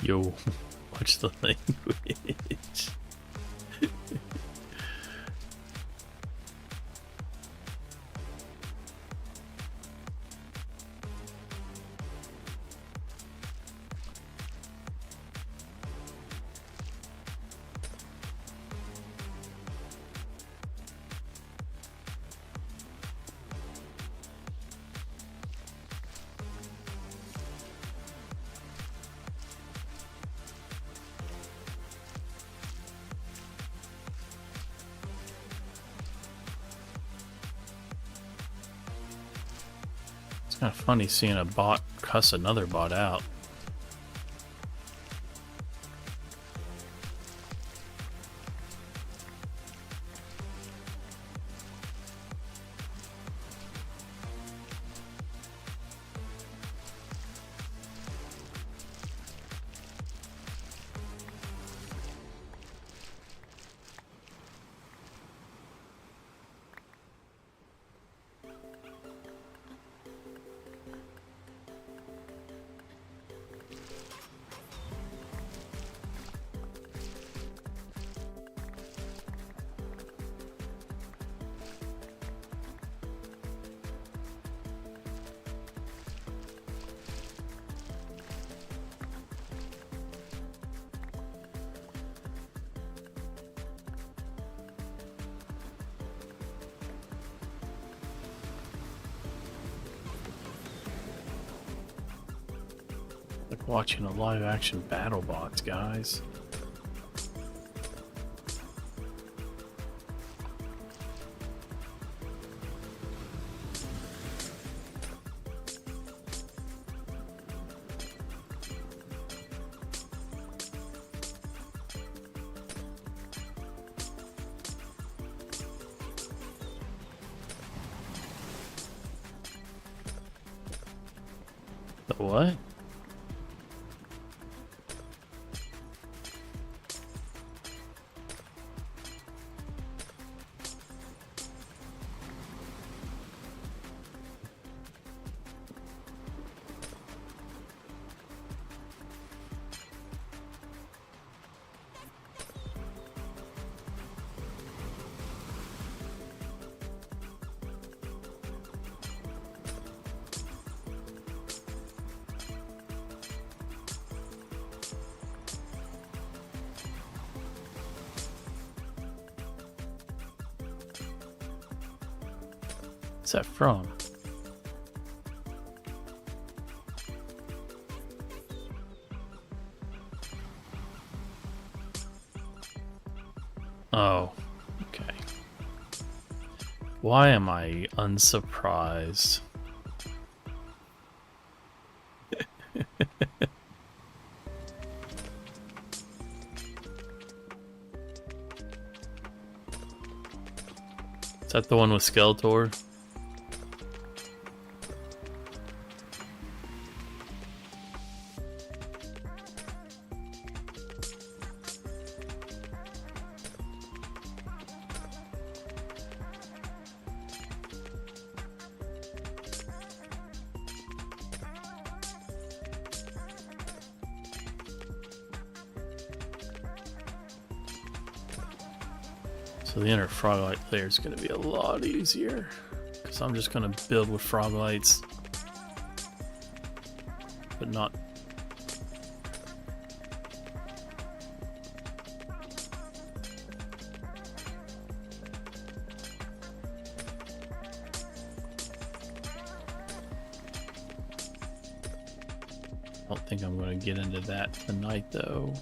Yo, watch the language. It's kind of funny seeing a bot cuss another bot out. Like watching a live action battle bots, guys. The what? What's that from? Oh, okay. Why am I unsurprised? Is that the one with Skeletor? So the inner Froglight player is going to be a lot easier, because I'm just going to build with Froglights, but not. I don't think I'm going to get into that tonight, though.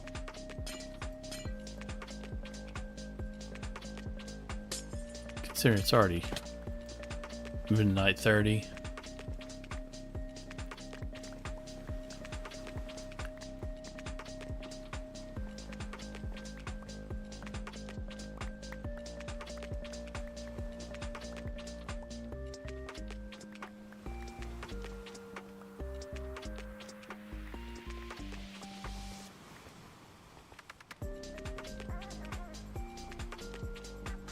Considering it's already midnight 30.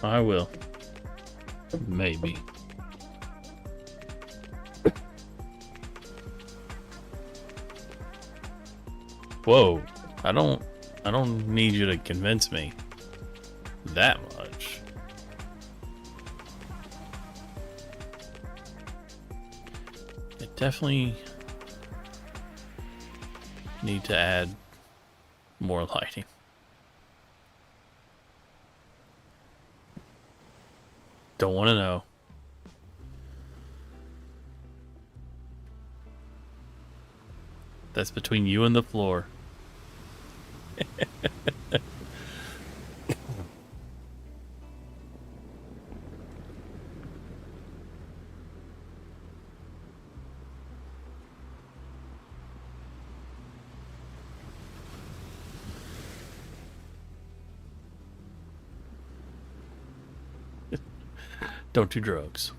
I will. Maybe. Whoa. I don't need you to convince me that much. It definitely need to add more lighting. Don't want to know. That's between you and the floor. Don't do drugs.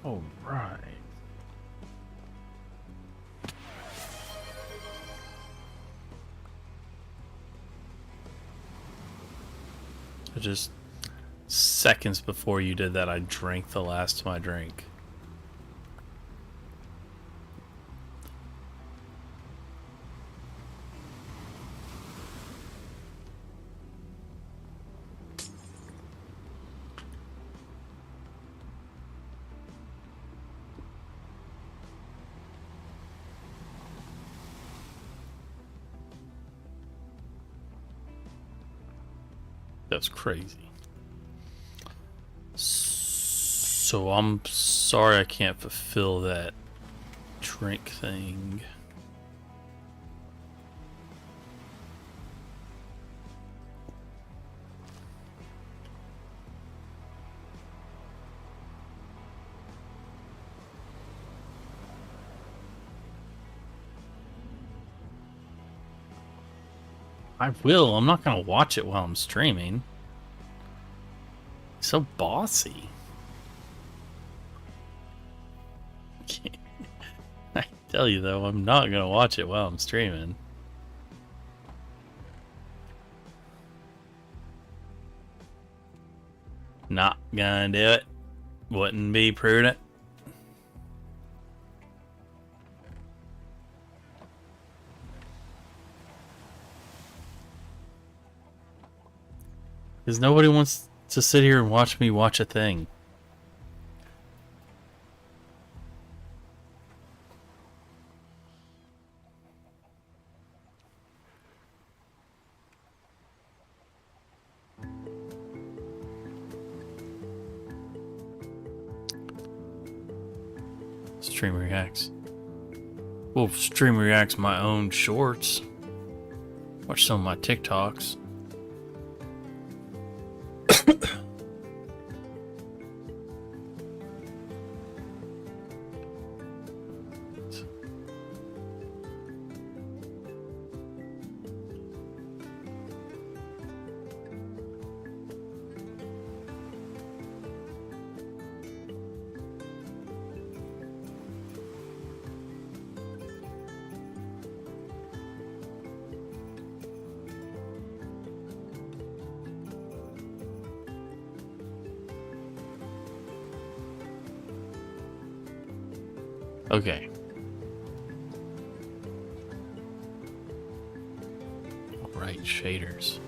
All right. Just seconds before you did that, I drank the last of my drink. That's crazy. So I'm sorry I can't fulfill that drink thing. I will. I'm not going to watch it while I'm streaming. So bossy. I tell you though, I'm not going to watch it while I'm streaming. Not gonna do it. Wouldn't be prudent. Because nobody wants to sit here and watch me watch a thing. Stream reacts. Well, stream reacts my own shorts. Watch some of my TikToks. Okay. Alright, shaders.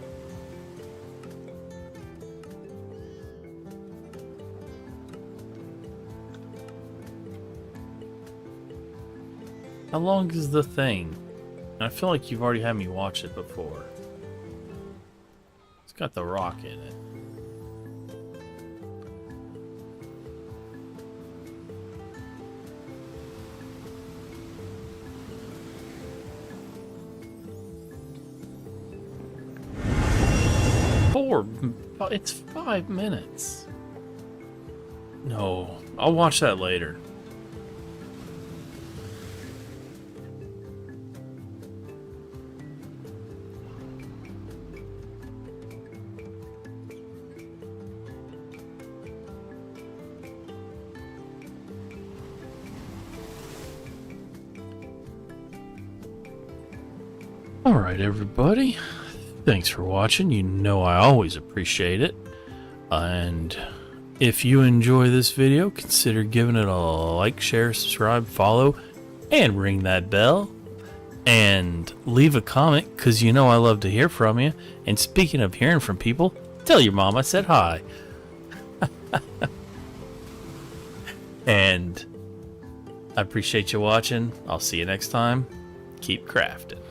How long is the thing? I feel like you've already had me watch it before. It's got The Rock in it. It's 5 minutes. No, I'll watch that later. All right, everybody. Thanks for watching. You know I always appreciate it. And if you enjoy this video, consider giving it a like, share, subscribe, follow, and ring that bell. And leave a comment, because you know I love to hear from you. And speaking of hearing from people, tell your mom I said hi. And I appreciate you watching. I'll see you next time. Keep crafting.